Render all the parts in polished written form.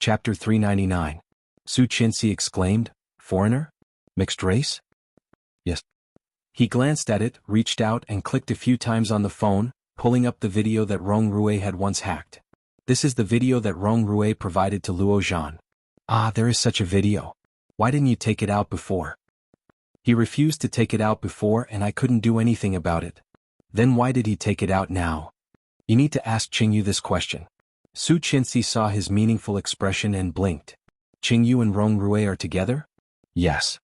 Chapter 399. Su Qinxi exclaimed, "Foreigner? Mixed race?" "Yes." He glanced at it, reached out and clicked a few times on the phone, pulling up the video that Rong Rui had once hacked. This is the video that Rong Rui provided to Luo Zhan. "Ah, there is such a video. Why didn't you take it out before?" "He refused to take it out before and I couldn't do anything about it." "Then why did he take it out now?" "You need to ask Qingyu this question." Su Qinxi saw his meaningful expression and blinked. "Qingyu and Rong Rui are together?" "Yes."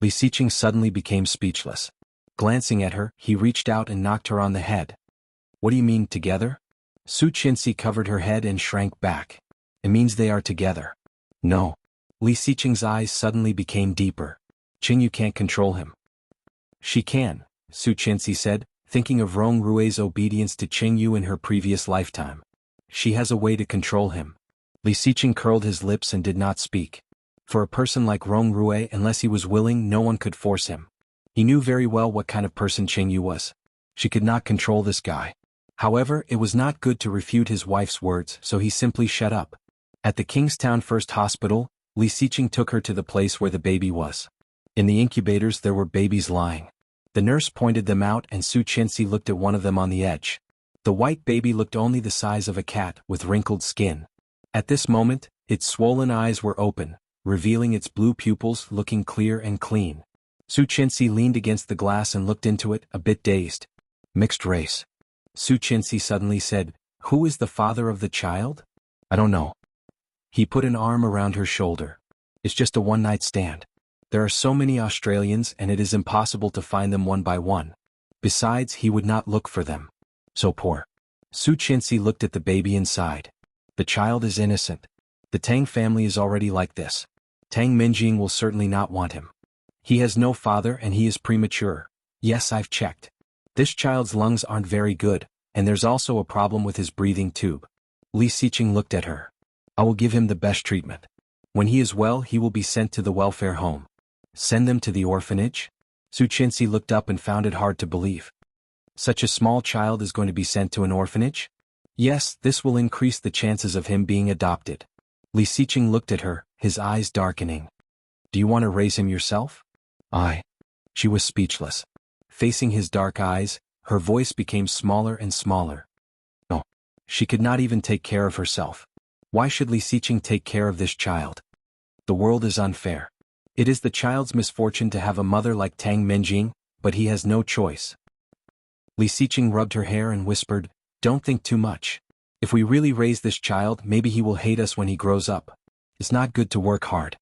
Li Xiqing suddenly became speechless. Glancing at her, he reached out and knocked her on the head. "What do you mean, together?" Su Qinxi covered her head and shrank back. "It means they are together." "No." Li Xiqing's eyes suddenly became deeper. "Qingyu can't control him." "She can," Su Qinxi said, thinking of Rong Rui's obedience to Qingyu in her previous lifetime. "She has a way to control him." Li Xiqing curled his lips and did not speak. For a person like Rong Rui, unless he was willing, no one could force him. He knew very well what kind of person Qingyu was. She could not control this guy. However, it was not good to refute his wife's words, so he simply shut up. At the Kingstown First Hospital, Li Xiqing took her to the place where the baby was. In the incubators there were babies lying. The nurse pointed them out and Su Qinxi looked at one of them on the edge. The white baby looked only the size of a cat with wrinkled skin. At this moment, its swollen eyes were open, revealing its blue pupils looking clear and clean. Su Qinxi leaned against the glass and looked into it, a bit dazed. "Mixed race." Su Qinxi suddenly said, "Who is the father of the child?" "I don't know." He put an arm around her shoulder. "It's just a one-night stand. There are so many Australians and it is impossible to find them one by one. Besides, he would not look for them. So poor." Su Qinxi looked at the baby inside. "The child is innocent. The Tang family is already like this. Tang Minjing will certainly not want him. He has no father and he is premature. Yes, I've checked. This child's lungs aren't very good, and there's also a problem with his breathing tube." Li Xiqing looked at her. "I will give him the best treatment. When he is well, he will be sent to the welfare home." "Send them to the orphanage?" Su Qinxi looked up and found it hard to believe. "Such a small child is going to be sent to an orphanage?" "Yes, this will increase the chances of him being adopted." Li Xiqing looked at her, his eyes darkening. "Do you want to raise him yourself?" She was speechless. Facing his dark eyes, her voice became smaller and smaller. No. She could not even take care of herself. Why should Li Xiqing take care of this child? The world is unfair. It is the child's misfortune to have a mother like Tang Minjing, but he has no choice. Li Xiqing rubbed her hair and whispered, "Don't think too much. If we really raise this child, maybe he will hate us when he grows up. It's not good to work hard."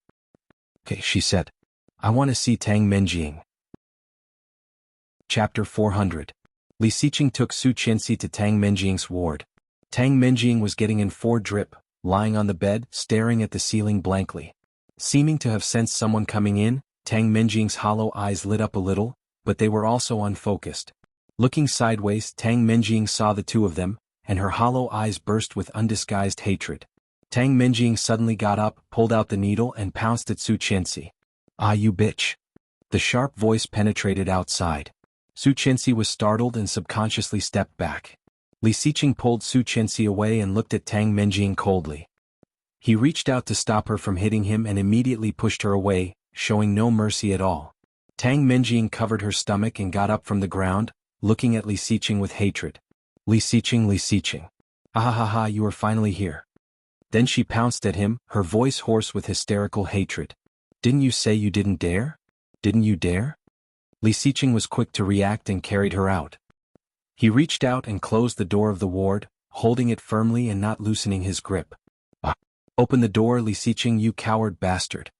"Okay," she said. "I want to see Tang Minjing." Chapter 400. Li Xiqing took Su Qinxi to Tang Minjing's ward. Tang Minjing was getting in 4 drip, lying on the bed, staring at the ceiling blankly. Seeming to have sensed someone coming in, Tang Minjing's hollow eyes lit up a little, but they were also unfocused. Looking sideways, Tang Minjing saw the two of them, and her hollow eyes burst with undisguised hatred. Tang Minjing suddenly got up, pulled out the needle and pounced at Su Qinxi. "Ah, you bitch." The sharp voice penetrated outside. Su Qinxi was startled and subconsciously stepped back. Li Xiqing pulled Su Qinxi away and looked at Tang Minjing coldly. He reached out to stop her from hitting him and immediately pushed her away, showing no mercy at all. Tang Minjing covered her stomach and got up from the ground, looking at Li Xiqing with hatred. Li Xiqing, Li Xiqing. "Ah ha ha, you are finally here." Then she pounced at him, her voice hoarse with hysterical hatred. "Didn't you say you didn't dare? Didn't you dare?" Li Xiqing was quick to react and carried her out. He reached out and closed the door of the ward, holding it firmly and not loosening his grip. "Open the door, Li Xiqing, you coward bastard."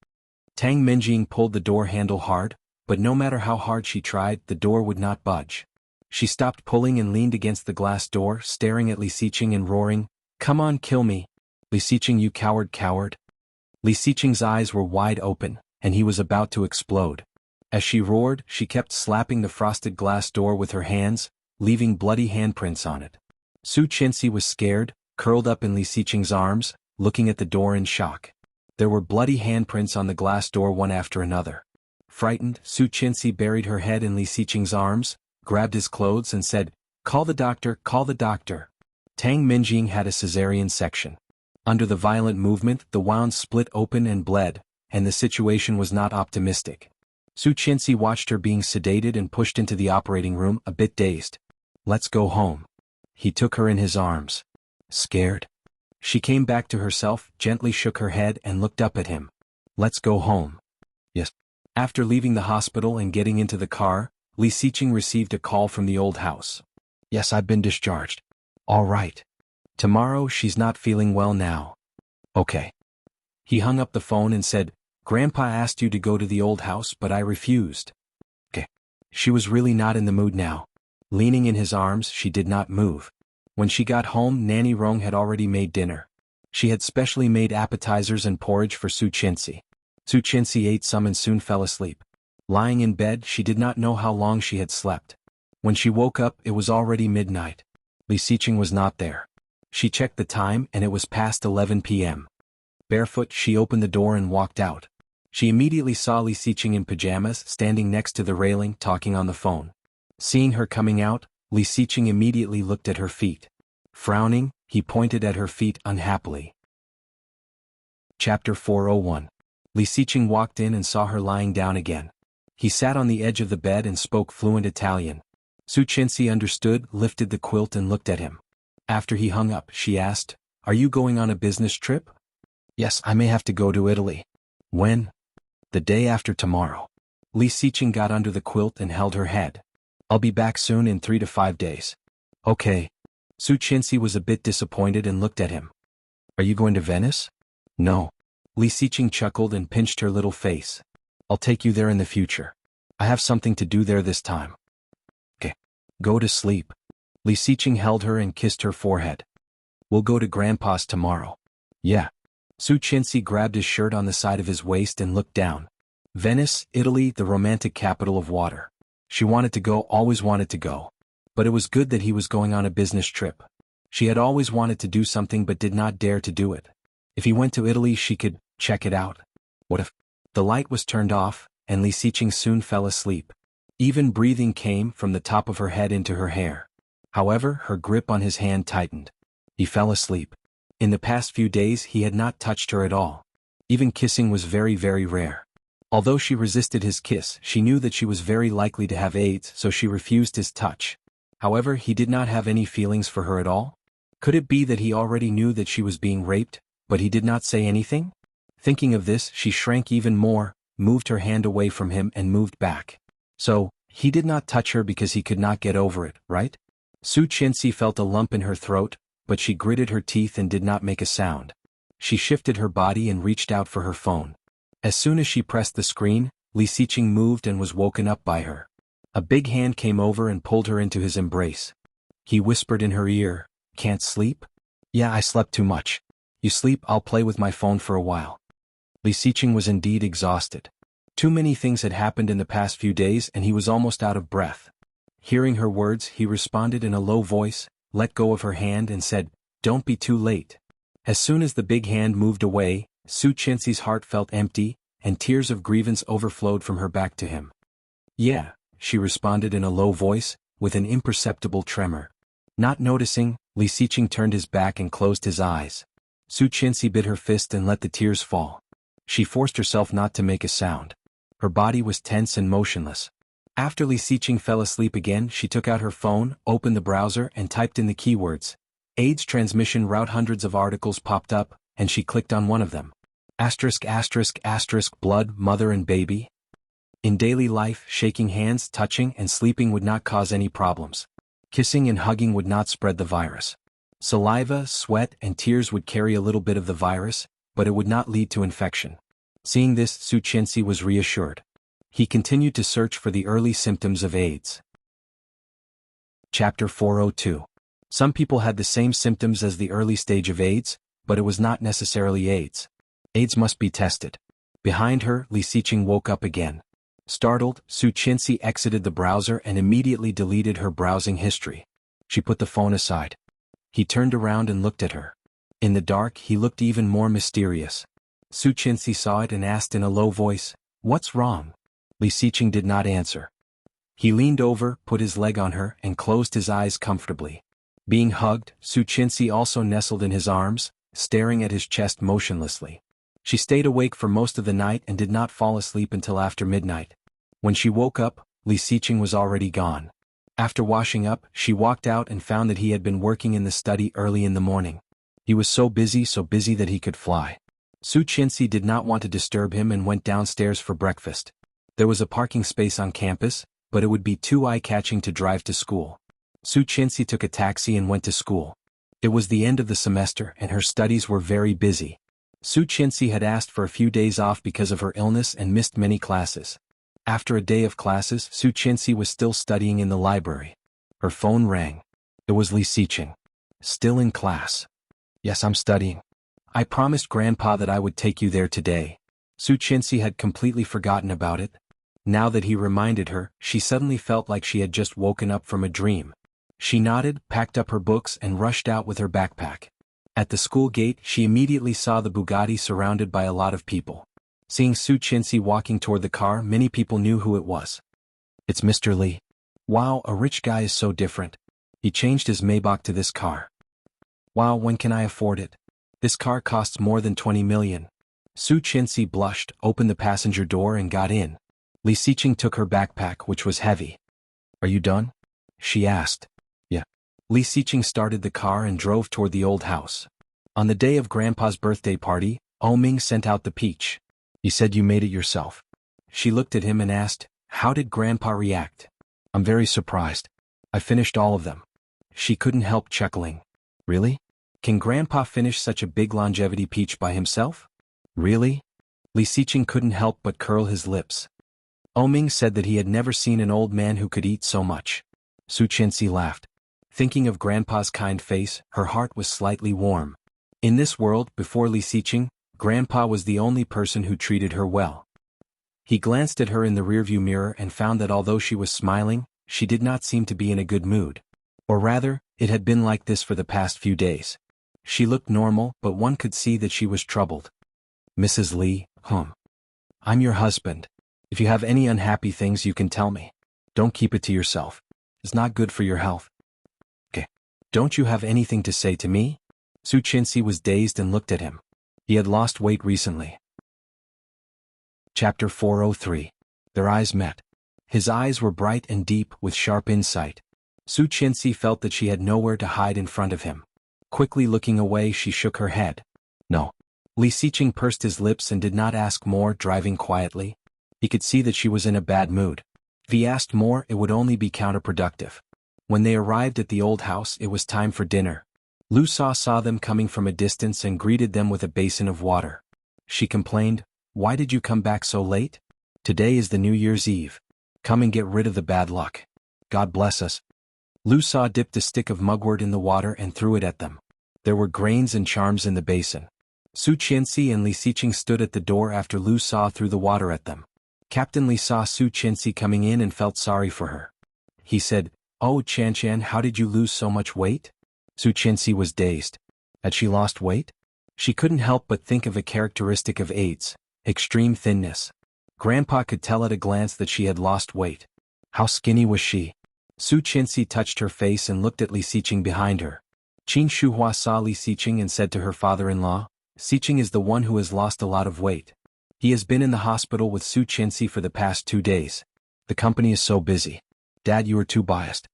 Tang Minjing pulled the door handle hard, but no matter how hard she tried, the door would not budge. She stopped pulling and leaned against the glass door, staring at Li Xiqing and roaring, "Come on, kill me. Li Xiqing, you coward, coward." Li Xiqing's eyes were wide open, and he was about to explode. As she roared, she kept slapping the frosted glass door with her hands, leaving bloody handprints on it. Su Qinxi was scared, curled up in Li Xiqing's arms, looking at the door in shock. There were bloody handprints on the glass door one after another. Frightened, Su Qinxi buried her head in Li Xiqing's arms, grabbed his clothes and said, "Call the doctor, call the doctor." Tang Minjing had a cesarean section. Under the violent movement, the wound split open and bled, and the situation was not optimistic. Su Qianxi watched her being sedated and pushed into the operating room, a bit dazed. "Let's go home." He took her in his arms. "Scared?" She came back to herself, gently shook her head and looked up at him. "Let's go home." "Yes." After leaving the hospital and getting into the car, Li Xiqing received a call from the old house. "Yes, I've been discharged." "All right. Tomorrow she's not feeling well now." "Okay." He hung up the phone and said, "Grandpa asked you to go to the old house but I refused." "Okay." She was really not in the mood now. Leaning in his arms, she did not move. When she got home, Nanny Rong had already made dinner. She had specially made appetizers and porridge for Su Qianxi. Su Qianxi ate some and soon fell asleep. Lying in bed, she did not know how long she had slept. When she woke up, it was already midnight. Li Xiqing was not there. She checked the time and it was past 11 p.m. Barefoot, she opened the door and walked out. She immediately saw Li Xiqing in pajamas standing next to the railing talking on the phone. Seeing her coming out, Li Xiqing immediately looked at her feet. Frowning, he pointed at her feet unhappily. Chapter 401. Li Xiqing walked in and saw her lying down again. He sat on the edge of the bed and spoke fluent Italian. Su Qianxi understood, lifted the quilt and looked at him. After he hung up, she asked, "Are you going on a business trip?" "Yes, I may have to go to Italy." "When?" "The day after tomorrow." Li Xiqing got under the quilt and held her head. "I'll be back soon in 3 to 5 days." "Okay." Su Qianxi was a bit disappointed and looked at him. "Are you going to Venice?" "No." Li Xiqing chuckled and pinched her little face. "I'll take you there in the future. I have something to do there this time." "Okay. Go to sleep." Li Xiqing held her and kissed her forehead. "We'll go to Grandpa's tomorrow." "Yeah." Su Qianxi grabbed his shirt on the side of his waist and looked down. Venice, Italy, the romantic capital of water. She wanted to go, always wanted to go. But it was good that he was going on a business trip. She had always wanted to do something but did not dare to do it. If he went to Italy, she could check it out. What if? The light was turned off, and Li Xiqing soon fell asleep. Even breathing came from the top of her head into her hair. However, her grip on his hand tightened. He fell asleep. In the past few days he had not touched her at all. Even kissing was very, very rare. Although she resisted his kiss, she knew that she was very likely to have AIDS, so she refused his touch. However, he did not have any feelings for her at all. Could it be that he already knew that she was being raped, but he did not say anything? Thinking of this, she shrank even more, moved her hand away from him and moved back. So, he did not touch her because he could not get over it, right? Su Qianxi felt a lump in her throat, but she gritted her teeth and did not make a sound. She shifted her body and reached out for her phone. As soon as she pressed the screen, Li Xiqing moved and was woken up by her. A big hand came over and pulled her into his embrace. He whispered in her ear, "Can't sleep?" "Yeah, I slept too much." "You sleep, I'll play with my phone for a while." Li Xiqing was indeed exhausted. Too many things had happened in the past few days and he was almost out of breath. Hearing her words, he responded in a low voice, let go of her hand and said, "Don't be too late." As soon as the big hand moved away, Su Qianxi's heart felt empty, and tears of grievance overflowed from her back to him. "Yeah," she responded in a low voice, with an imperceptible tremor. Not noticing, Li Xiqing turned his back and closed his eyes. Su Qianxi bit her fist and let the tears fall. She forced herself not to make a sound. Her body was tense and motionless. After Li Xiqing fell asleep again, she took out her phone, opened the browser and typed in the keywords. AIDS transmission route. Hundreds of articles popped up, and she clicked on one of them. *****, blood, mother and baby. In daily life, shaking hands, touching and sleeping would not cause any problems. Kissing and hugging would not spread the virus. Saliva, sweat and tears would carry a little bit of the virus, but it would not lead to infection. Seeing this, Su Qianxi was reassured. He continued to search for the early symptoms of AIDS. Chapter 402. Some people had the same symptoms as the early stage of AIDS, but it was not necessarily AIDS. AIDS must be tested. Behind her, Li Xiqing woke up again. Startled, Su Qianxi exited the browser and immediately deleted her browsing history. She put the phone aside. He turned around and looked at her. In the dark, he looked even more mysterious. Su Qianxi saw it and asked in a low voice, "What's wrong?" Li Xiqing did not answer. He leaned over, put his leg on her, and closed his eyes comfortably. Being hugged, Su Qianxi also nestled in his arms, staring at his chest motionlessly. She stayed awake for most of the night and did not fall asleep until after midnight. When she woke up, Li Xiqing was already gone. After washing up, she walked out and found that he had been working in the study early in the morning. He was so busy that he could fly. Su Qianxi did not want to disturb him and went downstairs for breakfast. There was a parking space on campus, but it would be too eye-catching to drive to school. Su Qianxi took a taxi and went to school. It was the end of the semester and her studies were very busy. Su Qianxi had asked for a few days off because of her illness and missed many classes. After a day of classes, Su Qianxi was still studying in the library. Her phone rang. It was Li Xiqing. Still in class? Yes, I'm studying. I promised Grandpa that I would take you there today. Su Qianxi had completely forgotten about it. Now that he reminded her, she suddenly felt like she had just woken up from a dream. She nodded, packed up her books and rushed out with her backpack. At the school gate, she immediately saw the Bugatti surrounded by a lot of people. Seeing Su Qianxi walking toward the car, many people knew who it was. It's Mr. Li. Wow, a rich guy is so different. He changed his Maybach to this car. Wow, when can I afford it? This car costs more than 20 million. Su Qianxi blushed, opened the passenger door and got in. Li Xiqing took her backpack, which was heavy. Are you done? She asked. Yeah. Li Xiqing started the car and drove toward the old house. On the day of Grandpa's birthday party, Ming sent out the peach. He said you made it yourself. She looked at him and asked, how did Grandpa react? I'm very surprised. I finished all of them. She couldn't help chuckling. Really? Can Grandpa finish such a big longevity peach by himself? Really? Li Xiqing couldn't help but curl his lips. Ming said that he had never seen an old man who could eat so much. Su Qianxi laughed. Thinking of Grandpa's kind face, her heart was slightly warm. In this world, before Li Xiqing, Grandpa was the only person who treated her well. He glanced at her in the rearview mirror and found that although she was smiling, she did not seem to be in a good mood. Or rather, it had been like this for the past few days. She looked normal, but one could see that she was troubled. Mrs. Li, I'm your husband. If you have any unhappy things you can tell me. Don't keep it to yourself. It's not good for your health. Okay. Don't you have anything to say to me? Su Qianxi was dazed and looked at him. He had lost weight recently. Chapter 403. Their eyes met. His eyes were bright and deep with sharp insight. Su Qianxi felt that she had nowhere to hide in front of him. Quickly looking away, she shook her head. No. Li Xiqing pursed his lips and did not ask more, driving quietly. He could see that she was in a bad mood. If he asked more, it would only be counterproductive. When they arrived at the old house, it was time for dinner. Lu Sa saw them coming from a distance and greeted them with a basin of water. She complained, "Why did you come back so late? Today is the New Year's Eve. Come and get rid of the bad luck. God bless us." Lu Sa dipped a stick of mugwort in the water and threw it at them. There were grains and charms in the basin. Su Qianxi and Li Xiqing stood at the door after Lu Sa threw the water at them. Captain Li saw Su Qianxi coming in and felt sorry for her. He said, "Oh Qian, how did you lose so much weight?" Su Qianxi was dazed. Had she lost weight? She couldn't help but think of a characteristic of AIDS, extreme thinness. Grandpa could tell at a glance that she had lost weight. How skinny was she? Su Qianxi touched her face and looked at Li Xiqing behind her. Qin Shuhua saw Li Xiqing and said to her father-in-law, "Xiqing is the one who has lost a lot of weight. He has been in the hospital with Su Qianxi for the past 2 days. The company is so busy. Dad, you are too biased.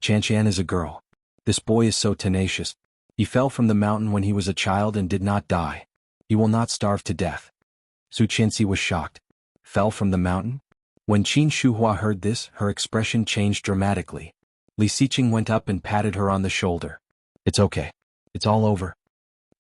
Qian is a girl. This boy is so tenacious. He fell from the mountain when he was a child and did not die. He will not starve to death." Su Qianxi was shocked. Fell from the mountain? When Qin Shuhua heard this, her expression changed dramatically. Li Xiqing went up and patted her on the shoulder. "It's okay. It's all over."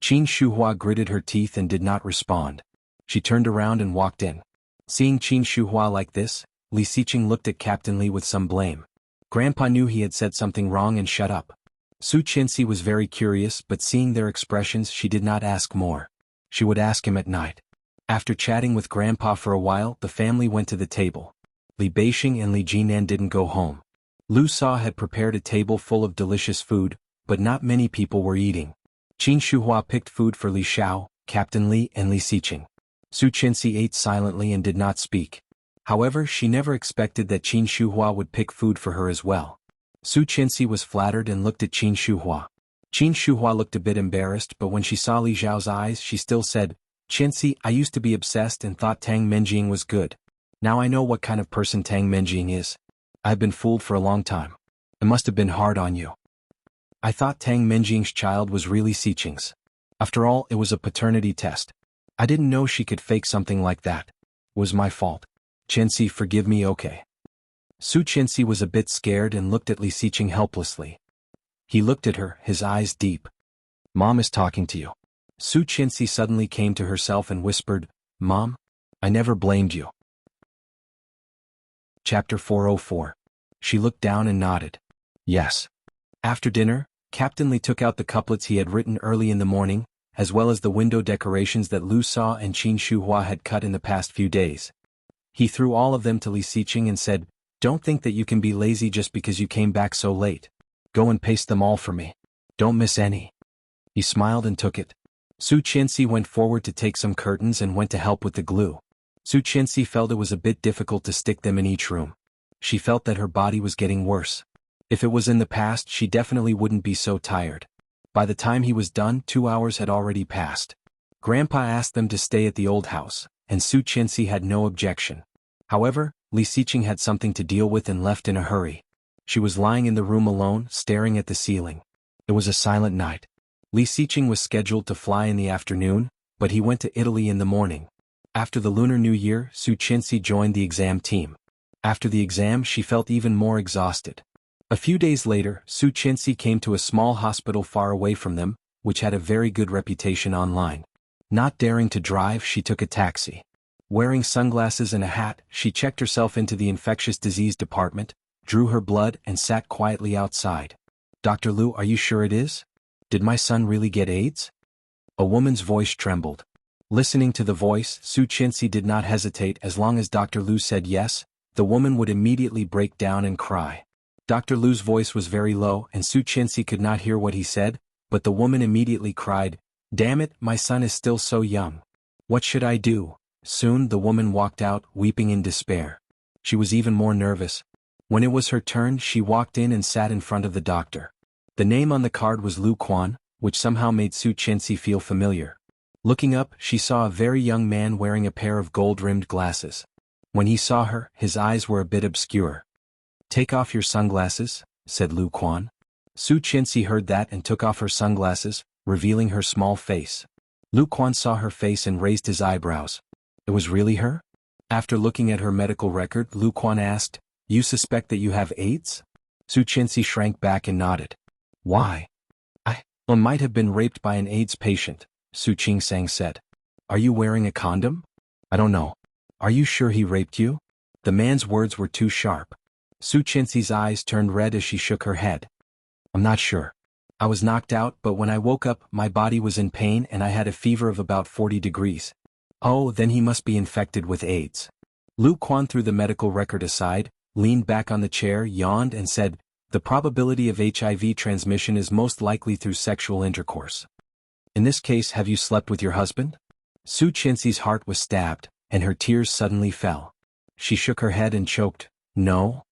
Qin Shuhua gritted her teeth and did not respond. She turned around and walked in. Seeing Qin Shuhua like this, Li Xiqing looked at Captain Li with some blame. Grandpa knew he had said something wrong and shut up. Su Qianxi was very curious, but seeing their expressions, she did not ask more. She would ask him at night. After chatting with Grandpa for a while, the family went to the table. Li Beixing and Li Jinan didn't go home. Lu Sa had prepared a table full of delicious food, but not many people were eating. Qin Shuhua picked food for Li Xiao, Captain Li, and Li Xiqing. Su Qianxi ate silently and did not speak. However, she never expected that Qin Shuhua would pick food for her as well. Su Qianxi was flattered and looked at Qin Shuhua. Qin Shuhua looked a bit embarrassed, but when she saw Li Zhao's eyes she still said, "Qianxi, I used to be obsessed and thought Tang Menjing was good. Now I know what kind of person Tang Menjing is. I've been fooled for a long time. It must have been hard on you. I thought Tang Menjing's child was really Xiqing's. After all, it was a paternity test. I didn't know she could fake something like that. It was my fault. Qianxi, forgive me, okay?" Su Qianxi was a bit scared and looked at Li Xiqing helplessly. He looked at her, his eyes deep. "Mom is talking to you." Su Qianxi suddenly came to herself and whispered, "Mom, I never blamed you." Chapter 404. She looked down and nodded. Yes. After dinner, Captain Li took out the couplets he had written early in the morning, as well as the window decorations that Lu Sa and Qin Shuhua had cut in the past few days. He threw all of them to Li Xiqing and said, "Don't think that you can be lazy just because you came back so late. Go and paste them all for me. Don't miss any." He smiled and took it. Su Qianxi went forward to take some curtains and went to help with the glue. Su Qianxi felt it was a bit difficult to stick them in each room. She felt that her body was getting worse. If it was in the past, she definitely wouldn't be so tired. By the time he was done, 2 hours had already passed. Grandpa asked them to stay at the old house, and Su Qianxi had no objection. However, Li Xiqing had something to deal with and left in a hurry. She was lying in the room alone, staring at the ceiling. It was a silent night. Li Xiqing was scheduled to fly in the afternoon, but he went to Italy in the morning. After the Lunar New Year, Su Qianxi joined the exam team. After the exam, she felt even more exhausted. A few days later, Su Qianxi came to a small hospital far away from them, which had a very good reputation online. Not daring to drive, she took a taxi. Wearing sunglasses and a hat, she checked herself into the infectious disease department, drew her blood and sat quietly outside. "Dr. Lu, are you sure it is? Did my son really get AIDS?" A woman's voice trembled. Listening to the voice, Su Qianxi did not hesitate. As long as Dr. Lu said yes, the woman would immediately break down and cry. Dr. Lu's voice was very low and Su Qianxi could not hear what he said, but the woman immediately cried, "Damn it, my son is still so young. What should I do?" Soon the woman walked out, weeping in despair. She was even more nervous. When it was her turn, she walked in and sat in front of the doctor. The name on the card was Lu Quan, which somehow made Su Qianxi feel familiar. Looking up, she saw a very young man wearing a pair of gold-rimmed glasses. When he saw her, his eyes were a bit obscure. "Take off your sunglasses," said Lu Quan. Su Qianxi heard that and took off her sunglasses, revealing her small face. Lu Quan saw her face and raised his eyebrows. It was really her? After looking at her medical record, Lu Quan asked, "You suspect that you have AIDS?" Su Qianxi shrank back and nodded. "Why?" "I might have been raped by an AIDS patient," Su Qingsang said. "Are you wearing a condom?" "I don't know." "Are you sure he raped you?" The man's words were too sharp. Su Qianxi's eyes turned red as she shook her head. "I'm not sure. I was knocked out, but when I woke up, my body was in pain and I had a fever of about 40 degrees. "Oh, then he must be infected with AIDS." Lu Quan threw the medical record aside, leaned back on the chair, yawned and said, "The probability of HIV transmission is most likely through sexual intercourse. In this case, have you slept with your husband?" Su Qianxi's heart was stabbed, and her tears suddenly fell. She shook her head and choked, "No."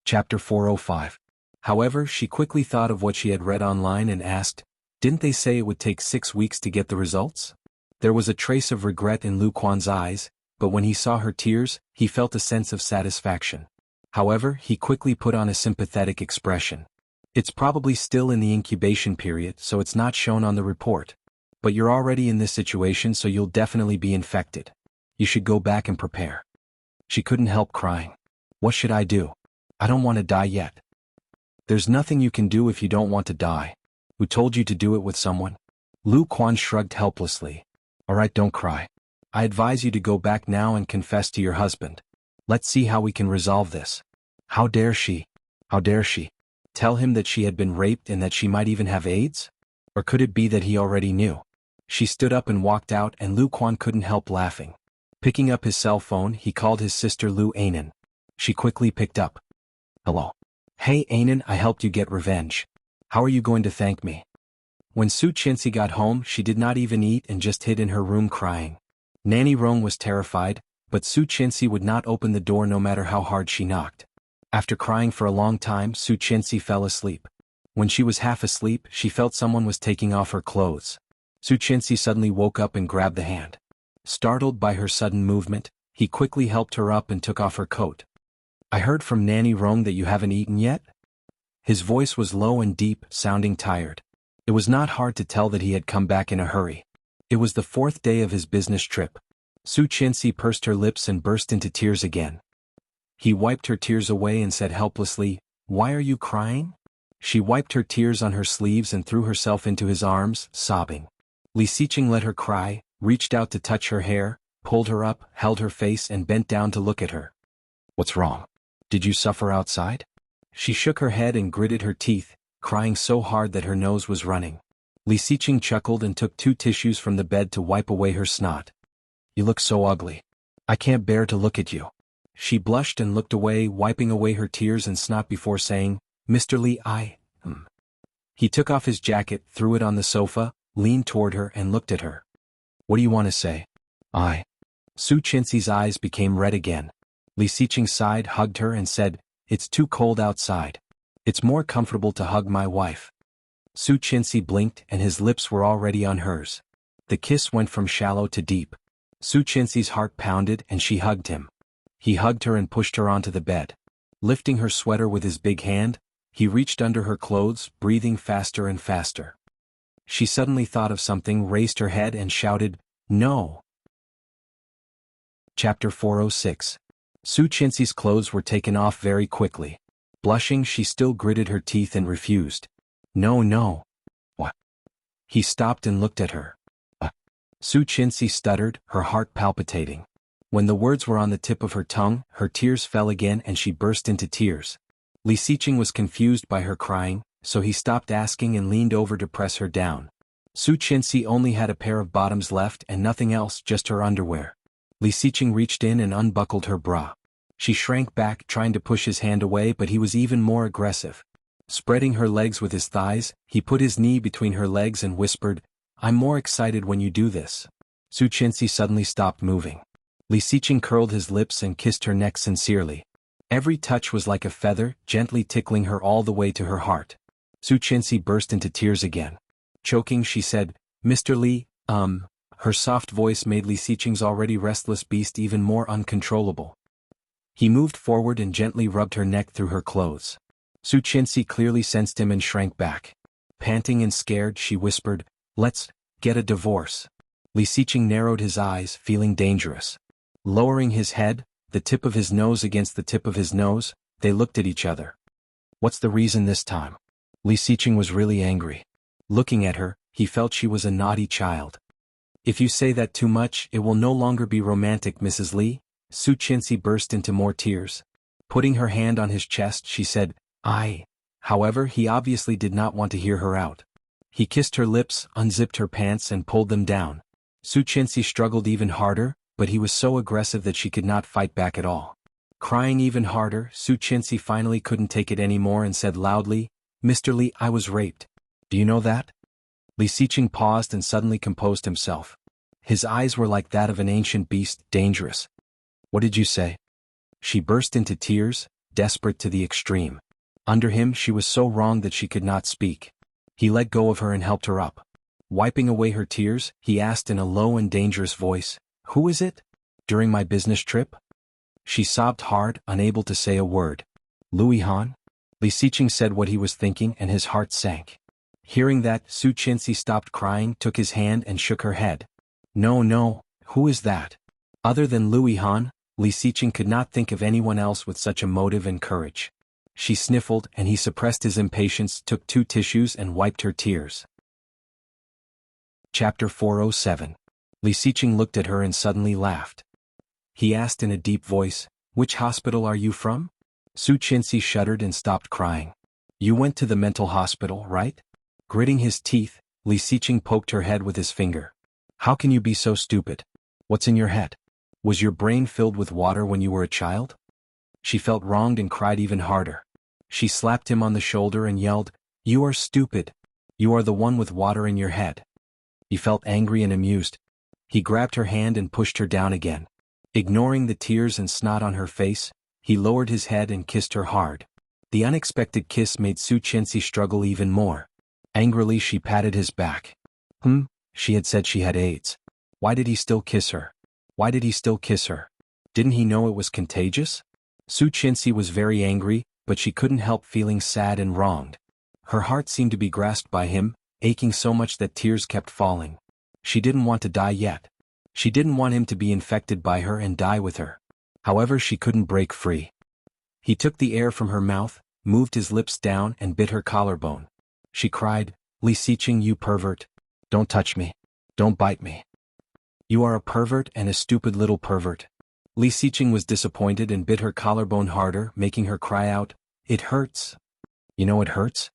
Chapter 405. However, she quickly thought of what she had read online and asked, "Didn't they say it would take 6 weeks to get the results?" There was a trace of regret in Lu Quan's eyes, but when he saw her tears, he felt a sense of satisfaction. However, he quickly put on a sympathetic expression. "It's probably still in the incubation period, so it's not shown on the report. But you're already in this situation, so you'll definitely be infected. You should go back and prepare." She couldn't help crying. "What should I do? I don't want to die yet." "There's nothing you can do if you don't want to die. Who told you to do it with someone?" Lu Quan shrugged helplessly. "Alright, don't cry. I advise you to go back now and confess to your husband. Let's see how we can resolve this." How dare she? How dare she? Tell him that she had been raped and that she might even have AIDS? Or could it be that he already knew? She stood up and walked out, and Lu Quan couldn't help laughing. Picking up his cell phone, he called his sister Lu Anan. She quickly picked up. "Hello. Hey Anan, I helped you get revenge. How are you going to thank me?" When Su Qianxi got home, she did not even eat and just hid in her room crying. Nanny Rong was terrified, but Su Qianxi would not open the door no matter how hard she knocked. After crying for a long time, Su Qianxi fell asleep. When she was half asleep, she felt someone was taking off her clothes. Su Qianxi suddenly woke up and grabbed the hand. Startled by her sudden movement, he quickly helped her up and took off her coat. "I heard from Nanny Rong that you haven't eaten yet?" His voice was low and deep, sounding tired. It was not hard to tell that he had come back in a hurry. It was the 4th day of his business trip. Su Qianxi pursed her lips and burst into tears again. He wiped her tears away and said helplessly, "Why are you crying?" She wiped her tears on her sleeves and threw herself into his arms, sobbing. Li Xiqing let her cry, reached out to touch her hair, pulled her up, held her face and bent down to look at her. "What's wrong? Did you suffer outside?" She shook her head and gritted her teeth, crying so hard that her nose was running. Li Xiqing chuckled and took 2 tissues from the bed to wipe away her snot. "You look so ugly. I can't bear to look at you." She blushed and looked away, wiping away her tears and snot before saying, "Mr. Li, He took off his jacket, threw it on the sofa, leaned toward her and looked at her. "What do you want to say?" Su Qianxi's eyes became red again. Li Xiqing sighed, hugged her and said, "It's too cold outside. It's more comfortable to hug my wife." Su Qianxi blinked and his lips were already on hers. The kiss went from shallow to deep. Su Qianxi's heart pounded and she hugged him. He hugged her and pushed her onto the bed. Lifting her sweater with his big hand, he reached under her clothes, breathing faster and faster. She suddenly thought of something, raised her head and shouted, "No!" Chapter 406. Su Qianxi's clothes were taken off very quickly. Blushing, she still gritted her teeth and refused. "No, no." "What?" He stopped and looked at her. Su Qianxi stuttered, her heart palpitating. When the words were on the tip of her tongue, her tears fell again and she burst into tears. Li Xiqing was confused by her crying, so he stopped asking and leaned over to press her down. Su Qianxi only had a pair of bottoms left and nothing else, just her underwear. Li Xiqing reached in and unbuckled her bra. She shrank back, trying to push his hand away, but he was even more aggressive. Spreading her legs with his thighs, he put his knee between her legs and whispered, "I'm more excited when you do this." Su Qianxi suddenly stopped moving. Li Xiqing curled his lips and kissed her neck sincerely. Every touch was like a feather, gently tickling her all the way to her heart. Su Qianxi burst into tears again. Choking, she said, "Mr. Li, Her soft voice made Li Xiqing's already restless beast even more uncontrollable. He moved forward and gently rubbed her neck through her clothes. Su Qianxi clearly sensed him and shrank back. Panting and scared, she whispered, "Let's get a divorce." Li Xiqing narrowed his eyes, feeling dangerous. Lowering his head, the tip of his nose against the tip of his nose, they looked at each other. "What's the reason this time?" Li Xiqing was really angry. Looking at her, he felt she was a naughty child. "If you say that too much, it will no longer be romantic, Mrs. Li." Su Qianxi burst into more tears. Putting her hand on his chest, she said, "I." However, he obviously did not want to hear her out. He kissed her lips, unzipped her pants and pulled them down. Su Qianxi struggled even harder, but he was so aggressive that she could not fight back at all. Crying even harder, Su Qianxi finally couldn't take it anymore and said loudly, "Mr. Li, I was raped. Do you know that?" Li Xiqing paused and suddenly composed himself. His eyes were like that of an ancient beast, dangerous. "What did you say?" She burst into tears, desperate to the extreme. Under him, she was so wrong that she could not speak. He let go of her and helped her up. Wiping away her tears, he asked in a low and dangerous voice, "Who is it? During my business trip?" She sobbed hard, unable to say a word. "Louis Han?" Li Xiqing said what he was thinking and his heart sank. Hearing that, Su Qianxi stopped crying, took his hand and shook her head. "No, no, who is that?" Other than Louis Han, Li Xiqing could not think of anyone else with such a motive and courage. She sniffled and he suppressed his impatience, took 2 tissues and wiped her tears. Chapter 407. Li Xiqing looked at her and suddenly laughed. He asked in a deep voice, "Which hospital are you from?" Su Qianxi shuddered and stopped crying. "You went to the mental hospital, right?" Gritting his teeth, Li Xiqing poked her head with his finger. "How can you be so stupid? What's in your head? Was your brain filled with water when you were a child?" She felt wronged and cried even harder. She slapped him on the shoulder and yelled, "You are stupid. You are the one with water in your head." He felt angry and amused. He grabbed her hand and pushed her down again. Ignoring the tears and snot on her face, he lowered his head and kissed her hard. The unexpected kiss made Su Qianxi struggle even more. Angrily she patted his back. She had said she had AIDS. Why did he still kiss her? Why did he still kiss her? Didn't he know it was contagious? Su Qianxi was very angry, but she couldn't help feeling sad and wronged. Her heart seemed to be grasped by him, aching so much that tears kept falling. She didn't want to die yet. She didn't want him to be infected by her and die with her. However, she couldn't break free. He took the air from her mouth, moved his lips down and bit her collarbone. She cried, "Li Xiqing, you pervert. Don't touch me. Don't bite me. You are a pervert and a stupid little pervert." Li Xiqing was disappointed and bit her collarbone harder, making her cry out, "It hurts. You know it hurts?"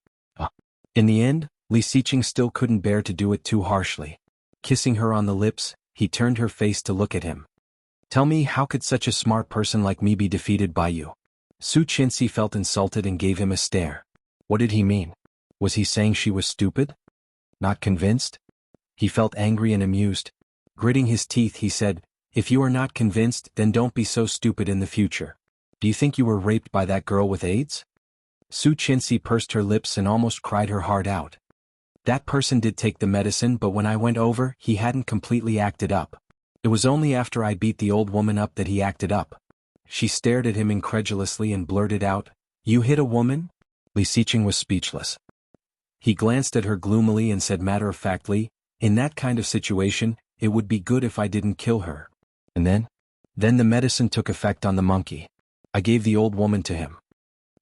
In the end, Li Xiqing still couldn't bear to do it too harshly. Kissing her on the lips, he turned her face to look at him. "Tell me, how could such a smart person like me be defeated by you?" Su Qianxi felt insulted and gave him a stare. What did he mean? Was he saying she was stupid? Not convinced? He felt angry and amused. Gritting his teeth, he said, "If you are not convinced, then don't be so stupid in the future. Do you think you were raped by that girl with AIDS?" Su Qianxi pursed her lips and almost cried her heart out. "That person did take the medicine, but when I went over, he hadn't completely acted up. It was only after I beat the old woman up that he acted up." She stared at him incredulously and blurted out, "You hit a woman?" Li Xiqing was speechless. He glanced at her gloomily and said matter-of-factly, "In that kind of situation, it would be good if I didn't kill her." And then the medicine took effect on the monkey. I gave the old woman to him.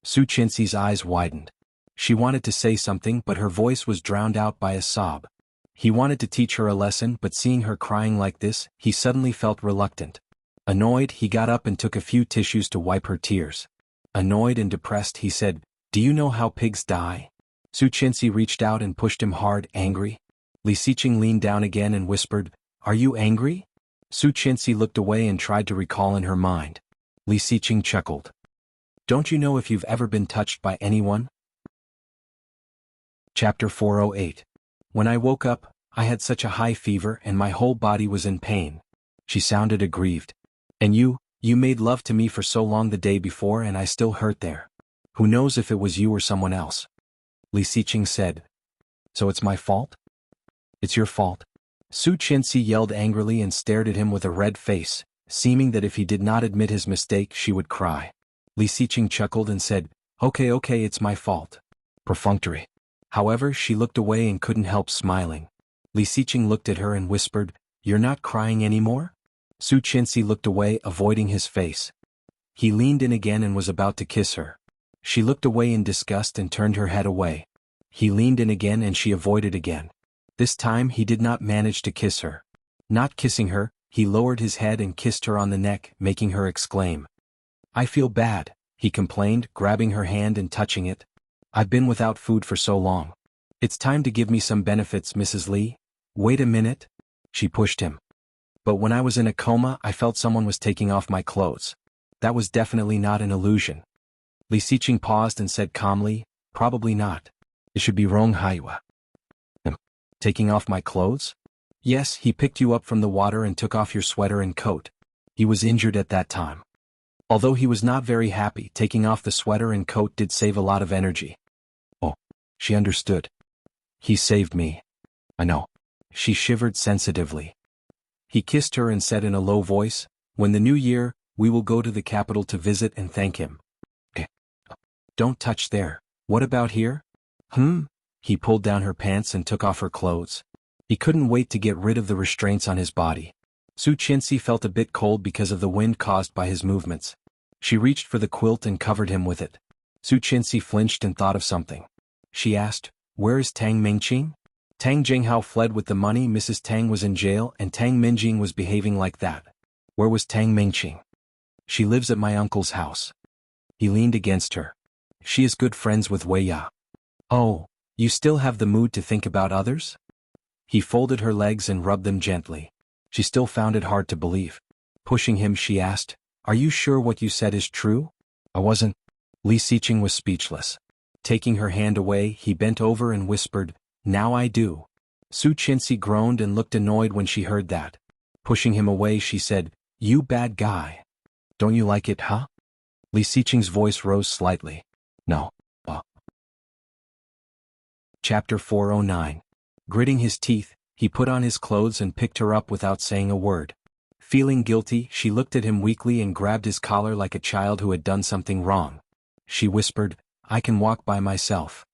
Su Qianxi's eyes widened. She wanted to say something, but her voice was drowned out by a sob. He wanted to teach her a lesson, but seeing her crying like this, he suddenly felt reluctant. Annoyed, he got up and took a few tissues to wipe her tears. Annoyed and depressed, he said, "Do you know how pigs die?" Su Qianxi reached out and pushed him hard, angry. Li Xiqing leaned down again and whispered, "Are you angry?" Su Qianxi looked away and tried to recall in her mind. Li Xiqing chuckled. "Don't you know if you've ever been touched by anyone?" Chapter 408. When I woke up, I had such a high fever and my whole body was in pain. She sounded aggrieved. "And you made love to me for so long the day before and I still hurt there. Who knows if it was you or someone else?" Li Xiqing said. "So it's my fault?" "It's your fault." Su Qianxi yelled angrily and stared at him with a red face, seeming that if he did not admit his mistake she would cry. Li Xiqing chuckled and said, Okay, it's my fault." Perfunctory. However, she looked away and couldn't help smiling. Li Xiqing looked at her and whispered, "You're not crying anymore?" Su Qianxi looked away, avoiding his face. He leaned in again and was about to kiss her. She looked away in disgust and turned her head away. He leaned in again and she avoided again. This time he did not manage to kiss her. Not kissing her, he lowered his head and kissed her on the neck, making her exclaim. "I feel bad," he complained, grabbing her hand and touching it. "I've been without food for so long. It's time to give me some benefits, Mrs. Li." "Wait a minute." She pushed him. "But when I was in a coma, I felt someone was taking off my clothes. That was definitely not an illusion." Li Xiqing paused and said calmly, "Probably not. It should be Rong Haiwa." "Taking off my clothes?" "Yes, he picked you up from the water and took off your sweater and coat. He was injured at that time. Although he was not very happy, taking off the sweater and coat did save a lot of energy." Oh, she understood. "He saved me. I know." She shivered sensitively. He kissed her and said in a low voice, "When the new year, we will go to the capital to visit and thank him." "Don't touch there. What about here?" He pulled down her pants and took off her clothes. He couldn't wait to get rid of the restraints on his body. Su Qianxi felt a bit cold because of the wind caused by his movements. She reached for the quilt and covered him with it. Su Qianxi flinched and thought of something. She asked, "Where is Tang Mingqing?" "Tang Jinghao fled with the money. Mrs. Tang was in jail and Tang Minjing was behaving like that." "Where was Tang Mingqing?" "She lives at my uncle's house." He leaned against her. "She is good friends with Wei Ya." "Oh, you still have the mood to think about others?" He folded her legs and rubbed them gently. She still found it hard to believe. Pushing him, she asked, "Are you sure what you said is true?" "I wasn't." Li Xiqing was speechless. Taking her hand away, he bent over and whispered, "Now I do." Su Qianxi groaned and looked annoyed when she heard that. Pushing him away, she said, "You bad guy. Don't you like it, huh?" Li Xiqing's voice rose slightly. No. Chapter 409. Gritting his teeth, he put on his clothes and picked her up without saying a word. Feeling guilty, she looked at him weakly and grabbed his collar like a child who had done something wrong. She whispered, "I can walk by myself."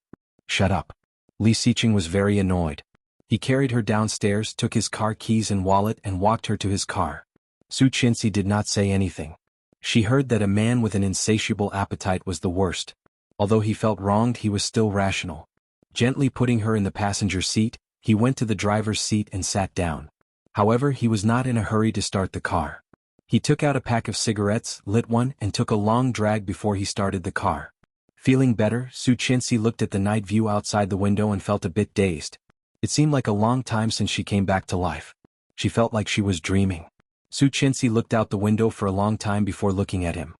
"Shut up." Li Xiqing was very annoyed. He carried her downstairs, took his car keys and wallet and walked her to his car. Su Qianxi did not say anything. She heard that a man with an insatiable appetite was the worst. Although he felt wronged, he was still rational. Gently putting her in the passenger seat, he went to the driver's seat and sat down. However, he was not in a hurry to start the car. He took out a pack of cigarettes, lit one, and took a long drag before he started the car. Feeling better, Su Qianxi looked at the night view outside the window and felt a bit dazed. It seemed like a long time since she came back to life. She felt like she was dreaming. Su Qianxi looked out the window for a long time before looking at him.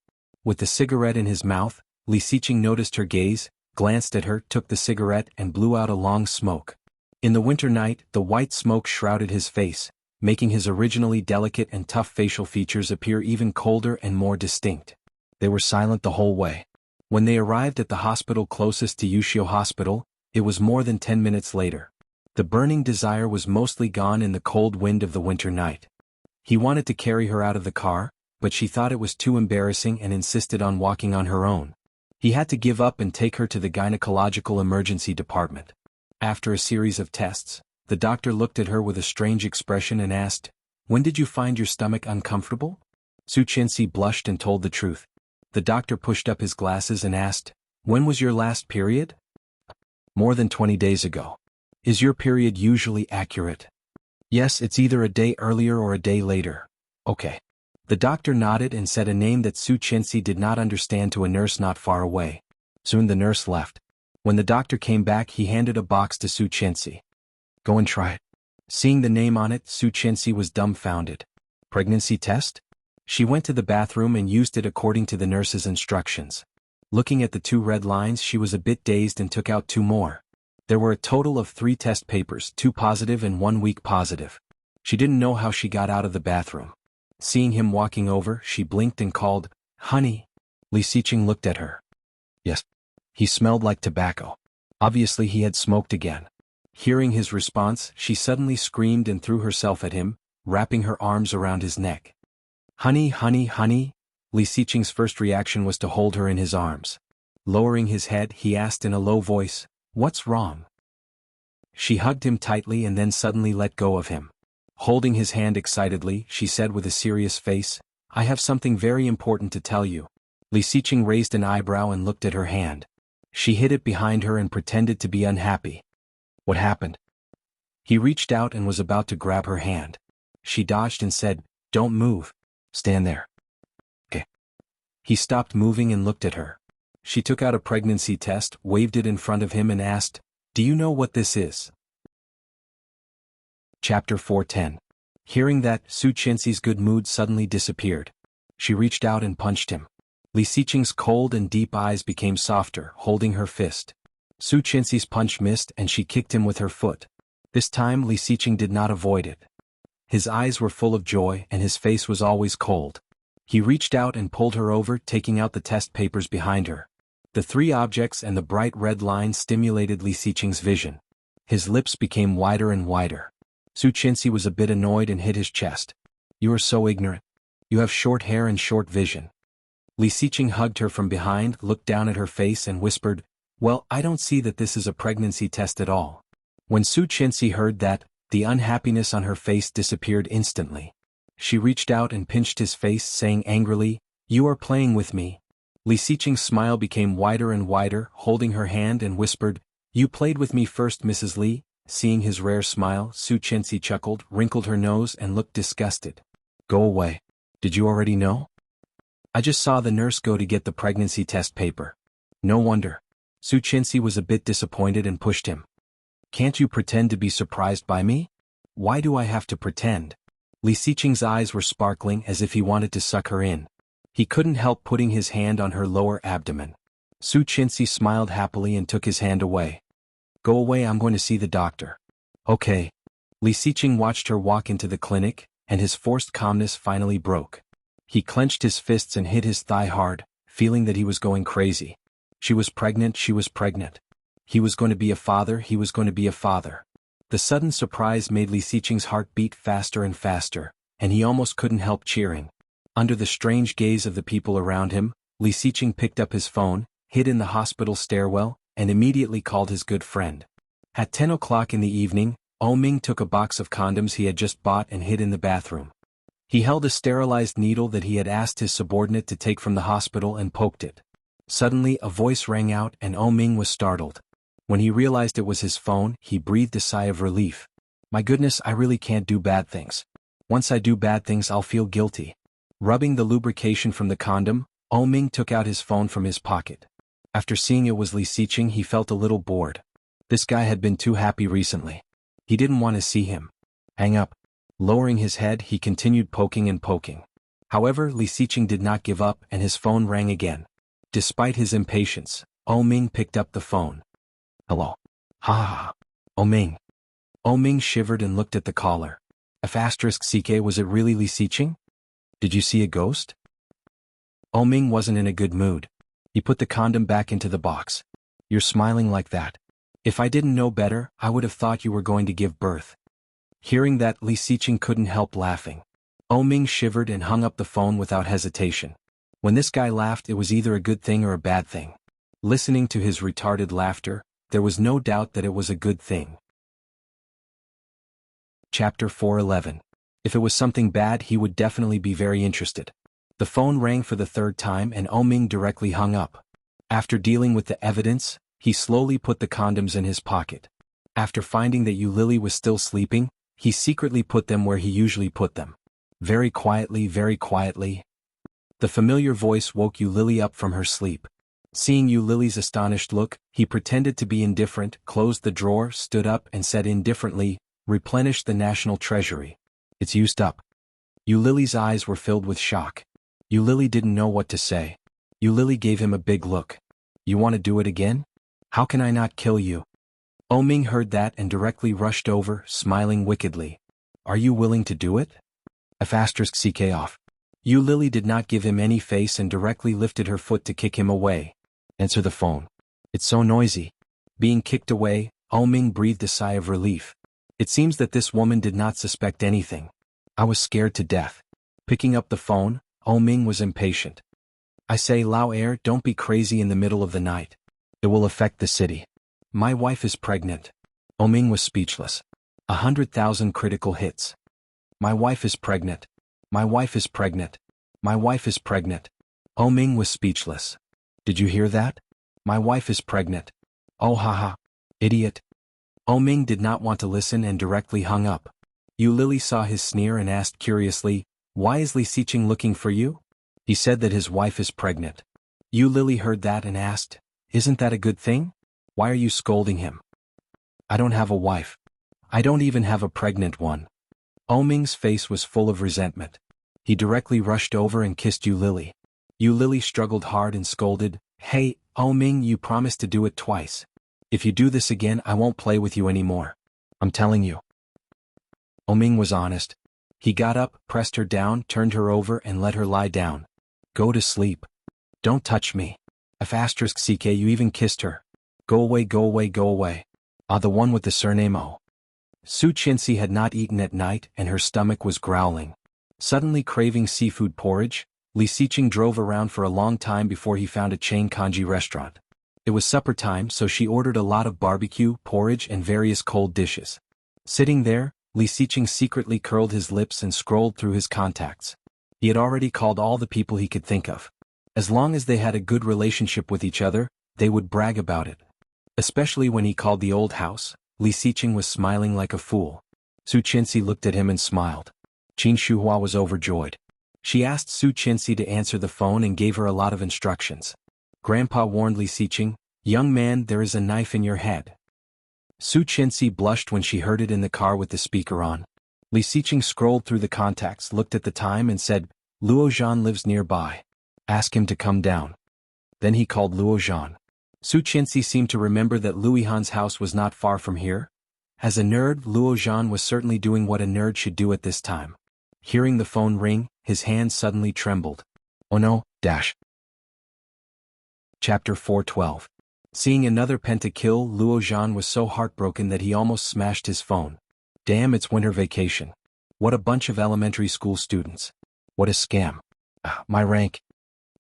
With the cigarette in his mouth, Li Xiqing noticed her gaze, glanced at her, took the cigarette and blew out a long smoke. In the winter night, the white smoke shrouded his face, making his originally delicate and tough facial features appear even colder and more distinct. They were silent the whole way. When they arrived at the hospital closest to Wuxia Hospital, it was more than 10 minutes later. The burning desire was mostly gone in the cold wind of the winter night. He wanted to carry her out of the car, but she thought it was too embarrassing and insisted on walking on her own. He had to give up and take her to the gynecological emergency department. After a series of tests, the doctor looked at her with a strange expression and asked, "When did you find your stomach uncomfortable?" Su Qianxi blushed and told the truth. The doctor pushed up his glasses and asked, "When was your last period?" "More than 20 days ago." "Is your period usually accurate?" "Yes, it's either a day earlier or a day later." "Okay." The doctor nodded and said a name that Su Qianxi did not understand to a nurse not far away. Soon the nurse left. When the doctor came back, he handed a box to Su Qianxi. "Go and try it." Seeing the name on it, Su Qianxi was dumbfounded. "Pregnancy test?" She went to the bathroom and used it according to the nurse's instructions. Looking at the 2 red lines, she was a bit dazed and took out 2 more. There were a total of 3 test papers, 2 positive and 1 weak positive. She didn't know how she got out of the bathroom. Seeing him walking over, she blinked and called, "Honey." Li Xiqing looked at her. Yes. He smelled like tobacco. Obviously he had smoked again. Hearing his response, she suddenly screamed and threw herself at him, wrapping her arms around his neck. "Honey, honey, honey." Li Xiqing's first reaction was to hold her in his arms. Lowering his head, he asked in a low voice, "What's wrong?" She hugged him tightly and then suddenly let go of him. Holding his hand excitedly, she said with a serious face, "I have something very important to tell you." Li Xiqing raised an eyebrow and looked at her hand. She hid it behind her and pretended to be unhappy. "What happened?" He reached out and was about to grab her hand. She dodged and said, "Don't move. Stand there." "Okay." He stopped moving and looked at her. She took out a pregnancy test, waved it in front of him and asked, "Do you know what this is?" Chapter 410. Hearing that, Su Qianxi's good mood suddenly disappeared. She reached out and punched him. Li Xiqing's cold and deep eyes became softer, holding her fist. Su Qianxi's punch missed and she kicked him with her foot. This time Li Xiqing did not avoid it. His eyes were full of joy and his face was always cold. He reached out and pulled her over, taking out the test papers behind her. The 3 objects and the bright red line stimulated Li Xiqing's vision. His lips became wider and wider. Su Qianxi was a bit annoyed and hit his chest. "You are so ignorant. You have short hair and short vision." Li Xiqing hugged her from behind, looked down at her face and whispered, "Well, I don't see that this is a pregnancy test at all." When Su Qianxi heard that, the unhappiness on her face disappeared instantly. She reached out and pinched his face, saying angrily, "You are playing with me." Li Xiqing's smile became wider and wider, holding her hand and whispered, "You played with me first, Mrs. Li." Seeing his rare smile, Su Qianxi chuckled, wrinkled her nose and looked disgusted. "Go away. Did you already know?" "I just saw the nurse go to get the pregnancy test paper." "No wonder." Su Qianxi was a bit disappointed and pushed him. "Can't you pretend to be surprised by me?" "Why do I have to pretend?" Li Xiqing's eyes were sparkling as if he wanted to suck her in. He couldn't help putting his hand on her lower abdomen. Su Qianxi smiled happily and took his hand away. "Go away, I'm going to see the doctor." "Okay." Li Xiqing watched her walk into the clinic, and his forced calmness finally broke. He clenched his fists and hit his thigh hard, feeling that he was going crazy. She was pregnant, she was pregnant. He was going to be a father, he was going to be a father. The sudden surprise made Li Xiqing's heart beat faster and faster, and he almost couldn't help cheering. Under the strange gaze of the people around him, Li Xiqing picked up his phone, hid in the hospital stairwell, and immediately called his good friend. At 10 o'clock in the evening, Ming took a box of condoms he had just bought and hid in the bathroom. He held a sterilized needle that he had asked his subordinate to take from the hospital and poked it. Suddenly a voice rang out and Ming was startled. When he realized it was his phone, he breathed a sigh of relief. My goodness, I really can't do bad things. Once I do bad things I'll feel guilty. Rubbing the lubrication from the condom, Ming took out his phone from his pocket. After seeing it was Li Xiqing, he felt a little bored. This guy had been too happy recently. He didn't want to see him. Hang up. Lowering his head, he continued poking and poking. However, Li Xiqing did not give up and his phone rang again. Despite his impatience, Ming picked up the phone. Hello. Ha ha ha. Ming. Ming shivered and looked at the caller. *CK, was it really Li Xiqing? Did you see a ghost? Ming wasn't in a good mood. He put the condom back into the box. You're smiling like that. If I didn't know better, I would have thought you were going to give birth. Hearing that, Li Xiqing couldn't help laughing. Ming shivered and hung up the phone without hesitation. When this guy laughed, it was either a good thing or a bad thing. Listening to his retarded laughter, there was no doubt that it was a good thing. Chapter 411. If it was something bad, he would definitely be very interested. The phone rang for the third time and Ming directly hung up. After dealing with the evidence, he slowly put the condoms in his pocket. After finding that Lily was still sleeping, he secretly put them where he usually put them. Very quietly, very quietly. The familiar voice woke Lily up from her sleep. Seeing Lily's astonished look, he pretended to be indifferent, closed the drawer, stood up and said indifferently, "Replenish the national treasury. It's used up." Lily's eyes were filled with shock. Lily didn't know what to say. Lily gave him a big look. "You want to do it again? How can I not kill you?" Ming heard that and directly rushed over, smiling wickedly. "Are you willing to do it?" *CK off. Lily did not give him any face and directly lifted her foot to kick him away. "Answer the phone. It's so noisy." Being kicked away, Ming breathed a sigh of relief. It seems that this woman did not suspect anything. I was scared to death. Picking up the phone, Ming was impatient. "I say, Lao Air, don't be crazy in the middle of the night. It will affect the city. My wife is pregnant." Ming was speechless. 100,000 critical hits. "My wife is pregnant. My wife is pregnant. My wife is pregnant." Ming was speechless. "Did you hear that? My wife is pregnant. Oh haha. Idiot." Ming did not want to listen and directly hung up. Lily saw his sneer and asked curiously, "Why is Li Xiqing looking for you?" He said that his wife is pregnant. Lily heard that and asked, "Isn't that a good thing? Why are you scolding him?" "I don't have a wife. I don't even have a pregnant one." Ming's face was full of resentment. He directly rushed over and kissed Lily. Lily struggled hard and scolded, "Hey, Ming, you promised to do it twice. If you do this again, I won't play with you anymore. I'm telling you." Ming was honest. He got up, pressed her down, turned her over and let her lie down. "Go to sleep. Don't touch me." *CK, you even kissed her. "Go away, go away, go away." The one with the surname O. Su Qinxi had not eaten at night and her stomach was growling. Suddenly craving seafood porridge, Li Xiqing drove around for a long time before he found a chain kanji restaurant. It was supper time, so she ordered a lot of barbecue, porridge and various cold dishes. Sitting there, Li Xiqing secretly curled his lips and scrolled through his contacts. He had already called all the people he could think of. As long as they had a good relationship with each other, they would brag about it. Especially when he called the old house, Li Xiqing was smiling like a fool. Su Qinxi looked at him and smiled. Qin Shuhua was overjoyed. She asked Su Qinxi to answer the phone and gave her a lot of instructions. Grandpa warned Li Xiqing, "Young man, there is a knife in your head." Su Qinxi blushed when she heard it in the car with the speaker on. Li Xiqing scrolled through the contacts, looked at the time and said, "Luo Zhan lives nearby. Ask him to come down." Then he called Luo Zhan. Su Qinxi seemed to remember that Luihan's house was not far from here. As a nerd, Luo Zhan was certainly doing what a nerd should do at this time. Hearing the phone ring, his hand suddenly trembled. "Oh no, dash." Chapter 412. Seeing another pentakill, Luo Zhan was so heartbroken that he almost smashed his phone. Damn, it's winter vacation. What a bunch of elementary school students. What a scam. My rank.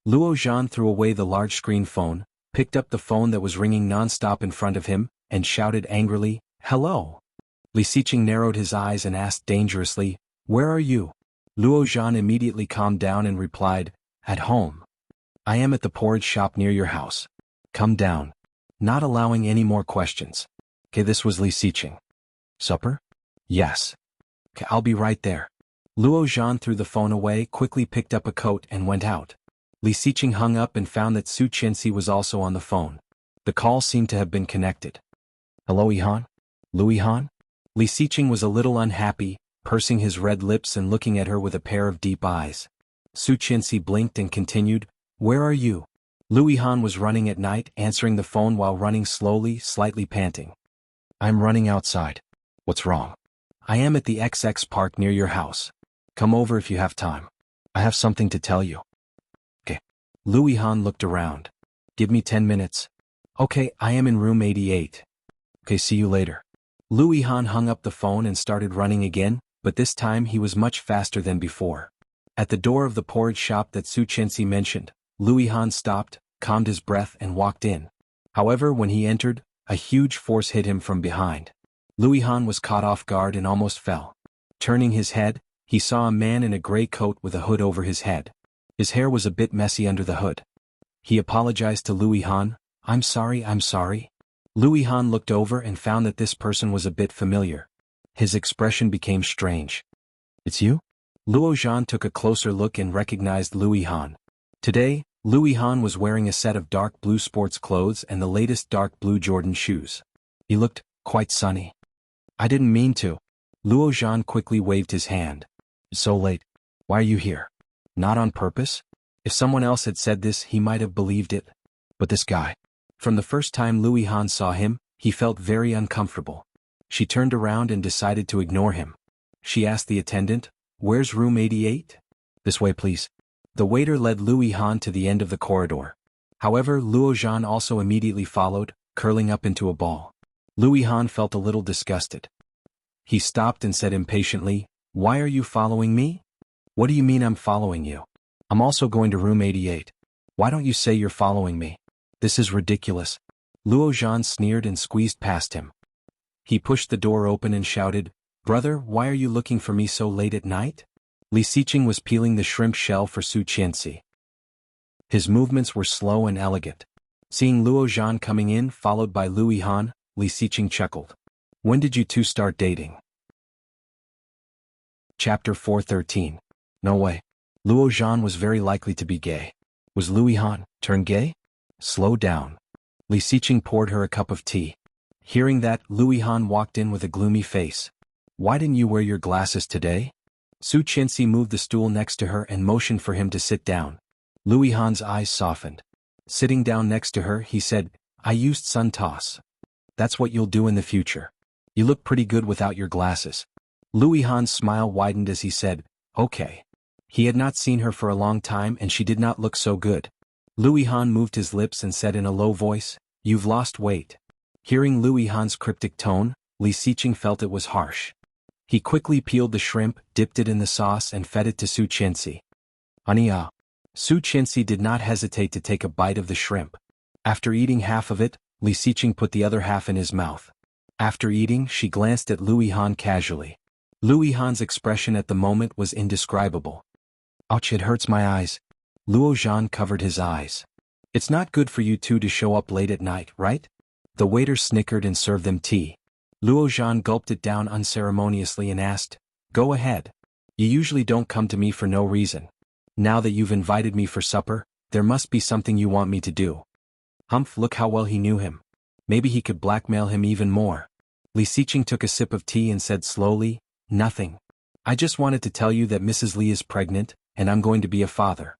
Luo Zhan threw away the large-screen phone, picked up the phone that was ringing non-stop in front of him, and shouted angrily, "Hello?" Li Xiqing narrowed his eyes and asked dangerously, "Where are you?" Luo Zhan immediately calmed down and replied, "At home. I am at the porridge shop near your house. Come down." Not allowing any more questions. Okay, this was Li Xiqing. Supper? Yes. Okay, I'll be right there. Luo Zhan threw the phone away, quickly picked up a coat and went out. Li Xiqing hung up and found that Su Qianxi was also on the phone. The call seemed to have been connected. "Hello, Ihan? Louis Han?" Li Xiqing was a little unhappy, pursing his red lips and looking at her with a pair of deep eyes. Su Qianxi blinked and continued, "Where are you?" Louis Han was running at night, answering the phone while running slowly, slightly panting. "I'm running outside. What's wrong?" "I am at the XX park near your house. Come over if you have time. I have something to tell you." "Okay." Louis Han looked around. "Give me 10 minutes. "Okay, I am in room 88. "Okay, see you later." Louis Han hung up the phone and started running again, but this time he was much faster than before. At the door of the porridge shop that Su Qianxi mentioned, Louis Han stopped, calmed his breath and walked in. However, when he entered, a huge force hit him from behind. Louis Han was caught off guard and almost fell. Turning his head, he saw a man in a gray coat with a hood over his head. His hair was a bit messy under the hood. He apologized to Louis Han. I'm sorry. Louis Han looked over and found that this person was a bit familiar. His expression became strange. "It's you?" Luo Zhan took a closer look and recognized Louis Han. Today, Louis Han was wearing a set of dark blue sports clothes and the latest dark blue Jordan shoes. He looked quite sunny. "I didn't mean to." Luo Zhan quickly waved his hand. "It's so late. Why are you here?" "Not on purpose?" If someone else had said this, he might have believed it. But this guy. From the first time Louis Han saw him, he felt very uncomfortable. She turned around and decided to ignore him. She asked the attendant, "Where's room 88? "This way, please." The waiter led Louis Han to the end of the corridor. However, Luo Zhan also immediately followed, curling up into a ball. Louis Han felt a little disgusted. He stopped and said impatiently, "Why are you following me?" "What do you mean I'm following you? I'm also going to room 88. Why don't you say you're following me? This is ridiculous." Luo Zhan sneered and squeezed past him. He pushed the door open and shouted, "Brother, why are you looking for me so late at night?" Li Xiqing was peeling the shrimp shell for Su Qianxi. His movements were slow and elegant. Seeing Luo Zhan coming in, followed by Louis Han, Li Xiqing chuckled. "When did you two start dating?" Chapter 413. No way. Luo Zhan was very likely to be gay. Was Louis Han turned gay? Slow down. Li Xiqing poured her a cup of tea. Hearing that, Louis Han walked in with a gloomy face. "Why didn't you wear your glasses today?" Su Qianxi moved the stool next to her and motioned for him to sit down. Louis Han's eyes softened. Sitting down next to her, he said, "I used sun toss. That's what you'll do in the future. You look pretty good without your glasses." Louis Han's smile widened as he said, "Okay." He had not seen her for a long time and she did not look so good. Louis Han moved his lips and said in a low voice, "You've lost weight." Hearing Louis Han's cryptic tone, Li Xiqing felt it was harsh. He quickly peeled the shrimp, dipped it in the sauce and fed it to Su Qianxi. "Honey, ah." Su Qianxi did not hesitate to take a bite of the shrimp. After eating half of it, Li Xiqing put the other half in his mouth. After eating, she glanced at Louis Han casually. Louis Han's expression at the moment was indescribable. "Ouch, it hurts my eyes." Luo Zhan covered his eyes. "It's not good for you two to show up late at night, right?" The waiter snickered and served them tea. Luo Zhan gulped it down unceremoniously and asked, "Go ahead. You usually don't come to me for no reason. Now that you've invited me for supper, there must be something you want me to do." Humph, look how well he knew him. Maybe he could blackmail him even more. Li Xiqing took a sip of tea and said slowly, "Nothing. I just wanted to tell you that Mrs. Li is pregnant, and I'm going to be a father."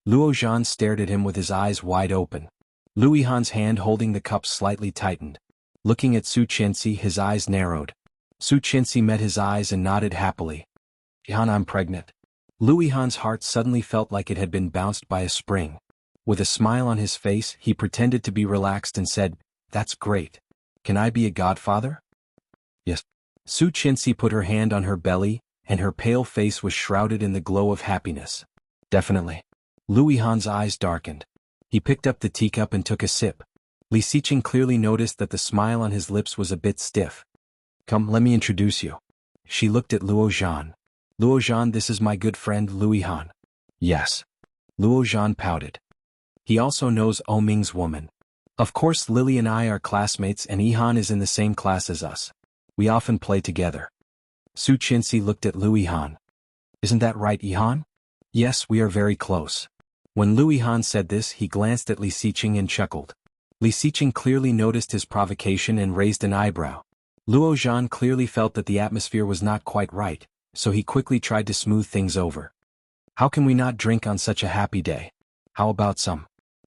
Luo Zhan stared at him with his eyes wide open. Louis Han's hand holding the cup slightly tightened. Looking at Su Qianxi, his eyes narrowed. Su Qianxi met his eyes and nodded happily. "Han, I'm pregnant." Louis Han's heart suddenly felt like it had been bounced by a spring. With a smile on his face, he pretended to be relaxed and said, "That's great. Can I be a godfather?" "Yes." Su Qinxi put her hand on her belly, and her pale face was shrouded in the glow of happiness. "Definitely." Lu Yihan's eyes darkened. He picked up the teacup and took a sip. Li Xiqing clearly noticed that the smile on his lips was a bit stiff. "Come, let me introduce you." She looked at Luo Zhan. "Luo Zhan, this is my good friend Lu Yihan." "Yes." Luo Zhan pouted. He also knows O Ming's woman. "Of course, Lily and I are classmates and Yihan is in the same class as us. We often play together." Su Qinxi looked at Lu Yihan. "Isn't that right, Yihan?" "Yes, we are very close." When Lu Yihan said this, he glanced at Li Xiqing and chuckled. Li Xiqing clearly noticed his provocation and raised an eyebrow. Luo Zhan clearly felt that the atmosphere was not quite right, so he quickly tried to smooth things over. "How can we not drink on such a happy day? How about some?"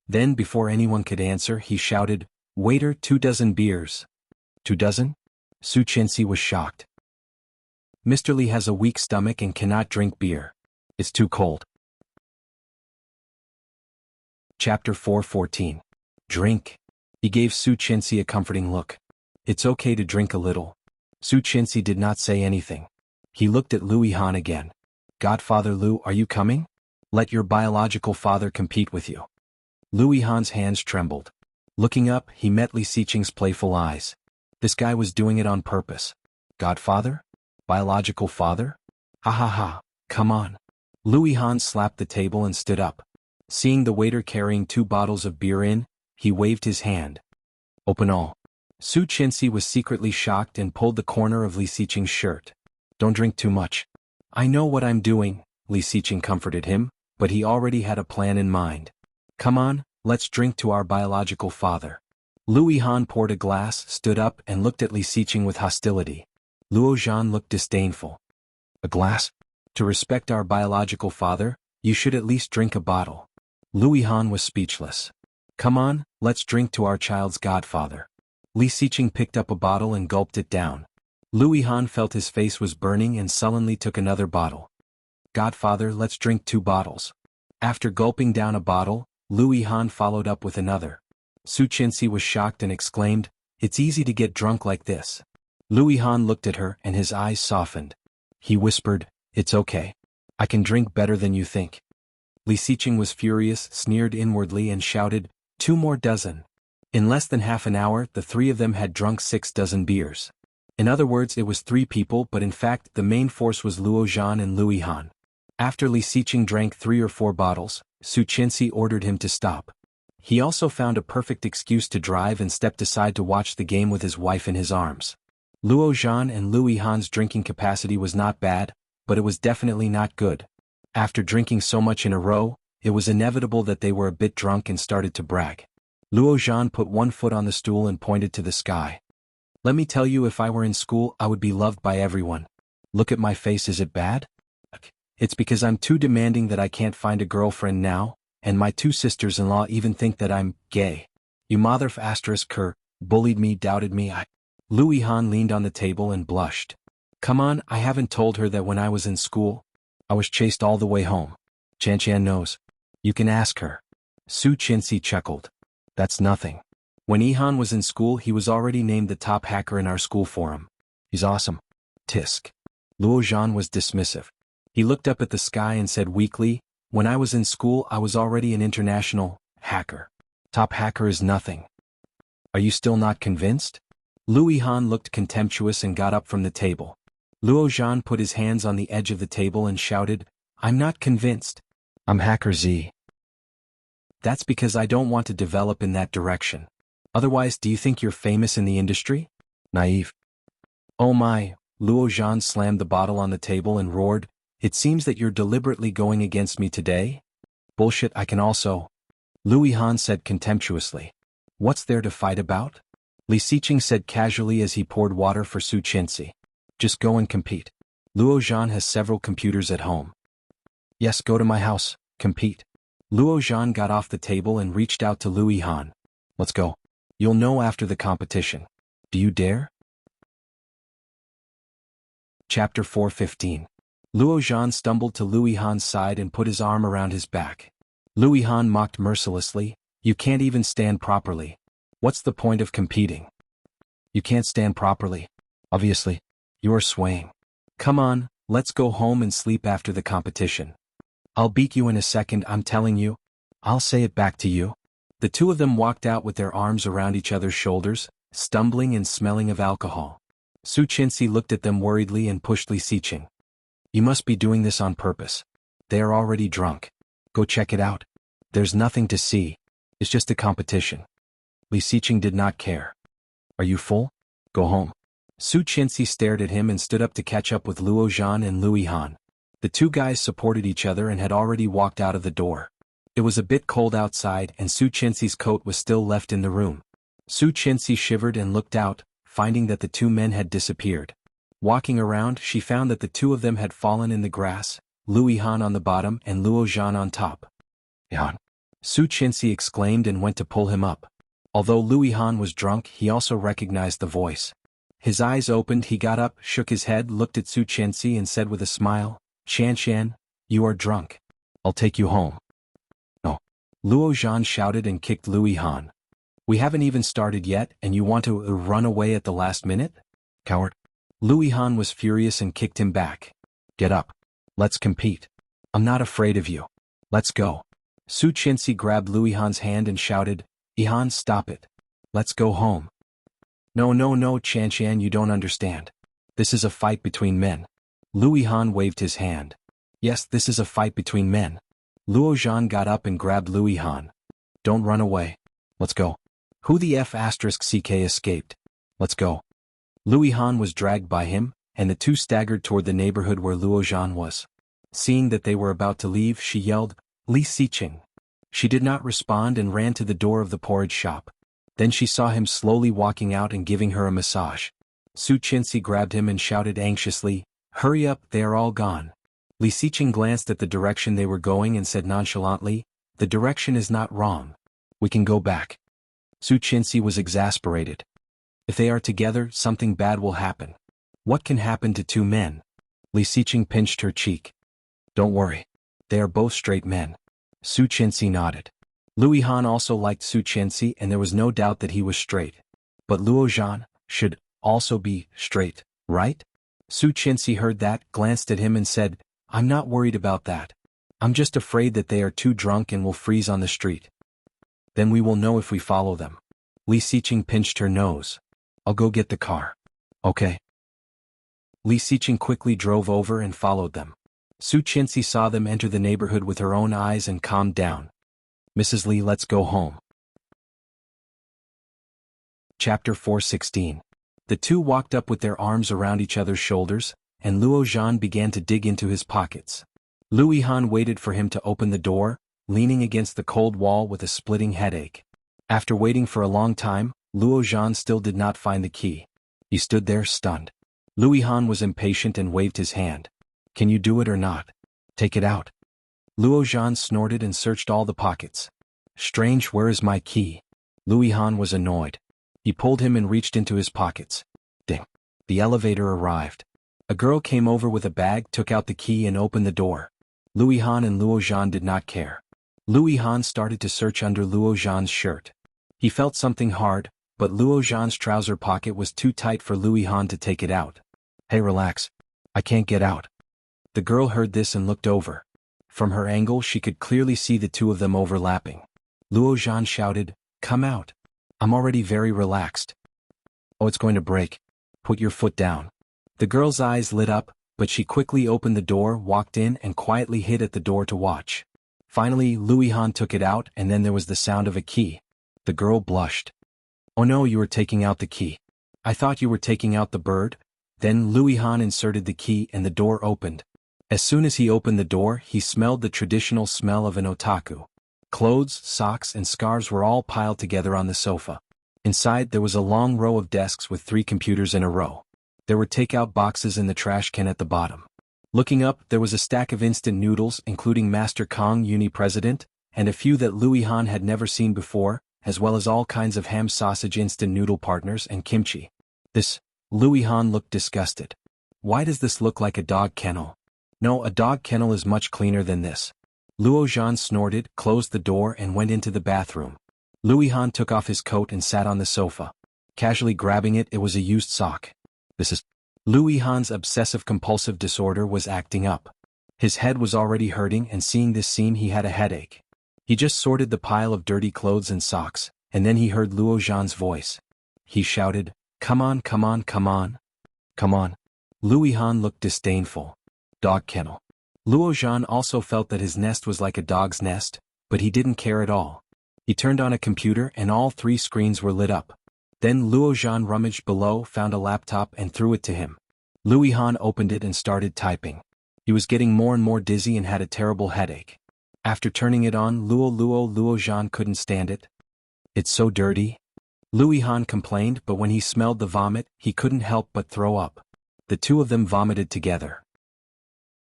Then, before anyone could answer, he shouted, "Waiter, 2 dozen beers." 2 dozen? Su Qinxi was shocked. "Mr. Li has a weak stomach and cannot drink beer. It's too cold." Chapter 4:14. Drink. He gave Su Qinxi a comforting look. "It's okay to drink a little." Su Qinxi did not say anything. He looked at Lu Yihan again. "Godfather Lu, are you coming? Let your biological father compete with you." Lu Yihan's hands trembled. Looking up, he met Li Xiqing's playful eyes. This guy was doing it on purpose. Godfather? Biological father? Ha ha ha, come on. Lu Yihan slapped the table and stood up. Seeing the waiter carrying 2 bottles of beer in, he waved his hand. "Open all." Su Qinxi was secretly shocked and pulled the corner of Li Xiqing's shirt. "Don't drink too much." "I know what I'm doing," Li Xiqing comforted him, but he already had a plan in mind. "Come on, let's drink to our biological father." Lu Yihan poured a glass, stood up, and looked at Li Xiqing with hostility. Luo Zhan looked disdainful. "A glass? To respect our biological father, you should at least drink a bottle." Lu Yihan was speechless. "Come on, let's drink to our child's godfather." Li Xiqing picked up a bottle and gulped it down. Lu Yihan felt his face was burning and sullenly took another bottle. "Godfather, let's drink 2 bottles." After gulping down a bottle, Lu Yihan followed up with another. Su Qinxi was shocked and exclaimed, "It's easy to get drunk like this." Lu Yihan looked at her and his eyes softened. He whispered, "It's okay. I can drink better than you think." Li Xiqing was furious, sneered inwardly and shouted, 2 more dozen." In less than half an hour, the 3 of them had drunk 6 dozen beers. In other words, it was 3 people, but in fact the main force was Luo Zhan and Lu Yihan. After Li Xiqing drank 3 or 4 bottles, Su Qinxi ordered him to stop. He also found a perfect excuse to drive and stepped aside to watch the game with his wife in his arms. Luo Zhan and Lu Yihan's drinking capacity was not bad, but it was definitely not good. After drinking so much in a row, it was inevitable that they were a bit drunk and started to brag. Luo Zhan put one foot on the stool and pointed to the sky. "Let me tell you, if I were in school, I would be loved by everyone. Look at my face, is it bad? It's because I'm too demanding that I can't find a girlfriend now, and my 2 sisters-in-law even think that I'm gay. You mother f asterisk her, bullied me, doubted me, Lu Yihan leaned on the table and blushed. "Come on, I haven't told her that when I was in school, I was chased all the way home. Qian knows. You can ask her." Su Qinxi chuckled. "That's nothing. When Yihan was in school, he was already named the top hacker in our school forum. He's awesome." Tisk. Luo Zhan was dismissive. He looked up at the sky and said weakly, "When I was in school, I was already an international hacker. Top hacker is nothing. Are you still not convinced?" Lu Yihan looked contemptuous and got up from the table. Luo Zhan put his hands on the edge of the table and shouted, "I'm not convinced. I'm Hacker Z. That's because I don't want to develop in that direction. Otherwise, do you think you're famous in the industry? Naive." "Oh my," Luo Zhan slammed the bottle on the table and roared, "it seems that you're deliberately going against me today? Bullshit, I can also." Lu Yihan said contemptuously. "What's there to fight about?" Li Xiqing said casually as he poured water for Su Qinxi. "Just go and compete. Luo Zhan has several computers at home." "Yes, go to my house, compete." Luo Zhan got off the table and reached out to Lu Yihan. "Let's go. You'll know after the competition. Do you dare?" Chapter 4:15. Luo Zhan stumbled to Lu Yihan's side and put his arm around his back. Louis Han mocked mercilessly, "You can't even stand properly. What's the point of competing? You can't stand properly. Obviously. You're swaying. Come on, let's go home and sleep after the competition. I'll beat you in a second, I'm telling you. I'll say it back to you." The two of them walked out with their arms around each other's shoulders, stumbling and smelling of alcohol. Su Chenxi looked at them worriedly and pushed Li Xiqing. "You must be doing this on purpose. They are already drunk. Go check it out. There's nothing to see. It's just a competition." Li Xiqing did not care. "Are you full? Go home." Su Chenxi stared at him and stood up to catch up with Luo Zhan and Louis Han. The two guys supported each other and had already walked out of the door. It was a bit cold outside and Su Chenxi's coat was still left in the room. Su Chenxi shivered and looked out, finding that the two men had disappeared. Walking around, she found that the two of them had fallen in the grass, Louis Han on the bottom and Luo Zhan on top. "Han!" Su Chenxi exclaimed and went to pull him up. Although Louis Han was drunk, he also recognized the voice. His eyes opened, he got up, shook his head, looked at Su Chenxi and said with a smile, "Qian, you are drunk. I'll take you home." "No." Luo Zhan shouted and kicked Louis Han. "We haven't even started yet and you want to run away at the last minute? Coward." Louis Han was furious and kicked him back. "Get up. Let's compete. I'm not afraid of you. Let's go." Su Chenxi grabbed Louis Han's hand and shouted, "Han, stop it. Let's go home." No, Qian, you don't understand. This is a fight between men." Louis Han waved his hand. "Yes, this is a fight between men." Luo Zhan got up and grabbed Louis Han. "Don't run away. Let's go." "Who the F***ck escaped? Let's go." Louis Han was dragged by him, and the two staggered toward the neighborhood where Luo Zhan was. Seeing that they were about to leave, she yelled, "Li Xiqing." She did not respond and ran to the door of the porridge shop. Then she saw him slowly walking out and giving her a massage. Su Chenxi grabbed him and shouted anxiously, "Hurry up, they are all gone." Li Xiqing glanced at the direction they were going and said nonchalantly, "The direction is not wrong. We can go back." Su Chenxi was exasperated. If they are together, something bad will happen. What can happen to two men? Li Xiqing pinched her cheek. "Don't worry. They are both straight men." Su Chenxi nodded. Louis Han also liked Su Chenxi and there was no doubt that he was straight. But Luo Zhan should also be straight, right? Su Chenxi heard that, glanced at him and said, "I'm not worried about that. I'm just afraid that they are too drunk and will freeze on the street. Then we will know if we follow them." Li Xiqing pinched her nose. "I'll go get the car." "Okay." Li Xiqing quickly drove over and followed them. Su Chenxi saw them enter the neighborhood with her own eyes and calmed down. "Mrs. Li, let's go home." Chapter 416. The two walked up with their arms around each other's shoulders, and Luo Zhan began to dig into his pockets. Louis Han waited for him to open the door, leaning against the cold wall with a splitting headache. After waiting for a long time, Luo Zhan still did not find the key. He stood there stunned. Louis Han was impatient and waved his hand. "Can you do it or not? Take it out." Luo Zhan snorted and searched all the pockets. "Strange, where is my key?" Louis Han was annoyed. He pulled him and reached into his pockets. Ding. The elevator arrived. A girl came over with a bag, took out the key and opened the door. Louis Han and Luo Zhan did not care. Louis Han started to search under Luo Zhan's shirt. He felt something hard, but Luo Zhan's trouser pocket was too tight for Louis Han to take it out. "Hey, relax. I can't get out." The girl heard this and looked over. From her angle she could clearly see the two of them overlapping. Luo Zhan shouted, "Come out. I'm already very relaxed." "Oh, it's going to break. Put your foot down." The girl's eyes lit up, but she quickly opened the door, walked in and quietly hid at the door to watch. Finally, Louis Han took it out and then there was the sound of a key. The girl blushed. "Oh no, you were taking out the key. I thought you were taking out the bird." Then Louis Han inserted the key and the door opened. As soon as he opened the door, he smelled the traditional smell of an otaku. Clothes, socks and scarves were all piled together on the sofa. Inside there was a long row of desks with 3 computers in a row. There were takeout boxes in the trash can at the bottom. Looking up, there was a stack of instant noodles including Master Kong Uni President, and a few that Louis Han had never seen before, as well as all kinds of ham sausage instant noodle partners and kimchi. Louis Han looked disgusted. "Why does this look like a dog kennel? No, a dog kennel is much cleaner than this." Luo Zhan snorted, closed the door and went into the bathroom. Louis Han took off his coat and sat on the sofa. Casually grabbing it, it was a used sock. This is... Louis Han's obsessive-compulsive disorder was acting up. His head was already hurting, and seeing this scene he had a headache. He just sorted the pile of dirty clothes and socks, and then he heard Luo Zhan's voice. He shouted, "Come on, come on, come on. Come on." Louis Han looked disdainful. Dog kennel. Luo Zhan also felt that his nest was like a dog's nest, but he didn't care at all. He turned on a computer and all 3 screens were lit up. Then Luo Zhan rummaged below, found a laptop and threw it to him. Louis Han opened it and started typing. He was getting more and more dizzy and had a terrible headache. After turning it on, Luo Zhan couldn't stand it. "It's so dirty." Louis Han complained, but when he smelled the vomit, he couldn't help but throw up. The two of them vomited together.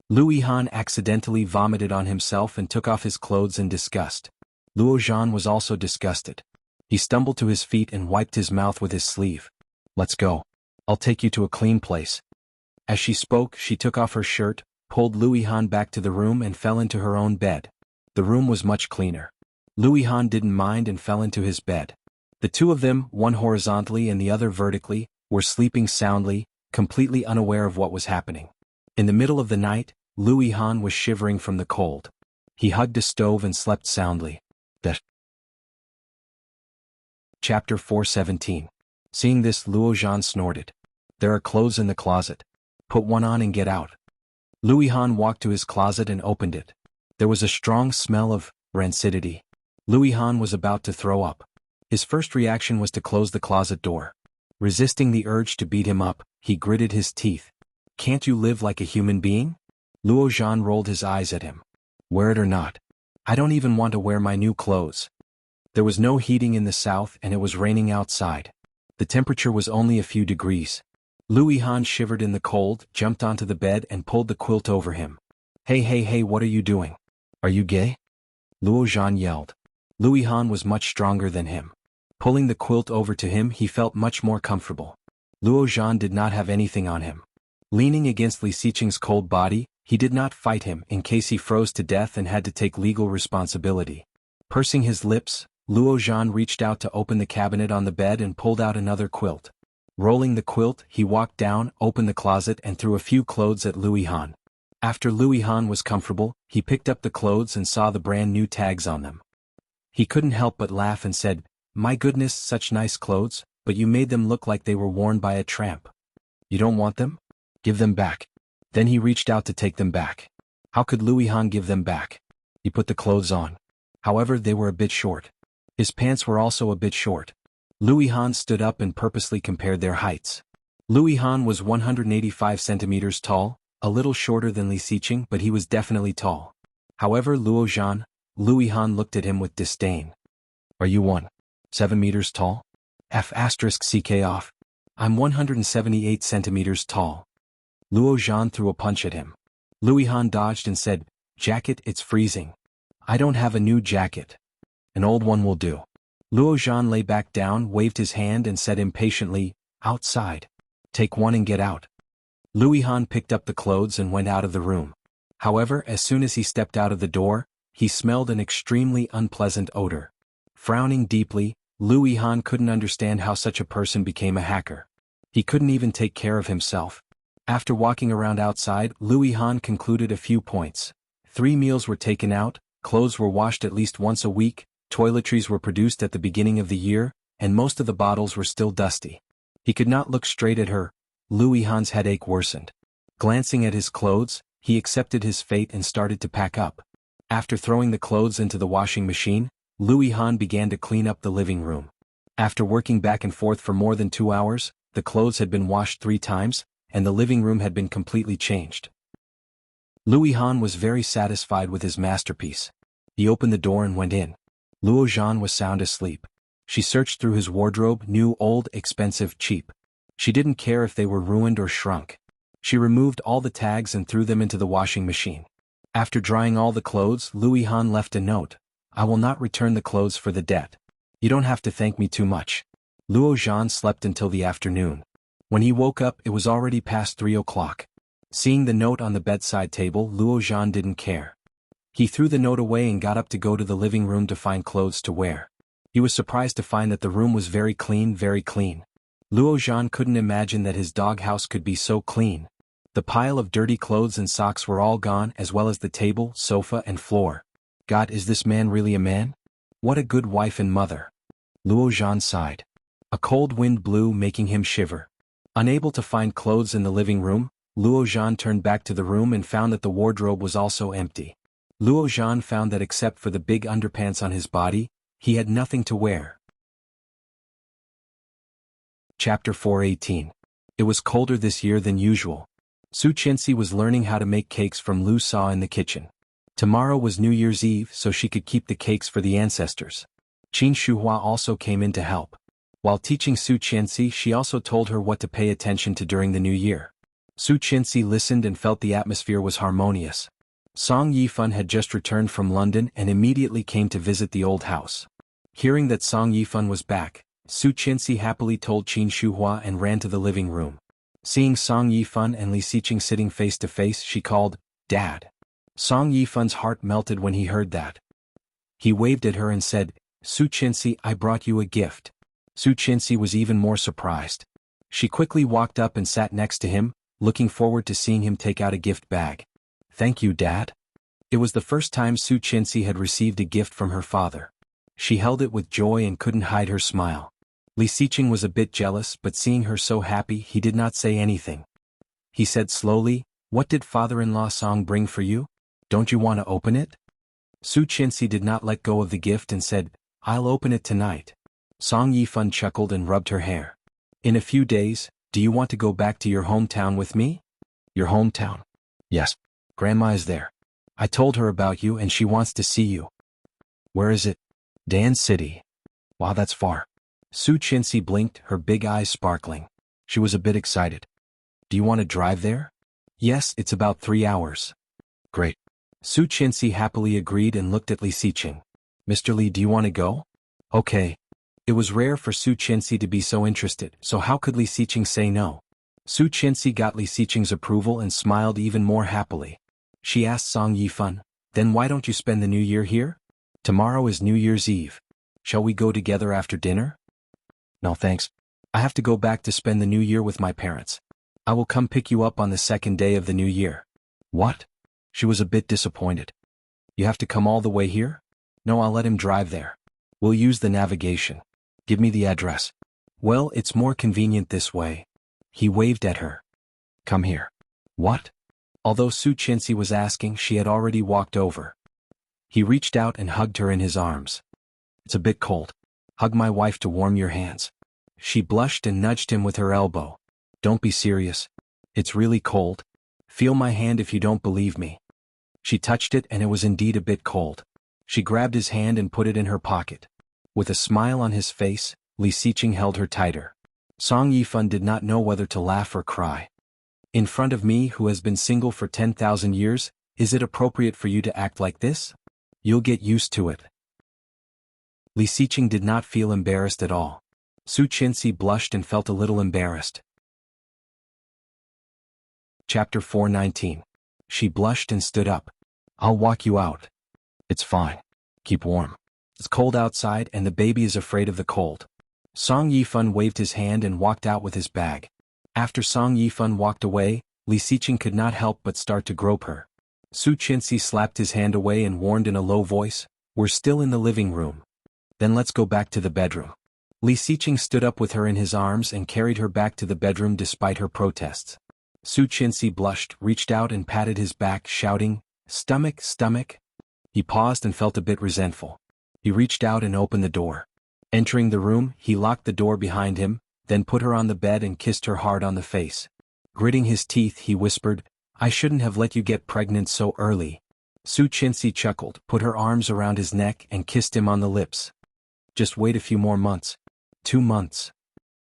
Louis Han accidentally vomited on himself and took off his clothes in disgust. Luo Zhan was also disgusted. He stumbled to his feet and wiped his mouth with his sleeve. "Let's go. I'll take you to a clean place." As she spoke, she took off her shirt, pulled Louis Han back to the room and fell into her own bed. The room was much cleaner. Louis Han didn't mind and fell into his bed. The two of them, one horizontally and the other vertically, were sleeping soundly, completely unaware of what was happening. In the middle of the night, Louis Han was shivering from the cold. He hugged a stove and slept soundly. Chapter 417. Seeing this, Luo Zhan snorted. "There are clothes in the closet. Put one on and get out." Louis Han walked to his closet and opened it. There was a strong smell of rancidity. Louis Han was about to throw up. His first reaction was to close the closet door. Resisting the urge to beat him up, he gritted his teeth. "Can't you live like a human being?" Luo Zhan rolled his eyes at him. "Wear it or not. I don't even want to wear my new clothes." There was no heating in the south and it was raining outside. The temperature was only a few degrees. Louis Han shivered in the cold, jumped onto the bed and pulled the quilt over him. Hey, what are you doing? Are you gay?" Luo Zhan yelled. Louis Han was much stronger than him. Pulling the quilt over to him, he felt much more comfortable. Luo Zhan did not have anything on him. Leaning against Li Xiqing's cold body, he did not fight him in case he froze to death and had to take legal responsibility. Pursing his lips, Luo Zhan reached out to open the cabinet on the bed and pulled out another quilt. Rolling the quilt, he walked down, opened the closet and threw a few clothes at Louis Han. After Louis Han was comfortable, he picked up the clothes and saw the brand new tags on them. He couldn't help but laugh and said, "My goodness, such nice clothes, but you made them look like they were worn by a tramp. You don't want them? Give them back." Then he reached out to take them back. How could Louis Han give them back? He put the clothes on. However, they were a bit short. His pants were also a bit short. Louis Han stood up and purposely compared their heights. Louis Han was 185 centimeters tall, a little shorter than Li Xiqing, but he was definitely tall. However, Louis Han looked at him with disdain. "Are you 1.7 meters tall? F***ck off. I'm 178 centimeters tall." Luo Zhan threw a punch at him. Louis Han dodged and said, "Jacket, it's freezing. I don't have a new jacket. An old one will do." Luo Zhan lay back down, waved his hand and said impatiently, "Outside. Take one and get out." Louis Han picked up the clothes and went out of the room. However, as soon as he stepped out of the door, he smelled an extremely unpleasant odor. Frowning deeply, Louis Han couldn't understand how such a person became a hacker. He couldn't even take care of himself. After walking around outside, Louis Han concluded a few points. 3 meals were taken out, clothes were washed at least once a week, toiletries were produced at the beginning of the year, and most of the bottles were still dusty. He could not look straight at her. Louis Han's headache worsened. Glancing at his clothes, he accepted his fate and started to pack up. After throwing the clothes into the washing machine, Louis Han began to clean up the living room. After working back and forth for more than 2 hours, the clothes had been washed 3 times, and the living room had been completely changed. Louis Han was very satisfied with his masterpiece. He opened the door and went in. Luo Zhan was sound asleep. She searched through his wardrobe, new, old, expensive, cheap. She didn't care if they were ruined or shrunk. She removed all the tags and threw them into the washing machine. After drying all the clothes, Louis Han left a note. "I will not return the clothes for the debt. You don't have to thank me too much." Luo Zhan slept until the afternoon. When he woke up, it was already past 3 o'clock. Seeing the note on the bedside table, Luo Zhan didn't care. He threw the note away and got up to go to the living room to find clothes to wear. He was surprised to find that the room was very clean, very clean. Luo Zhan couldn't imagine that his doghouse could be so clean. The pile of dirty clothes and socks were all gone, as well as the table, sofa and floor. God, is this man really a man? What a good wife and mother. Luo Zhan sighed. A cold wind blew, making him shiver. Unable to find clothes in the living room, Luo Zhan turned back to the room and found that the wardrobe was also empty. Luo Zhan found that except for the big underpants on his body, he had nothing to wear. Chapter 4:18. It was colder this year than usual. Su Qianxi was learning how to make cakes from Lu Sa in the kitchen. Tomorrow was New Year's Eve, so she could keep the cakes for the ancestors. Qin Shuhua also came in to help. While teaching Su Qianxi, she also told her what to pay attention to during the new year. Su Qianxi listened and felt the atmosphere was harmonious. Song Yifan had just returned from London and immediately came to visit the old house. Hearing that Song Yifan was back, Su Qianxi happily told Qin Shuhua and ran to the living room. Seeing Song Yifan and Li Xiqing sitting face to face, she called, "Dad." Song Yifan's heart melted when he heard that. He waved at her and said, "Su Qianxi, I brought you a gift." Su Qianxi was even more surprised. She quickly walked up and sat next to him, looking forward to seeing him take out a gift bag. "Thank you, Dad." It was the first time Su Qianxi had received a gift from her father. She held it with joy and couldn't hide her smile. Li Xiqing was a bit jealous, but seeing her so happy, he did not say anything. He said slowly, "What did father-in-law Song bring for you? Don't you want to open it?" Su Qianxi did not let go of the gift and said, "I'll open it tonight." Song Yifan chuckled and rubbed her hair. "In a few days, do you want to go back to your hometown with me?" "Your hometown?" "Yes. Grandma is there. I told her about you and she wants to see you." "Where is it?" "Dan City." "Wow, that's far." Su Qianxi blinked, her big eyes sparkling. She was a bit excited. "Do you want to drive there?" "Yes, it's about 3 hours." "Great." Su Qianxi happily agreed and looked at Li Xiqing. "Mr. Li, do you want to go?" "Okay." It was rare for Su Qianxi to be so interested, so how could Li Xiqing say no? Su Qianxi got Li Xiqing's approval and smiled even more happily. She asked Song Yifan, "Then why don't you spend the new year here? Tomorrow is New Year's Eve. Shall we go together after dinner?" "No thanks. I have to go back to spend the new year with my parents. I will come pick you up on the second day of the new year." "What?" She was a bit disappointed. "You have to come all the way here?" "No, I'll let him drive there. We'll use the navigation. Give me the address." "Well, it's more convenient this way." He waved at her. "Come here." "What?" Although Su Qianxi was asking, she had already walked over. He reached out and hugged her in his arms. "It's a bit cold. Hug my wife to warm your hands." She blushed and nudged him with her elbow. "Don't be serious. It's really cold. Feel my hand if you don't believe me." She touched it and it was indeed a bit cold. She grabbed his hand and put it in her pocket. With a smile on his face, Li Xiqing held her tighter. Song Yifan did not know whether to laugh or cry. "In front of me, who has been single for 10,000 years, is it appropriate for you to act like this? You'll get used to it." Li Xiqing did not feel embarrassed at all. Su Qianxi blushed and felt a little embarrassed. Chapter 4:19. She blushed and stood up. "I'll walk you out." "It's fine. Keep warm. It's cold outside and the baby is afraid of the cold." Song Yifan waved his hand and walked out with his bag. After Song Yifan walked away, Li Xiqing could not help but start to grope her. Su Qianxi slapped his hand away and warned in a low voice, "We're still in the living room. Then let's go back to the bedroom." Li Xiqing stood up with her in his arms and carried her back to the bedroom despite her protests. Su Qianxi blushed, reached out and patted his back, shouting, "Stomach, stomach." He paused and felt a bit resentful. He reached out and opened the door. Entering the room, he locked the door behind him, then put her on the bed and kissed her hard on the face. Gritting his teeth, he whispered, "I shouldn't have let you get pregnant so early." Su Qianxi chuckled, put her arms around his neck and kissed him on the lips. "Just wait a few more months." 2 months.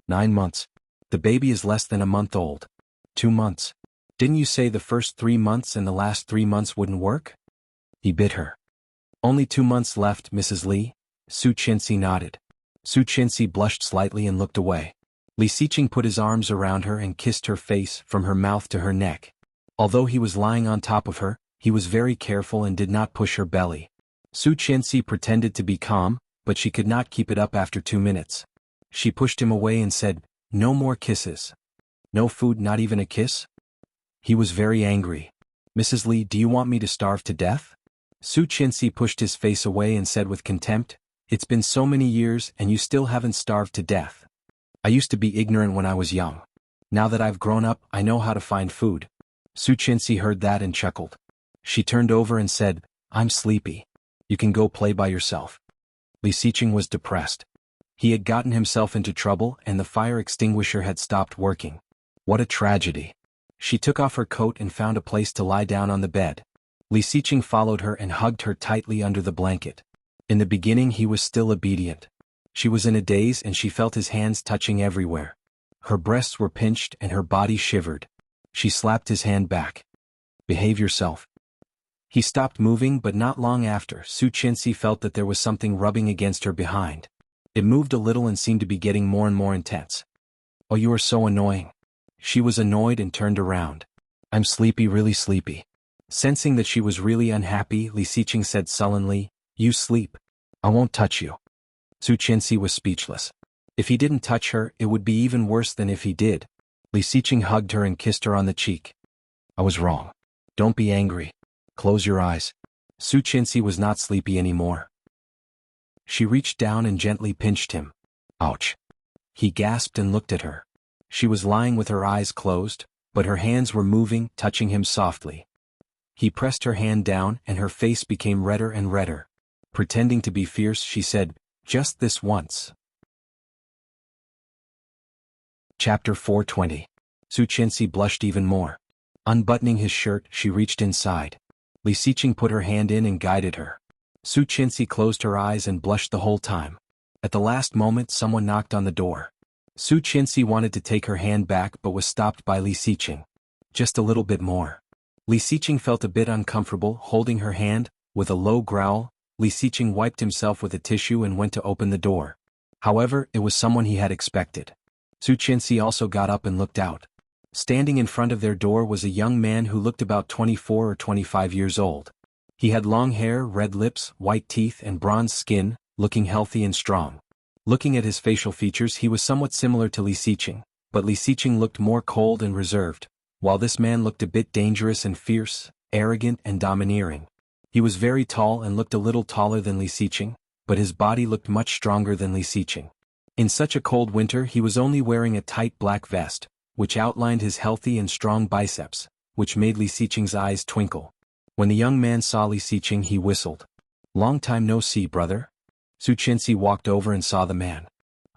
9 months. The baby is less than a month old. 2 months. Didn't you say the first 3 months and the last 3 months wouldn't work? He bit her. "Only 2 months left, Mrs. Li." Su Qianxi nodded. Su Qianxi blushed slightly and looked away. Li Xiqing put his arms around her and kissed her face from her mouth to her neck. Although he was lying on top of her, He was very careful and did not push her belly. Su Qianxi pretended to be calm, but she could not keep it up after 2 minutes. She pushed him away and said, "No more kisses. No food, not even a kiss?" He was very angry. "Mrs. Li, do you want me to starve to death?" Su Qianxi pushed his face away and said with contempt, "It's been so many years and you still haven't starved to death. I used to be ignorant when I was young. Now that I've grown up, I know how to find food." Su Qianxi heard that and chuckled. She turned over and said, "I'm sleepy. You can go play by yourself." Li Xiqing was depressed. He had gotten himself into trouble and the fire extinguisher had stopped working. What a tragedy. She took off her coat and found a place to lie down on the bed. Li Xiqing followed her and hugged her tightly under the blanket. In the beginning he was still obedient. She was in a daze and she felt his hands touching everywhere. Her breasts were pinched and her body shivered. She slapped his hand back. "Behave yourself." He stopped moving, but not long after, Su Qianxi felt that there was something rubbing against her behind. It moved a little and seemed to be getting more and more intense. "Oh, you are so annoying." She was annoyed and turned around. "I'm sleepy, really sleepy." Sensing that she was really unhappy, Li Xiqing said sullenly, "You sleep. I won't touch you." Su Qianxi was speechless. If he didn't touch her, it would be even worse than if he did. Li Xiqing hugged her and kissed her on the cheek. "I was wrong. Don't be angry. Close your eyes." Su Qianxi was not sleepy anymore. She reached down and gently pinched him. "Ouch." He gasped and looked at her. She was lying with her eyes closed, but her hands were moving, touching him softly. He pressed her hand down and her face became redder and redder. Pretending to be fierce, she said, "Just this once." Chapter 420. Su Qianxi blushed even more. Unbuttoning his shirt, she reached inside. Li Xiqing put her hand in and guided her. Su Qianxi closed her eyes and blushed the whole time. At the last moment, someone knocked on the door. Su Qianxi wanted to take her hand back but was stopped by Li Xiqing. "Just a little bit more." Li Xiqing felt a bit uncomfortable holding her hand. With a low growl, Li Xiqing wiped himself with a tissue and went to open the door. However, it was someone he had expected. Su Qianxi also got up and looked out. Standing in front of their door was a young man who looked about 24 or 25 years old. He had long hair, red lips, white teeth and bronze skin, looking healthy and strong. Looking at his facial features, he was somewhat similar to Li Xiqing, but Li Xiqing looked more cold and reserved, while this man looked a bit dangerous and fierce, arrogant and domineering. He was very tall and looked a little taller than Li Xiqing, but his body looked much stronger than Li Xiqing. In such a cold winter he was only wearing a tight black vest, which outlined his healthy and strong biceps, which made Li Xiqing's eyes twinkle. When the young man saw Li Xiqing, he whistled. "Long time no see, brother." Su Qianxi walked over and saw the man.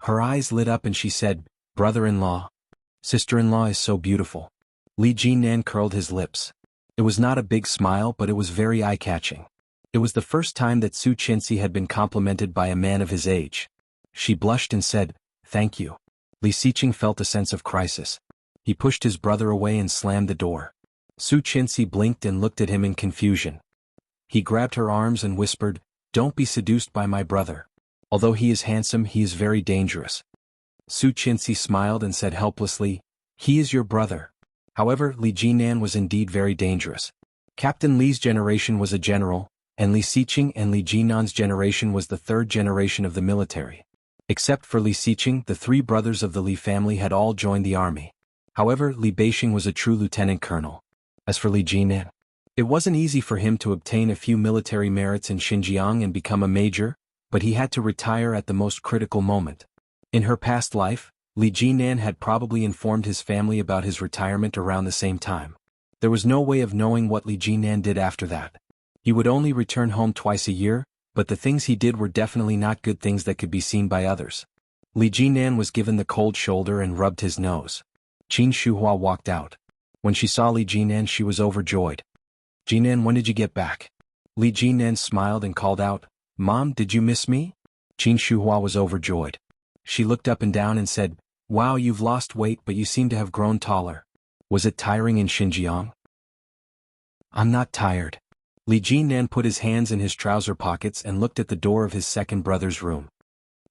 Her eyes lit up and she said, "Brother-in-law. Sister-in-law is so beautiful." Li Jinan curled his lips. It was not a big smile, but it was very eye-catching. It was the first time that Su Qianxi had been complimented by a man of his age. She blushed and said, "Thank you." Li Xiqing felt a sense of crisis. He pushed his brother away and slammed the door. Su Qianxi blinked and looked at him in confusion. He grabbed her arms and whispered, "Don't be seduced by my brother. Although he is handsome, he is very dangerous." Su Qianxi smiled and said helplessly, "He is your brother." However, Li Jinan was indeed very dangerous. Captain Li's generation was a general, and Li Xiqing and Li Jinan's generation was the third generation of the military. Except for Li Xiqing, the three brothers of the Li family had all joined the army. However, Li Beixing was a true lieutenant colonel. As for Li Jinan, it wasn't easy for him to obtain a few military merits in Xinjiang and become a major, but he had to retire at the most critical moment. In her past life, Li Jinan had probably informed his family about his retirement around the same time. There was no way of knowing what Li Jinan did after that. He would only return home twice a year, but the things he did were definitely not good things that could be seen by others. Li Jinan was given the cold shoulder and rubbed his nose. Qin Shuhua walked out. When she saw Li Jinan, she was overjoyed. "Jinan, when did you get back?" Li Jinan smiled and called out, "Mom, did you miss me?" Qin Shuhua was overjoyed. She looked up and down and said, "Wow, you've lost weight but you seem to have grown taller. Was it tiring in Xinjiang?" "I'm not tired." Li Jinan put his hands in his trouser pockets and looked at the door of his second brother's room.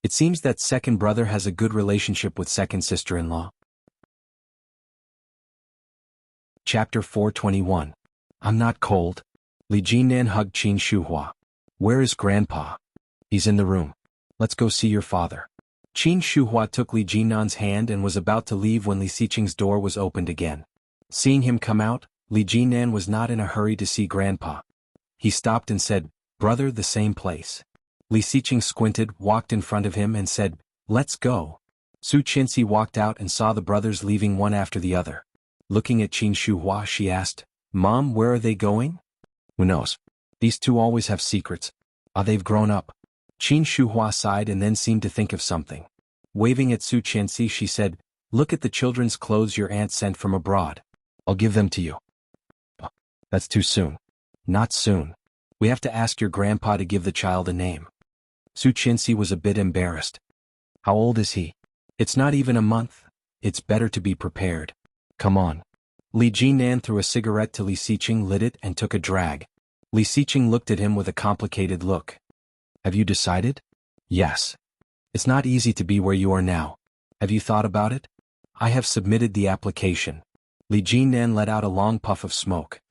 It seems that second brother has a good relationship with second sister-in-law. Chapter 421. I'm not cold. Li Jinan hugged Qin Shuhua. Where is Grandpa? He's in the room. Let's go see your father. Qin Shuhua took Li Jinan's hand and was about to leave when Li Xiqing's door was opened again. Seeing him come out, Li Jinan was not in a hurry to see Grandpa. He stopped and said, "Brother, the same place." Li Xiqing squinted, walked in front of him and said, "Let's go." Su Qinxi walked out and saw the brothers leaving one after the other. Looking at Qin Shuhua, she asked, "Mom, where are they going?" "Who knows? These two always have secrets. They've grown up." Qin Shuhua sighed and then seemed to think of something. Waving at Su Qinxi, she said, "Look at the children's clothes your aunt sent from abroad. I'll give them to you." "Oh, that's too soon." "Not soon. We have to ask your grandpa to give the child a name." Su Qinxi was a bit embarrassed. "How old is he?" "It's not even a month. It's better to be prepared. Come on." Li Jinan threw a cigarette to Li Xiqing, lit it and took a drag. Li Xiqing looked at him with a complicated look. "Have you decided?" "Yes. It's not easy to be where you are now. Have you thought about it?" "I have submitted the application." Li Jinan let out a long puff of smoke.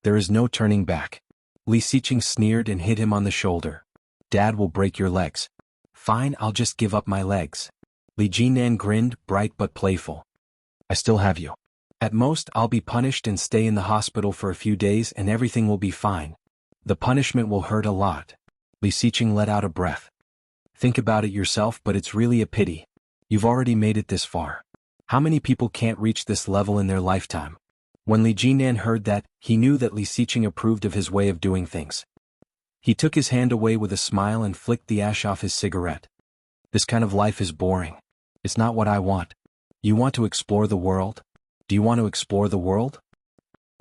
"There is no turning back." Li Xiqing sneered and hit him on the shoulder. "Dad will break your legs." "Fine, I'll just give up my legs." Li Jinan grinned, bright but playful. "I still have you. At most, I'll be punished and stay in the hospital for a few days and everything will be fine. The punishment will hurt a lot." Li Xiqing let out a breath. "Think about it yourself, but it's really a pity. You've already made it this far. How many people can't reach this level in their lifetime?" When Li Jinan heard that, he knew that Li Xiqing approved of his way of doing things. He took his hand away with a smile and flicked the ash off his cigarette. "This kind of life is boring. It's not what I want. You want to explore the world? Do you want to explore the world?"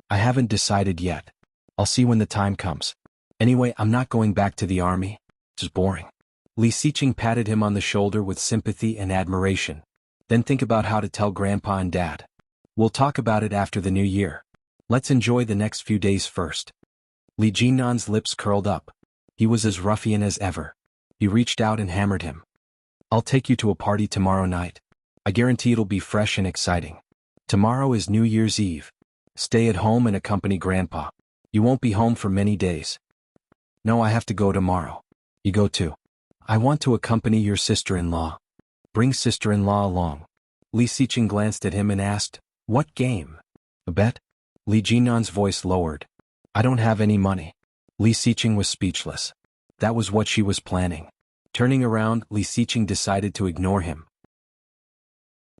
"I haven't decided yet. I'll see when the time comes. Anyway, I'm not going back to the army. It's boring." Li Xiqing patted him on the shoulder with sympathy and admiration. "Then think about how to tell Grandpa and Dad. We'll talk about it after the new year. Let's enjoy the next few days first." Li Jinan's lips curled up. He was as ruffian as ever. He reached out and hammered him. "I'll take you to a party tomorrow night. I guarantee it'll be fresh and exciting. Tomorrow is New Year's Eve. Stay at home and accompany Grandpa. You won't be home for many days." "No, I have to go tomorrow." "You go too." "I want to accompany your sister-in-law." "Bring sister-in-law along." Li Xiqing glanced at him and asked, "What game?" "A bet?" Li Jinan's voice lowered. "I don't have any money." Li Xiqing was speechless. That was what she was planning. Turning around, Li Xiqing decided to ignore him.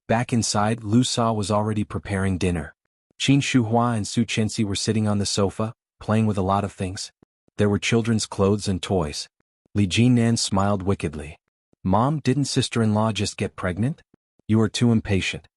Back inside, Lu Sa was already preparing dinner. Qin Shuhua and Su Qinxi were sitting on the sofa, playing with a lot of things. There were children's clothes and toys. Li Jinan smiled wickedly. "Mom, didn't sister-in-law just get pregnant? You are too impatient."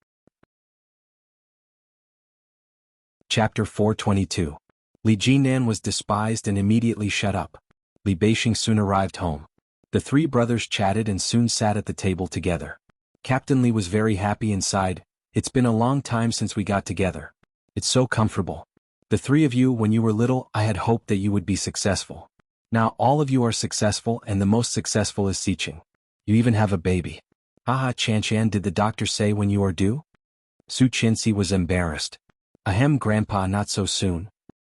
Chapter 422. Li Jinan was despised and immediately shut up. Li Beixing soon arrived home. The three brothers chatted and soon sat at the table together. Captain Li was very happy and sighed, "It's been a long time since we got together. It's so comfortable. The three of you, when you were little, I had hoped that you would be successful. Now all of you are successful and the most successful is Xiqing. You even have a baby. Haha, Chanchan, did the doctor say when you are due?" Su Qinxi was embarrassed. "Ahem, Grandpa, not so soon."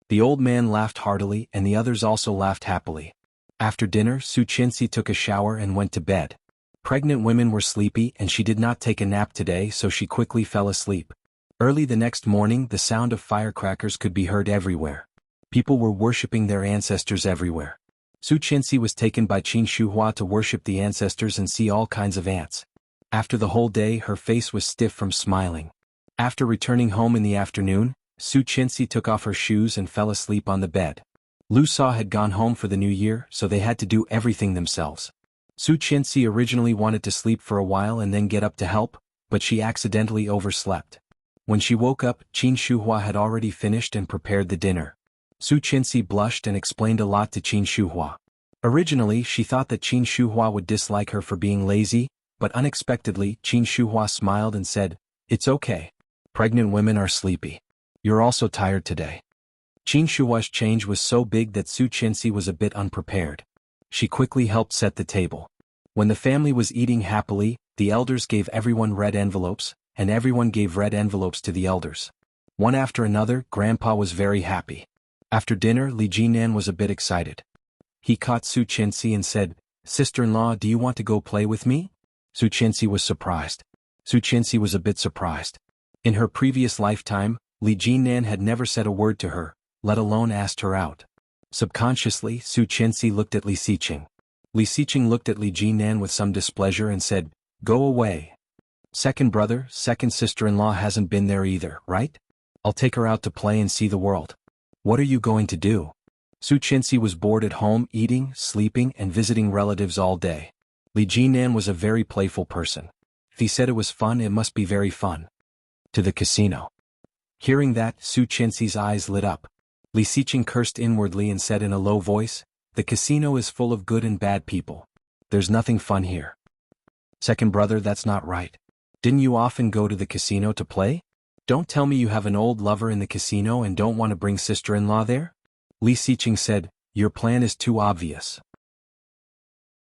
The old man laughed heartily and the others also laughed happily. After dinner, Su Qinxi took a shower and went to bed. Pregnant women were sleepy and she did not take a nap today, so she quickly fell asleep. Early the next morning, the sound of firecrackers could be heard everywhere. People were worshipping their ancestors everywhere. Su Qinxi was taken by Qin Shuhua to worship the ancestors and see all kinds of ants. After the whole day, her face was stiff from smiling. After returning home in the afternoon, Su Qinxi took off her shoes and fell asleep on the bed. Lu Sa had gone home for the new year, so they had to do everything themselves. Su Qinxi originally wanted to sleep for a while and then get up to help, but she accidentally overslept. When she woke up, Qin Shuhua had already finished and prepared the dinner. Su Qinxi blushed and explained a lot to Qin Shuhua. Originally, she thought that Qin Shuhua would dislike her for being lazy, but unexpectedly, Qin Shuhua smiled and said, "It's okay. Pregnant women are sleepy. You're also tired today." Qin Shuhua's change was so big that Su Qinxi was a bit unprepared. She quickly helped set the table. When the family was eating happily, the elders gave everyone red envelopes, and everyone gave red envelopes to the elders. One after another, Grandpa was very happy. After dinner, Li Jinan was a bit excited. He caught Su Qianxi and said, "Sister-in-law, do you want to go play with me?" Su Qianxi was surprised. Su Qianxi was a bit surprised. In her previous lifetime, Li Jinan had never said a word to her, let alone asked her out. Subconsciously, Su Qianxi looked at Li Xiqing. Li Xiqing looked at Li Jinan with some displeasure and said, "Go away. Second brother, second sister-in-law hasn't been there either, right? I'll take her out to play and see the world." "What are you going to do?" Su Qianxi was bored at home eating, sleeping and visiting relatives all day. Li Jinan was a very playful person. If he said it was fun, it must be very fun. "To the casino." Hearing that, Su Qianxi's eyes lit up. Li Xiqing cursed inwardly and said in a low voice, "The casino is full of good and bad people. There's nothing fun here." "Second brother, that's not right. Didn't you often go to the casino to play? Don't tell me you have an old lover in the casino and don't want to bring sister-in-law there?" Li Xiqing said, "Your plan is too obvious."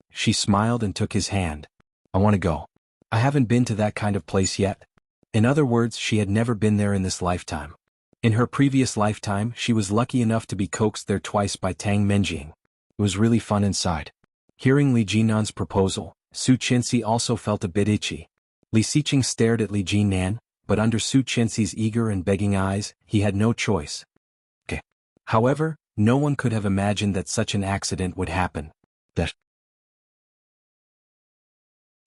She smiled and took his hand. "I want to go. I haven't been to that kind of place yet." In other words, she had never been there in this lifetime. In her previous lifetime, she was lucky enough to be coaxed there twice by Tang Menjing. It was really fun inside. Hearing Li Jinan's proposal, Su Qianxi also felt a bit itchy. Li Xiqing stared at Li Jinan, but under Su Qianxi's eager and begging eyes, he had no choice. Okay. However, no one could have imagined that such an accident would happen.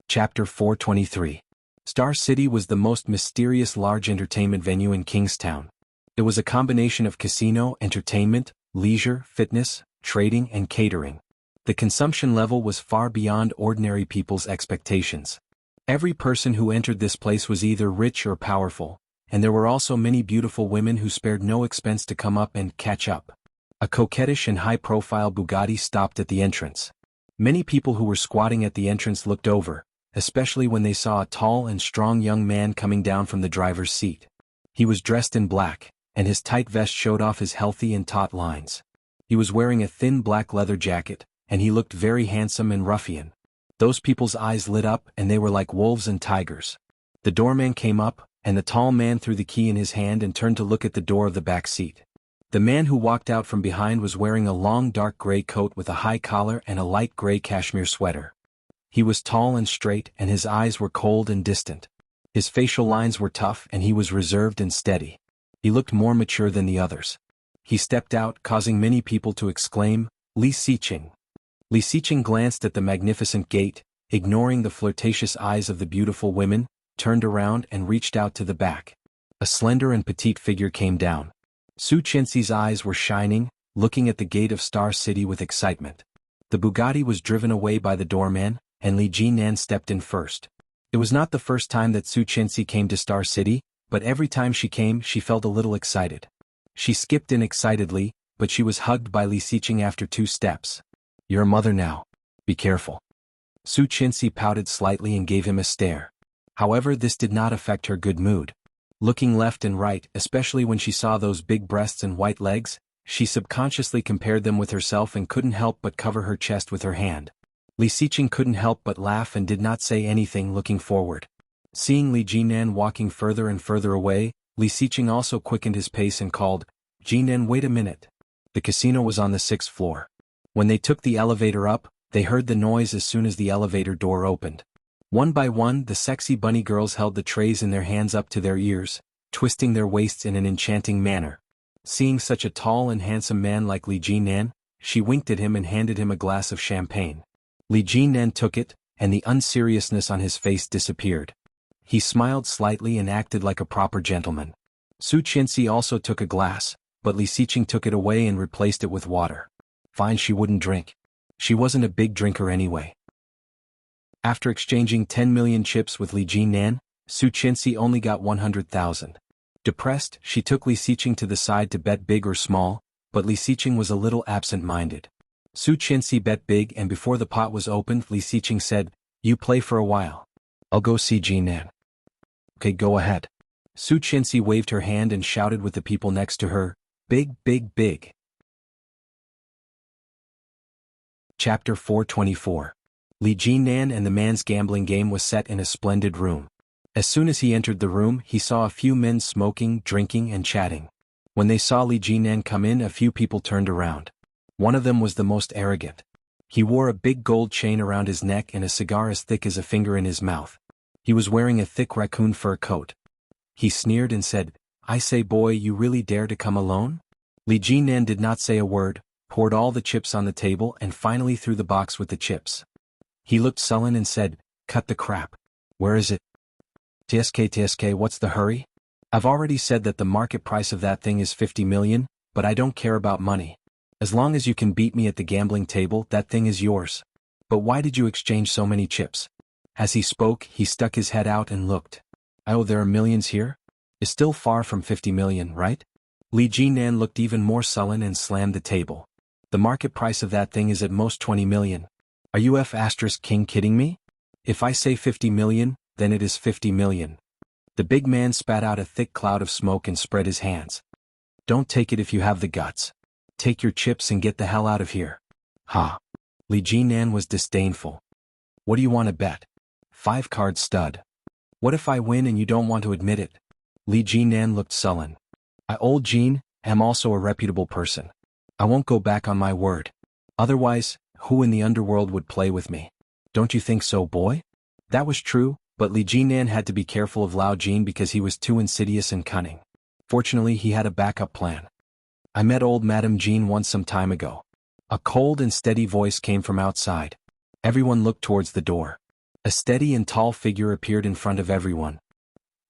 Chapter 423. Star City was the most mysterious large entertainment venue in Kingstown. It was a combination of casino, entertainment, leisure, fitness, trading and catering. The consumption level was far beyond ordinary people's expectations. Every person who entered this place was either rich or powerful, and there were also many beautiful women who spared no expense to come up and catch up. A coquettish and high-profile Bugatti stopped at the entrance. Many people who were squatting at the entrance looked over, especially when they saw a tall and strong young man coming down from the driver's seat. He was dressed in black, and his tight vest showed off his healthy and taut lines. He was wearing a thin black leather jacket, and he looked very handsome and ruffian. Those people's eyes lit up and they were like wolves and tigers. The doorman came up, and the tall man threw the key in his hand and turned to look at the door of the back seat. The man who walked out from behind was wearing a long dark gray coat with a high collar and a light gray cashmere sweater. He was tall and straight and his eyes were cold and distant. His facial lines were tough and he was reserved and steady. He looked more mature than the others. He stepped out, causing many people to exclaim, "Li Xiqing." Li Xiqing glanced at the magnificent gate, ignoring the flirtatious eyes of the beautiful women, turned around and reached out to the back. A slender and petite figure came down. Su Qianxi's eyes were shining, looking at the gate of Star City with excitement. The Bugatti was driven away by the doorman, and Li Jinan stepped in first. It was not the first time that Su Qianxi came to Star City, but every time she came she felt a little excited. She skipped in excitedly, but she was hugged by Li Xiqing after 2 steps. "You're a mother now. Be careful." Su Qianxi pouted slightly and gave him a stare. However, this did not affect her good mood. Looking left and right, especially when she saw those big breasts and white legs, she subconsciously compared them with herself and couldn't help but cover her chest with her hand. Li Xiqing couldn't help but laugh and did not say anything, looking forward. Seeing Li Jinan walking further and further away, Li Xiqing also quickened his pace and called, "Jinan, wait a minute." The casino was on the 6th floor. When they took the elevator up, they heard the noise as soon as the elevator door opened. One by one, the sexy bunny girls held the trays in their hands up to their ears, twisting their waists in an enchanting manner. Seeing such a tall and handsome man like Li Jinan, she winked at him and handed him a glass of champagne. Li Jinan took it, and the unseriousness on his face disappeared. He smiled slightly and acted like a proper gentleman. Su Qianxi also took a glass, but Li Xiqing took it away and replaced it with water. Fine, she wouldn't drink. She wasn't a big drinker anyway. After exchanging 10 million chips with Li Jinan, Su Qianxi only got 100,000. Depressed, she took Li Xiqing to the side to bet big or small, but Li Xiqing was a little absent-minded. Su Qianxi bet big, and before the pot was opened, Li Xiqing said, "You play for a while. I'll go see Jinan." "Okay, go ahead." Su Qianxi waved her hand and shouted with the people next to her, "Big, big, big." Chapter 424. Li Jinan and the man's gambling game was set in a splendid room. As soon as he entered the room, he saw a few men smoking, drinking, and chatting. When they saw Li Jinan come in, a few people turned around. One of them was the most arrogant. He wore a big gold chain around his neck and a cigar as thick as a finger in his mouth. He was wearing a thick raccoon fur coat. He sneered and said, "I say boy, you really dare to come alone?" Li Jinan did not say a word, poured all the chips on the table and finally threw the box with the chips. He looked sullen and said, "Cut the crap. Where is it?" "TSK, what's the hurry? I've already said that the market price of that thing is 50 million, but I don't care about money. As long as you can beat me at the gambling table, that thing is yours. But why did you exchange so many chips?" As he spoke, he stuck his head out and looked. "Oh, there are millions here? It's still far from 50 million, right?" Li Jinan looked even more sullen and slammed the table. "The market price of that thing is at most 20 million. Are you King kidding me? If I say 50 million, then it is 50 million. The big man spat out a thick cloud of smoke and spread his hands. "Don't take it if you have the guts. Take your chips and get the hell out of here." "Ha." Li Jinan was disdainful. "What do you want to bet?" 5-card stud. "What if I win and you don't want to admit it?" Li Jinan looked sullen. "I, Old Jean, am also a reputable person. I won't go back on my word. Otherwise, who in the underworld would play with me? Don't you think so, boy?" That was true, but Li Jinan had to be careful of Lao Jin because he was too insidious and cunning. Fortunately, he had a backup plan. "I met old Madame Jean once some time ago." A cold and steady voice came from outside. Everyone looked towards the door. A steady and tall figure appeared in front of everyone.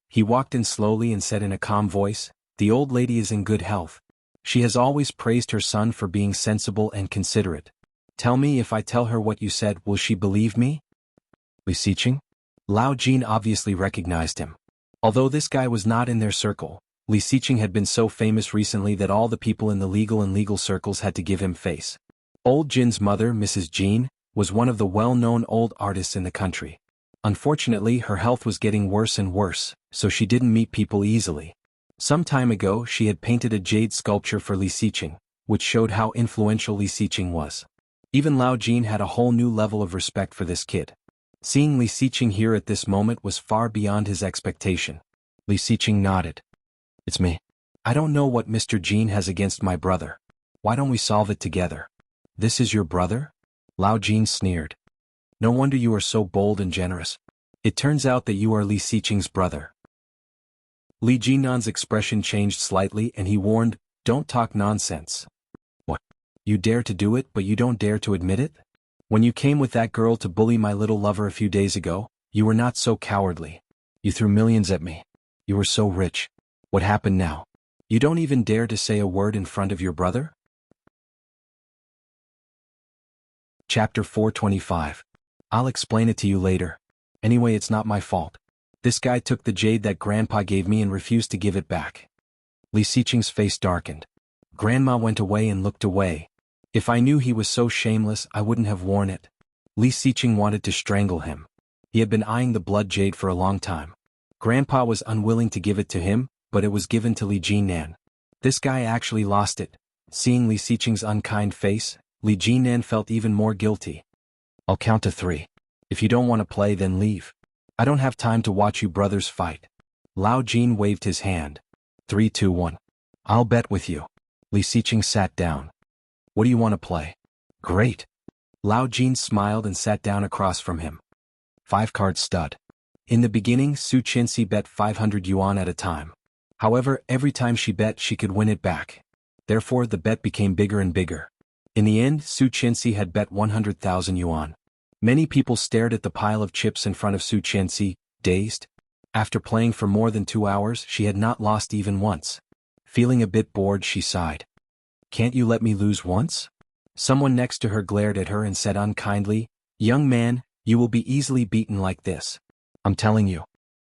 He walked in slowly and said in a calm voice, "The old lady is in good health. She has always praised her son for being sensible and considerate. Tell me, if I tell her what you said, will she believe me?" "Li Siqing?" Lao Jin obviously recognized him. Although this guy was not in their circle, Li Siqing had been so famous recently that all the people in the legal circles had to give him face. Old Jin's mother, Mrs. Jin, was one of the well-known old artists in the country. Unfortunately, her health was getting worse and worse, so she didn't meet people easily. Some time ago, she had painted a jade sculpture for Li Siqing, which showed how influential Li Siqing was. Even Lao Jin had a whole new level of respect for this kid. Seeing Li Siqing here at this moment was far beyond his expectation. Li Siqing nodded. "It's me. I don't know what Mr. Jin has against my brother. Why don't we solve it together?" "This is your brother?" Lao Jin sneered. "No wonder you are so bold and generous. It turns out that you are Li Siqing's brother." Li Jinan's expression changed slightly and he warned, "Don't talk nonsense." "What? You dare to do it but you don't dare to admit it? When you came with that girl to bully my little lover a few days ago, you were not so cowardly. You threw millions at me. You were so rich. What happened now? You don't even dare to say a word in front of your brother?" Chapter 425. "I'll explain it to you later. Anyway, it's not my fault. This guy took the jade that Grandpa gave me and refused to give it back." Li Siqing's face darkened. Grandma went away and looked away. "If I knew he was so shameless, I wouldn't have worn it." Li Siqing wanted to strangle him. He had been eyeing the blood jade for a long time. Grandpa was unwilling to give it to him, but it was given to Li Jinan. This guy actually lost it. Seeing Li Siqing's unkind face, Li Jinan felt even more guilty. "I'll count to 3. If you don't want to play, then leave. I don't have time to watch you brothers fight." Lao Jin waved his hand. 3, 2, 1. "I'll bet with you." Li Siqing sat down. "What do you want to play?" "Great." Lao Jin smiled and sat down across from him. 5-card stud. In the beginning, Su Qianxi bet 500 yuan at a time. However, every time she bet, she could win it back. Therefore, the bet became bigger and bigger. In the end, Su Qianxi had bet 100,000 yuan. Many people stared at the pile of chips in front of Su Qianxi, dazed. After playing for more than 2 hours, she had not lost even once. Feeling a bit bored, she sighed. "Can't you let me lose once?" Someone next to her glared at her and said unkindly, "Young man, you will be easily beaten like this. I'm telling you."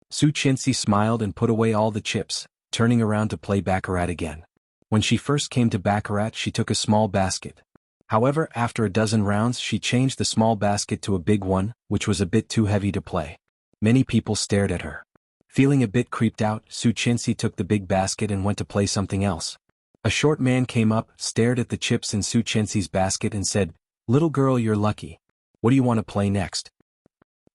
Su Qianxi smiled and put away all the chips, turning around to play baccarat again. When she first came to baccarat, she took a small basket. However, after a dozen rounds, she changed the small basket to a big one, which was a bit too heavy to play. Many people stared at her. Feeling a bit creeped out, Su Qianxi took the big basket and went to play something else. A short man came up, stared at the chips in Su Qianxi's basket and said, "Little girl, you're lucky. What do you want to play next?"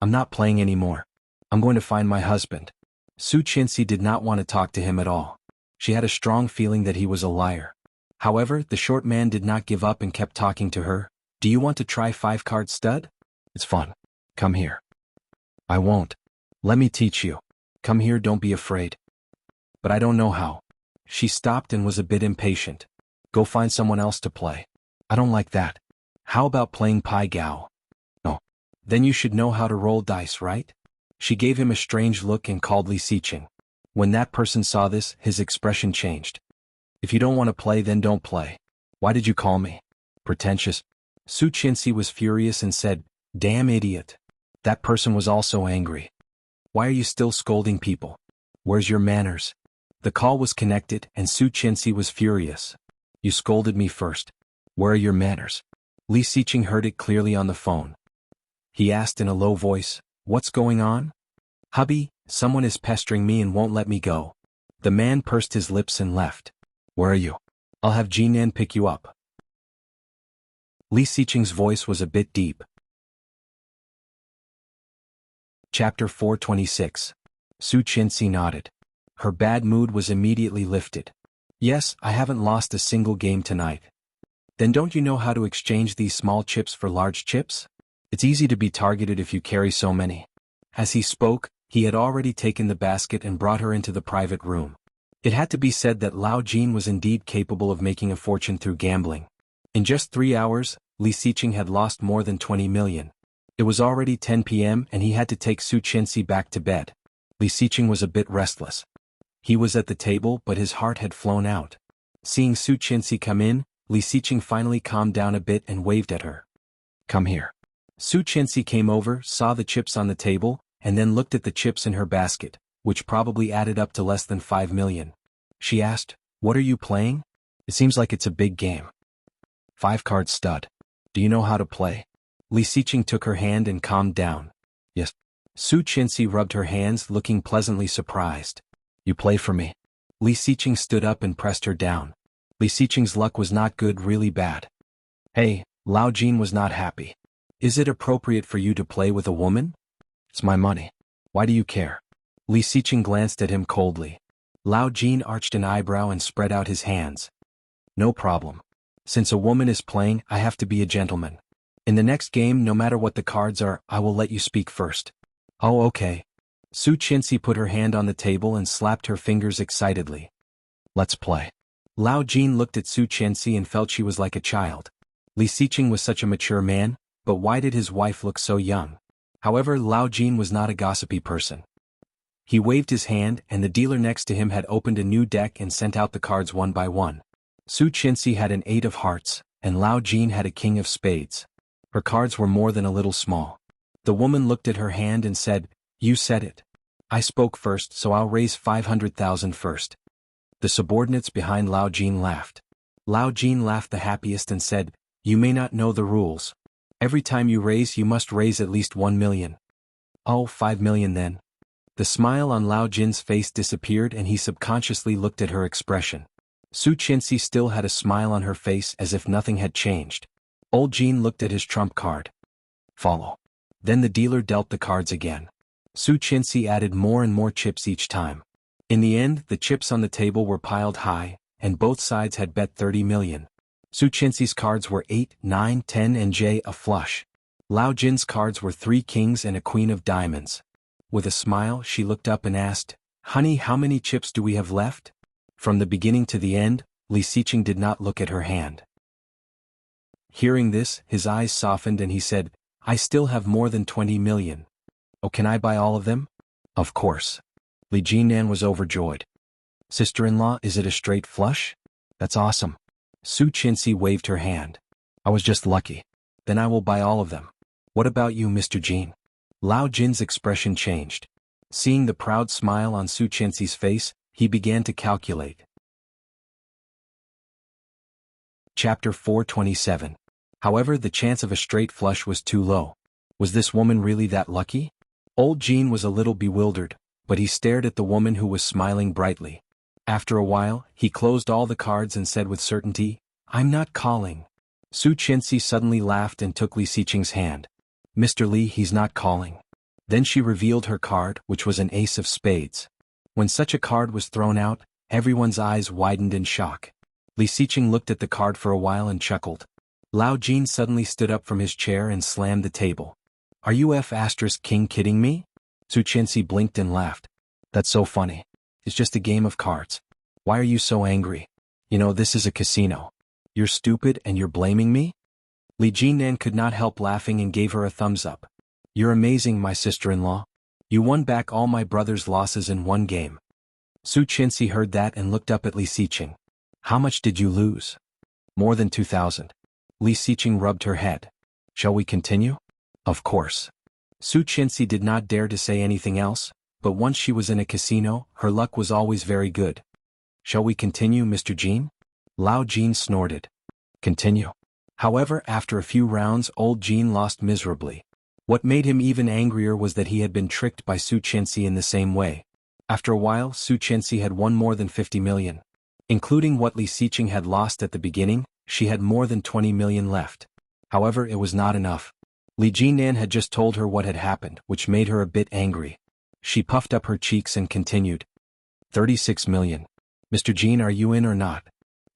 "I'm not playing anymore. I'm going to find my husband." Su Qianxi did not want to talk to him at all. She had a strong feeling that he was a liar. However, the short man did not give up and kept talking to her. Do you want to try 5-card stud? It's fun. Come here. I won't. Let me teach you. Come here, don't be afraid. But I don't know how. She stopped and was a bit impatient. Go find someone else to play. I don't like that. How about playing Pai Gao? No. Then you should know how to roll dice, right? She gave him a strange look and called Li Xiqing. When that person saw this, his expression changed. If you don't want to play, then don't play. Why did you call me? Pretentious. Su Qianxi was furious and said, Damn idiot. That person was also angry. Why are you still scolding people? Where's your manners? The call was connected and Su Qianxi was furious. You scolded me first. Where are your manners? Li Xiqing heard it clearly on the phone. He asked in a low voice, What's going on? Hubby, someone is pestering me and won't let me go. The man pursed his lips and left. Where are you? I'll have Jinan pick you up. Li Xiqing's voice was a bit deep. Chapter 426. Su Qianxi nodded. Her bad mood was immediately lifted. Yes, I haven't lost a single game tonight. Then don't you know how to exchange these small chips for large chips? It's easy to be targeted if you carry so many. As he spoke, he had already taken the basket and brought her into the private room. It had to be said that Lao Jin was indeed capable of making a fortune through gambling. In just 3 hours, Li Xiqing had lost more than 20 million. It was already 10 p.m. and he had to take Su Qianxi back to bed. Li Xiqing was a bit restless. He was at the table but his heart had flown out. Seeing Su Qianxi come in, Li Xiqing finally calmed down a bit and waved at her. Come here. Su Qianxi came over, saw the chips on the table, and then looked at the chips in her basket, which probably added up to less than 5 million. She asked, What are you playing? It seems like it's a big game. 5-card stud. Do you know how to play? Li Xiqing took her hand and calmed down. Yes. Su Qianxi rubbed her hands, looking pleasantly surprised. You play for me. Li Xiqing stood up and pressed her down. Li Xiqing's luck was not good, really bad. Hey, Lao Jin was not happy. Is it appropriate for you to play with a woman? It's my money. Why do you care? Li Xiqing glanced at him coldly. Lao Jin arched an eyebrow and spread out his hands. No problem. Since a woman is playing, I have to be a gentleman. In the next game, no matter what the cards are, I will let you speak first. Oh, okay. Su Qianxi put her hand on the table and slapped her fingers excitedly. Let's play. Lao Jin looked at Su Qianxi and felt she was like a child. Li Xiqing was such a mature man, but why did his wife look so young? However, Lao Jin was not a gossipy person. He waved his hand and the dealer next to him had opened a new deck and sent out the cards one by one. Su Qianxi had an 8 of hearts, and Lao Jin had a king of spades. Her cards were more than a little small. The woman looked at her hand and said, You said it. I spoke first, so I'll raise 500,000 first. The subordinates behind Lao Jin laughed. Lao Jin laughed the happiest and said, You may not know the rules. Every time you raise, you must raise at least 1 million. Oh, 5 million then. The smile on Lao Jin's face disappeared and he subconsciously looked at her expression. Su Qianxi still had a smile on her face as if nothing had changed. Old Jin looked at his trump card. Follow. Then the dealer dealt the cards again. Su Qianxi added more and more chips each time. In the end, the chips on the table were piled high, and both sides had bet 30 million. Su Qianxi's cards were 8, 9, 10 and J a flush. Lao Jin's cards were 3 kings and a queen of diamonds. With a smile, she looked up and asked, Honey, how many chips do we have left? From the beginning to the end, Li Xiqing did not look at her hand. Hearing this, his eyes softened and he said, I still have more than 20 million. Oh, can I buy all of them? Of course. Li Jinan was overjoyed. Sister-in-law, is it a straight flush? That's awesome. Su Qianxi waved her hand. I was just lucky. Then I will buy all of them. What about you, Mr. Jin? Lao Jin's expression changed. Seeing the proud smile on Su Qianxi's face, he began to calculate. Chapter 427. However, the chance of a straight flush was too low. Was this woman really that lucky? Old Jin was a little bewildered, but he stared at the woman who was smiling brightly. After a while, he closed all the cards and said with certainty, I'm not calling. Su Qianxi suddenly laughed and took Li Xiqing's hand. Mr. Li, he's not calling. Then she revealed her card, which was an ace of spades. When such a card was thrown out, Everyone's eyes widened in shock. Li Xiqing looked at the card for a while and chuckled. Lao Jin suddenly stood up from his chair and slammed the table. Are you F***king kidding me? Su Qianxi blinked and laughed. That's so funny. It's just a game of cards. Why are you so angry? You know this is a casino. You're stupid and you're blaming me? Li Jinan could not help laughing and gave her a thumbs up. You're amazing, my sister-in-law. You won back all my brother's losses in one game. Su Qianxi heard that and looked up at Li Xiqing. How much did you lose? More than 2,000. Li Xiqing rubbed her head. Shall we continue? Of course. Su Qianxi did not dare to say anything else, but once she was in a casino, her luck was always very good. Shall we continue, Mr. Jin? Lao Jin snorted. Continue. However, after a few rounds, old Jin lost miserably. What made him even angrier was that he had been tricked by Su Qianxi in the same way. After a while, Su Qianxi had won more than 50 million. Including what Li Xiqing had lost at the beginning, she had more than 20 million left. However, it was not enough. Li Jinan had just told her what had happened, which made her a bit angry. She puffed up her cheeks and continued. 36 million. Mr. Jin, are you in or not?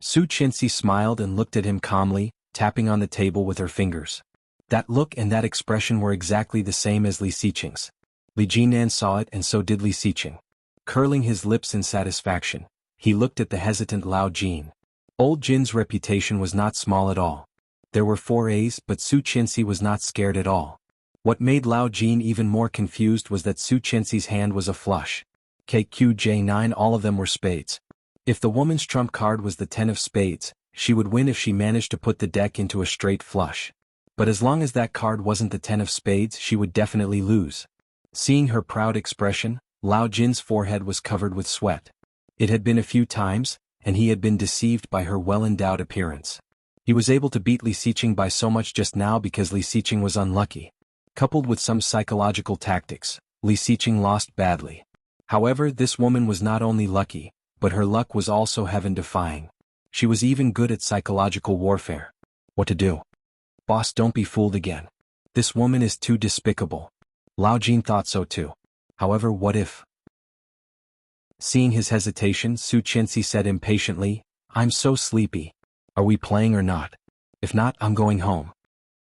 Su Qianxi smiled and looked at him calmly, tapping on the table with her fingers. That look and that expression were exactly the same as Li Xiqing's. Li Jinan saw it and so did Li Xiqing. Curling his lips in satisfaction, he looked at the hesitant Lao Jin. Old Jin's reputation was not small at all. There were 4 A's, but Su Qianxi was not scared at all. What made Lao Jin even more confused was that Su Qianxi's hand was a flush. KQJ9, all of them were spades. If the woman's trump card was the 10 of spades, she would win if she managed to put the deck into a straight flush. But as long as that card wasn't the 10 of spades, she would definitely lose. Seeing her proud expression, Lao Jin's forehead was covered with sweat. It had been a few times, and he had been deceived by her well-endowed appearance. He was able to beat Li Xiqing by so much just now because Li Xiqing was unlucky. Coupled with some psychological tactics, Li Xiqing lost badly. However, this woman was not only lucky, but her luck was also heaven-defying. She was even good at psychological warfare. What to do? Boss, don't be fooled again. This woman is too despicable. Lao Jin thought so too. However, what if? Seeing his hesitation, Su Qianxi said impatiently, I'm so sleepy. Are we playing or not? If not, I'm going home.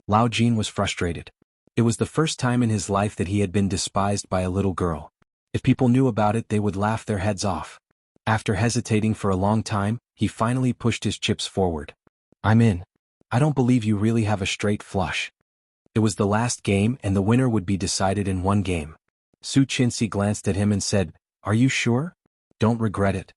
Lao Jin was frustrated. It was the first time in his life that he had been despised by a little girl. If people knew about it, they would laugh their heads off. After hesitating for a long time, he finally pushed his chips forward. I'm in. I don't believe you really have a straight flush. It was the last game and the winner would be decided in one game. Su Qianxi glanced at him and said, Are you sure? Don't regret it.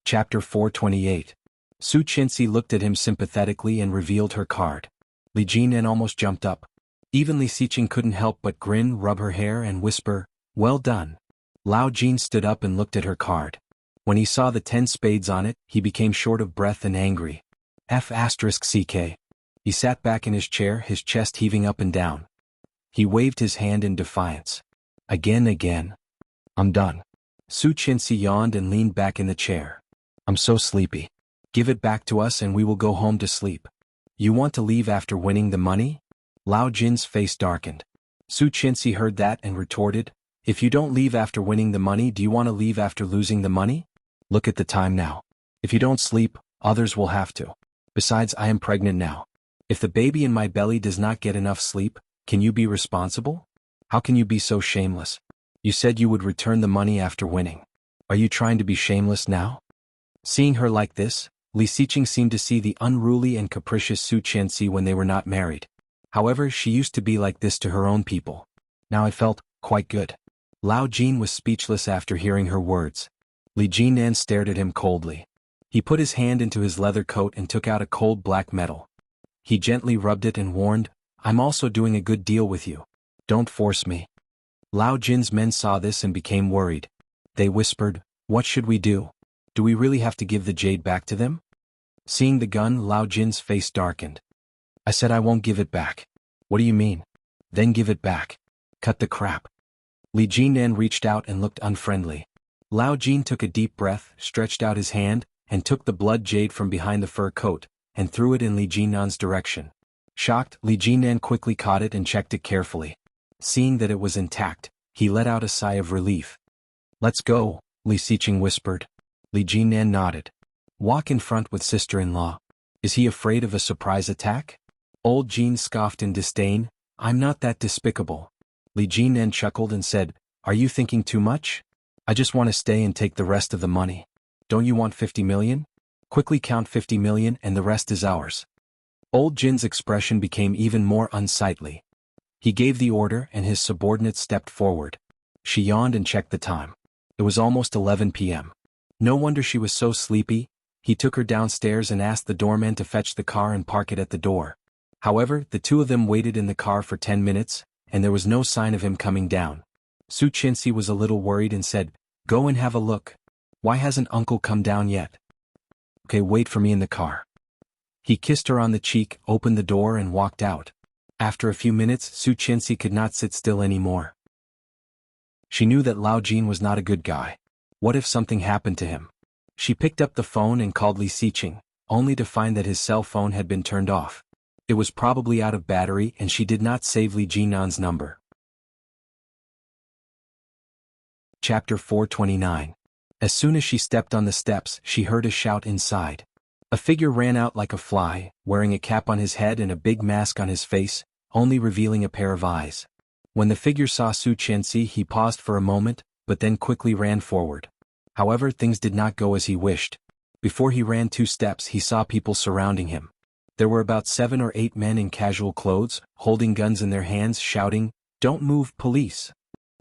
Chapter 428. Su Qianxi looked at him sympathetically and revealed her card. Li Jinan almost jumped up. Even Li Xiqing couldn't help but grin, rub her hair and whisper, Well done. Lao Jin stood up and looked at her card. When he saw the 10 spades on it, he became short of breath and angry. F***ck. He sat back in his chair, his chest heaving up and down. He waved his hand in defiance. Again. I'm done. Su Qianxi yawned and leaned back in the chair. I'm so sleepy. Give it back to us and we will go home to sleep. You want to leave after winning the money? Lao Jin's face darkened. Su Qianxi heard that and retorted, If you don't leave after winning the money, do you want to leave after losing the money? Look at the time now. If you don't sleep, others will have to. Besides, I am pregnant now. If the baby in my belly does not get enough sleep, can you be responsible? How can you be so shameless? You said you would return the money after winning. Are you trying to be shameless now? Seeing her like this, Li Xiqing seemed to see the unruly and capricious Su Qianxi when they were not married. However, she used to be like this to her own people. Now it felt quite good. Lao Jin was speechless after hearing her words. Li Jinan stared at him coldly. He put his hand into his leather coat and took out a cold black metal. He gently rubbed it and warned, I'm also doing a good deal with you. Don't force me. Lao Jin's men saw this and became worried. They whispered, What should we do? Do we really have to give the jade back to them? Seeing the gun, Lao Jin's face darkened. I said I won't give it back. What do you mean? Then give it back. Cut the crap. Li Jinan reached out and looked unfriendly. Lao Jin took a deep breath, stretched out his hand, and took the blood jade from behind the fur coat, and threw it in Li Jinan's direction. Shocked, Li Jinan quickly caught it and checked it carefully. Seeing that it was intact, he let out a sigh of relief. Let's go, Li Xiqing whispered. Li Jinan nodded. Walk in front with sister-in-law. Is he afraid of a surprise attack? Old Jean scoffed in disdain. I'm not that despicable. Li Jinan chuckled and said, Are you thinking too much? I just want to stay and take the rest of the money. Don't you want 50 million? Quickly count 50 million and the rest is ours. Old Jin's expression became even more unsightly. He gave the order and his subordinate stepped forward. She yawned and checked the time. It was almost 11 p.m. No wonder she was so sleepy. He took her downstairs and asked the doorman to fetch the car and park it at the door. However, the two of them waited in the car for 10 minutes, and there was no sign of him coming down. Su Qinxi was a little worried and said, Go and have a look. Why hasn't uncle come down yet? Okay, wait for me in the car. He kissed her on the cheek, opened the door and walked out. After a few minutes, Su Qinxi could not sit still anymore. She knew that Lao Jin was not a good guy. What if something happened to him? She picked up the phone and called Li Xiqing, only to find that his cell phone had been turned off. It was probably out of battery and she did not save Li Jinan's number. Chapter 429. As soon as she stepped on the steps, she heard a shout inside. A figure ran out like a fly, wearing a cap on his head and a big mask on his face, only revealing a pair of eyes. When the figure saw Su Qinxi, he paused for a moment, but then quickly ran forward. However, things did not go as he wished. Before he ran 2 steps, he saw people surrounding him. There were about 7 or 8 men in casual clothes, holding guns in their hands, shouting, Don't move, police!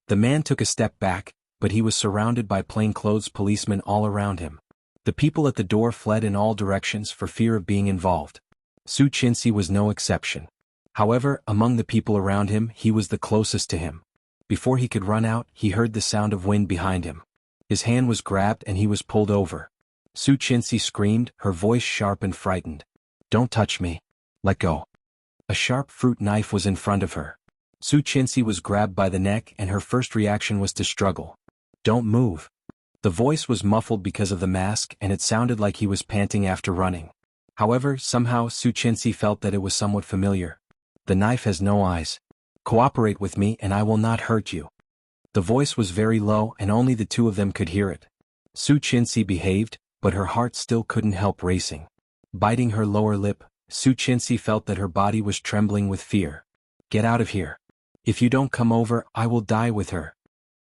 The man took a step back, but he was surrounded by plainclothes policemen all around him. The people at the door fled in all directions for fear of being involved. Su Qinxi was no exception. However, among the people around him, he was the closest to him. Before he could run out, he heard the sound of wind behind him. His hand was grabbed and he was pulled over. Su Qinxi screamed, her voice sharp and frightened. Don't touch me. Let go. A sharp fruit knife was in front of her. Su Qinxi was grabbed by the neck and her first reaction was to struggle. Don't move. The voice was muffled because of the mask and it sounded like he was panting after running. However, somehow Su Qinxi felt that it was somewhat familiar. The knife has no eyes. Cooperate with me and I will not hurt you. The voice was very low and only the two of them could hear it. Su Qinxi behaved, but her heart still couldn't help racing. Biting her lower lip, Su Qinxi felt that her body was trembling with fear. Get out of here. If you don't come over, I will die with her.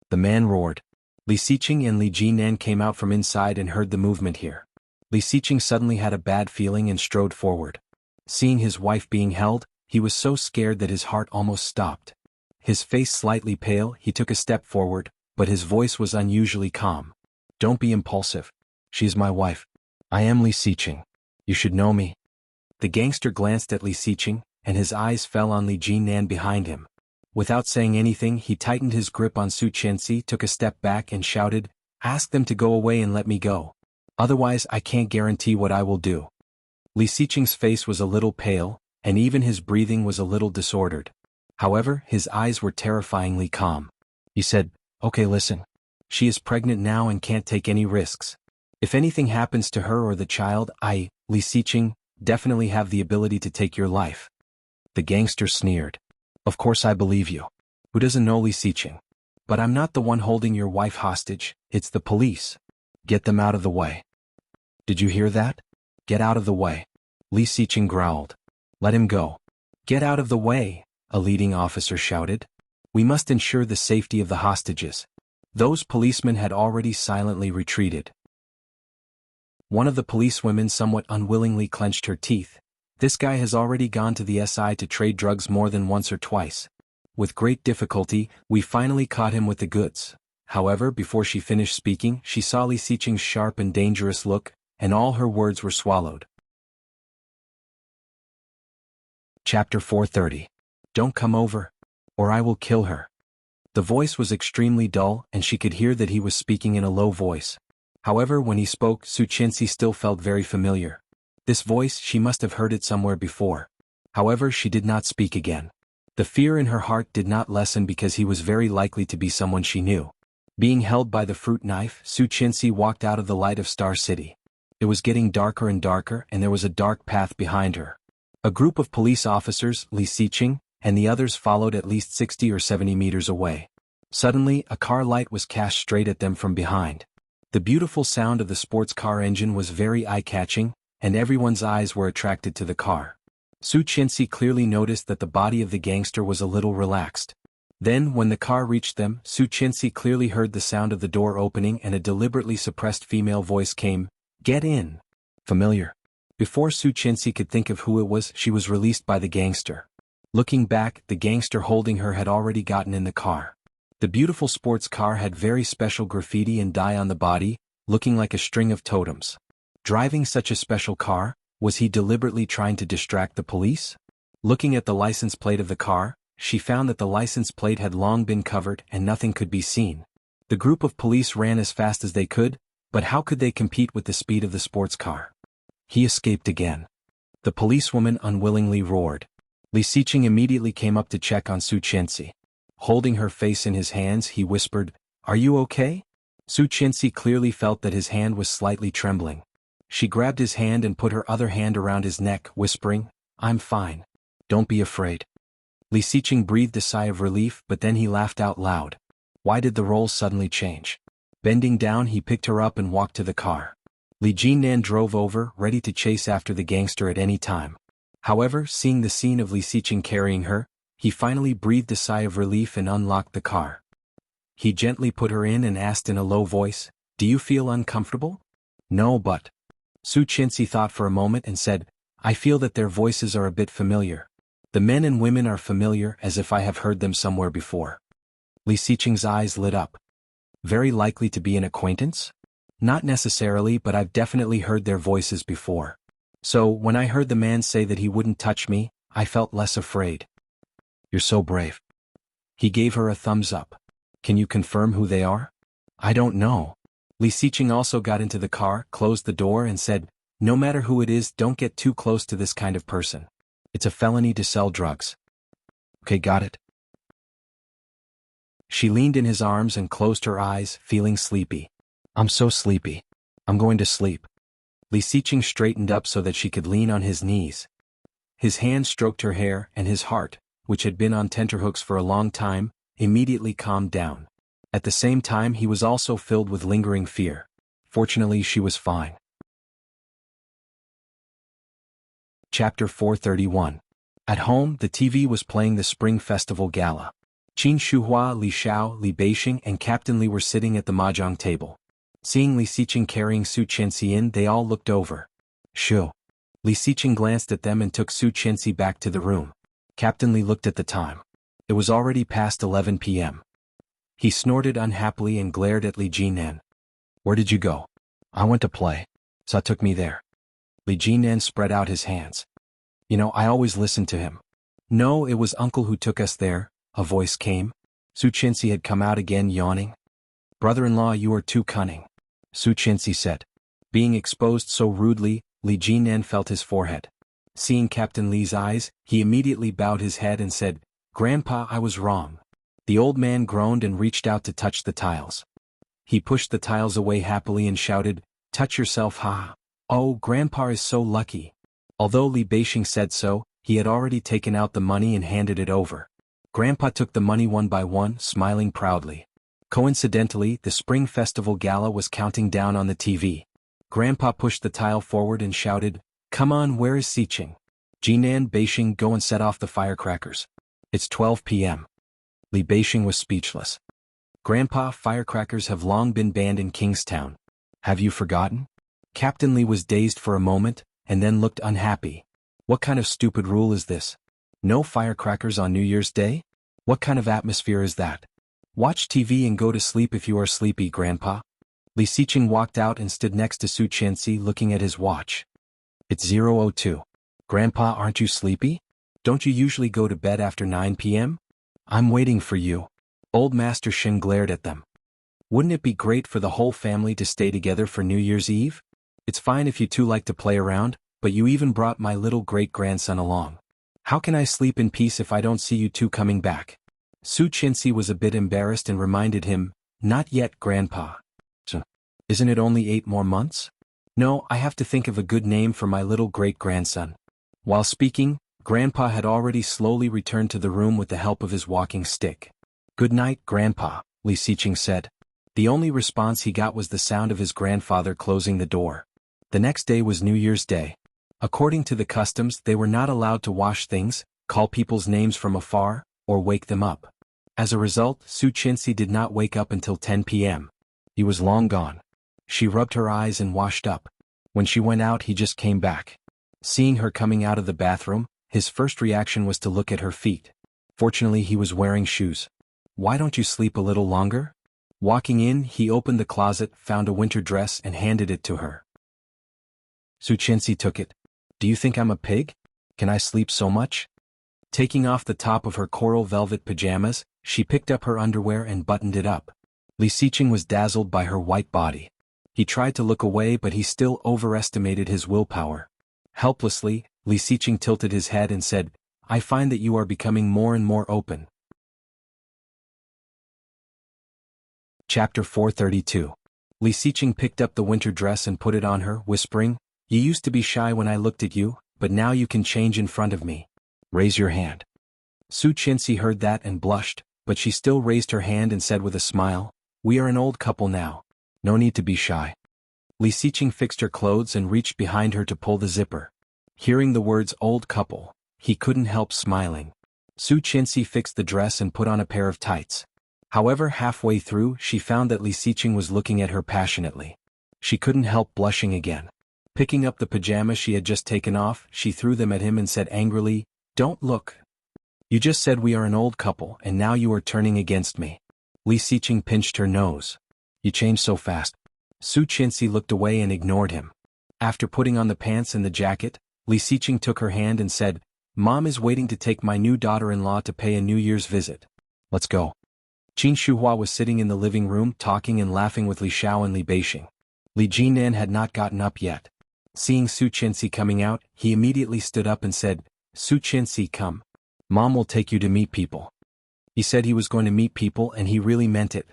The man roared. Li Xiqing and Li Jinan came out from inside and heard the movement here. Li Xiqing suddenly had a bad feeling and strode forward. Seeing his wife being held, he was so scared that his heart almost stopped. His face slightly pale, he took a step forward, but his voice was unusually calm. Don't be impulsive. She is my wife. I am Li Xiqing. You should know me. The gangster glanced at Li Xiqing, and his eyes fell on Li Jinan behind him. Without saying anything, he tightened his grip on Su Qinxi, took a step back and shouted, Ask them to go away and let me go. Otherwise I can't guarantee what I will do. Li Xiqing's face was a little pale, and even his breathing was a little disordered. However, his eyes were terrifyingly calm. He said, Okay, listen. She is pregnant now and can't take any risks. If anything happens to her or the child, I, Li Xiqing, definitely have the ability to take your life. The gangster sneered. Of course I believe you. Who doesn't know Li Xiqing? But I'm not the one holding your wife hostage, it's the police. Get them out of the way. Did you hear that? Get out of the way. Li Xiqing growled. Let him go. Get out of the way, a leading officer shouted. We must ensure the safety of the hostages. Those policemen had already silently retreated. One of the policewomen somewhat unwillingly clenched her teeth. This guy has already gone to the SI to trade drugs more than once or twice. With great difficulty, we finally caught him with the goods. However, before she finished speaking, she saw Li Xiqing's sharp and dangerous look, and all her words were swallowed. Chapter 430. Don't come over, or I will kill her. The voice was extremely dull, and she could hear that he was speaking in a low voice. However, when he spoke, Su Qinxi still felt very familiar. This voice, she must have heard it somewhere before. However, she did not speak again. The fear in her heart did not lessen because he was very likely to be someone she knew. Being held by the fruit knife, Su Qinxi walked out of the light of Star City. It was getting darker and darker, and there was a dark path behind her. A group of police officers, Li Xiqing, and the others followed at least 60 or 70 meters away. Suddenly, a car light was cast straight at them from behind. The beautiful sound of the sports car engine was very eye-catching, and everyone's eyes were attracted to the car. Su Qianxi clearly noticed that the body of the gangster was a little relaxed. Then, when the car reached them, Su Qianxi clearly heard the sound of the door opening and a deliberately suppressed female voice came, "Get in." Familiar. Before Su Qianxi could think of who it was, she was released by the gangster. Looking back, the gangster holding her had already gotten in the car. The beautiful sports car had very special graffiti and dye on the body, looking like a string of totems. Driving such a special car, was he deliberately trying to distract the police? Looking at the license plate of the car, she found that the license plate had long been covered and nothing could be seen. The group of police ran as fast as they could, but how could they compete with the speed of the sports car? He escaped again. The policewoman unwillingly roared. Li Xiqing immediately came up to check on Su Qianxi. Holding her face in his hands, he whispered, "Are you okay?" Su Qianxi clearly felt that his hand was slightly trembling. She grabbed his hand and put her other hand around his neck, whispering, "I'm fine. Don't be afraid." Li Xiqing breathed a sigh of relief, but then he laughed out loud. Why did the roles suddenly change? Bending down, he picked her up and walked to the car. Li Jinan drove over, ready to chase after the gangster at any time. However, seeing the scene of Li Xiqing carrying her, he finally breathed a sigh of relief and unlocked the car. He gently put her in and asked in a low voice, "Do you feel uncomfortable?" "No, but..." Su Qianxi thought for a moment and said, "I feel that their voices are a bit familiar. The men and women are familiar, as if I have heard them somewhere before." Li Xiqing's eyes lit up. "Very likely to be an acquaintance?" "Not necessarily, but I've definitely heard their voices before. So, when I heard the man say that he wouldn't touch me, I felt less afraid." "You're so brave." He gave her a thumbs up. "Can you confirm who they are?" "I don't know." Li Xiqing also got into the car, closed the door and said, "No matter who it is, don't get too close to this kind of person. It's a felony to sell drugs." "Okay, got it." She leaned in his arms and closed her eyes, feeling sleepy. "I'm so sleepy. I'm going to sleep." Li Xiqing straightened up so that she could lean on his knees. His hand stroked her hair, and his heart, which had been on tenterhooks for a long time, immediately calmed down. At the same time, he was also filled with lingering fear. Fortunately, she was fine. Chapter 431. At home, the TV was playing the Spring Festival Gala. Qin Shuhua, Li Xiao, Li Beixing and Captain Li were sitting at the mahjong table. Seeing Li Xiqing carrying Su Qianxi in, they all looked over. "Shu." Li Xiqing glanced at them and took Su Qianxi back to the room. Captain Li looked at the time. It was already past 11 p.m. He snorted unhappily and glared at Li Jinan. "Where did you go?" "I went to play. So took me there." Li Jinan spread out his hands. "You know, I always listened to him." "No, it was Uncle who took us there," a voice came. Su Qianxi had come out again, yawning. "Brother-in-law, you are too cunning," Su Qianxi said. Being exposed so rudely, Li Jinan felt his forehead. Seeing Captain Li's eyes, he immediately bowed his head and said, "Grandpa, I was wrong." The old man groaned and reached out to touch the tiles. He pushed the tiles away happily and shouted, "Touch yourself, ha! Oh, Grandpa is so lucky." Although Li Beixing said so, he had already taken out the money and handed it over. Grandpa took the money one by one, smiling proudly. Coincidentally, the Spring Festival Gala was counting down on the TV. Grandpa pushed the tile forward and shouted, "Come on, where is Xiqing? Jinan, Beixing, go and set off the firecrackers. It's 12 p.m. Li Beixing was speechless. "Grandpa, firecrackers have long been banned in Kingstown. Have you forgotten?" Captain Li was dazed for a moment, and then looked unhappy. "What kind of stupid rule is this? No firecrackers on New Year's Day? What kind of atmosphere is that? Watch TV and go to sleep if you are sleepy, Grandpa." Li Xiqing walked out and stood next to Su Qianxi looking at his watch. "It's 0:02. Grandpa, aren't you sleepy? Don't you usually go to bed after 9 p.m.? I'm waiting for you." Old Master Shin glared at them. "Wouldn't it be great for the whole family to stay together for New Year's Eve? It's fine if you two like to play around, but you even brought my little great-grandson along. How can I sleep in peace if I don't see you two coming back?" Su Qianxi was a bit embarrassed and reminded him, "Not yet, Grandpa. Isn't it only 8 more months? No, I have to think of a good name for my little great-grandson." While speaking, Grandpa had already slowly returned to the room with the help of his walking stick. "Good night, Grandpa," Li Xiqing said. The only response he got was the sound of his grandfather closing the door. The next day was New Year's Day. According to the customs, they were not allowed to wash things, call people's names from afar, or wake them up. As a result, Su Qianxi did not wake up until 10 p.m. He was long gone. She rubbed her eyes and washed up. When she went out, he just came back. Seeing her coming out of the bathroom, his first reaction was to look at her feet. Fortunately, he was wearing shoes. "Why don't you sleep a little longer?" Walking in, he opened the closet, found a winter dress and handed it to her. Su Qianxi took it. "Do you think I'm a pig? Can I sleep so much?" Taking off the top of her coral velvet pajamas, she picked up her underwear and buttoned it up. Li Xiqing was dazzled by her white body. He tried to look away, but he still overestimated his willpower. Helplessly, Li Xiqing tilted his head and said, "I find that you are becoming more and more open." Chapter 432. Li Xiqing picked up the winter dress and put it on her, whispering, "You used to be shy when I looked at you, but now you can change in front of me. Raise your hand." Su Qianxi heard that and blushed, but she still raised her hand and said with a smile, "We are an old couple now. No need to be shy." Li Xiqing fixed her clothes and reached behind her to pull the zipper. Hearing the words old couple, he couldn't help smiling. Su Qianxi fixed the dress and put on a pair of tights. However, halfway through, she found that Li Xiqing was looking at her passionately. She couldn't help blushing again. Picking up the pajamas she had just taken off, she threw them at him and said angrily, "Don't look. You just said we are an old couple and now you are turning against me." Li Xiqing pinched her nose. "You changed so fast." Su Qianxi looked away and ignored him. After putting on the pants and the jacket, Li Xiqing took her hand and said, "Mom is waiting to take my new daughter-in-law to pay a New Year's visit. Let's go." Qin Shuhua was sitting in the living room talking and laughing with Li Xiao and Li Beixing. Li Jinan had not gotten up yet. Seeing Su Qianxi coming out, he immediately stood up and said, "Su Qianxi, come. Mom will take you to meet people." He said he was going to meet people and he really meant it.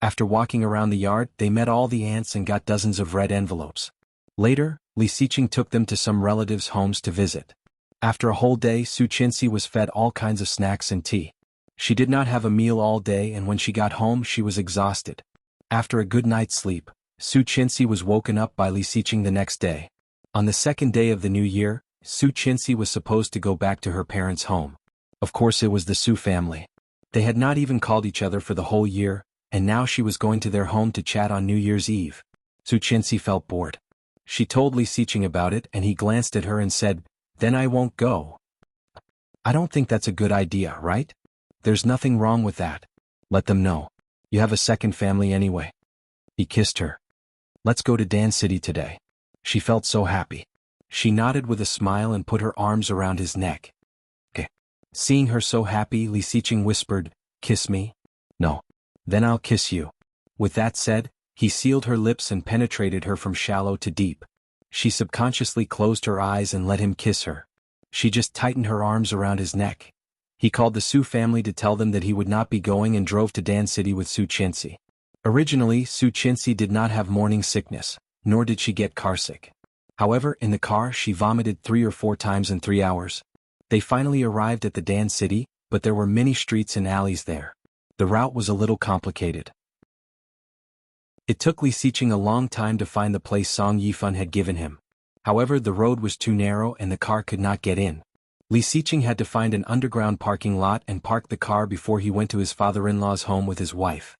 After walking around the yard, they met all the aunts and got dozens of red envelopes. Later, Li Xiqing took them to some relatives' homes to visit. After a whole day, Su Qianxi was fed all kinds of snacks and tea. She did not have a meal all day, and when she got home she was exhausted. After a good night's sleep, Su Qianxi was woken up by Li Xiqing the next day. On the second day of the new year, Su Qianxi was supposed to go back to her parents' home. Of course it was the Su family. They had not even called each other for the whole year, and now she was going to their home to chat on New Year's Eve. Su Qianxi felt bored. She told Li Xiqing about it and he glanced at her and said, "Then I won't go." "I don't think that's a good idea, right? There's nothing wrong with that. Let them know. You have a second family anyway." He kissed her. "Let's go to Dan City today." She felt so happy. She nodded with a smile and put her arms around his neck. "Okay." Seeing her so happy, Li Xiqing whispered, "Kiss me?" "No." "Then I'll kiss you." With that said, he sealed her lips and penetrated her from shallow to deep. She subconsciously closed her eyes and let him kiss her. She just tightened her arms around his neck. He called the Su family to tell them that he would not be going and drove to Dan City with Su Qianxi. Originally, Su Qianxi did not have morning sickness, nor did she get carsick. However, in the car she vomited 3 or 4 times in 3 hours. They finally arrived at the Dan City, but there were many streets and alleys there. The route was a little complicated. It took Li Xiqing a long time to find the place Song Yifan had given him. However, the road was too narrow and the car could not get in. Li Xiqing had to find an underground parking lot and park the car before he went to his father-in-law's home with his wife.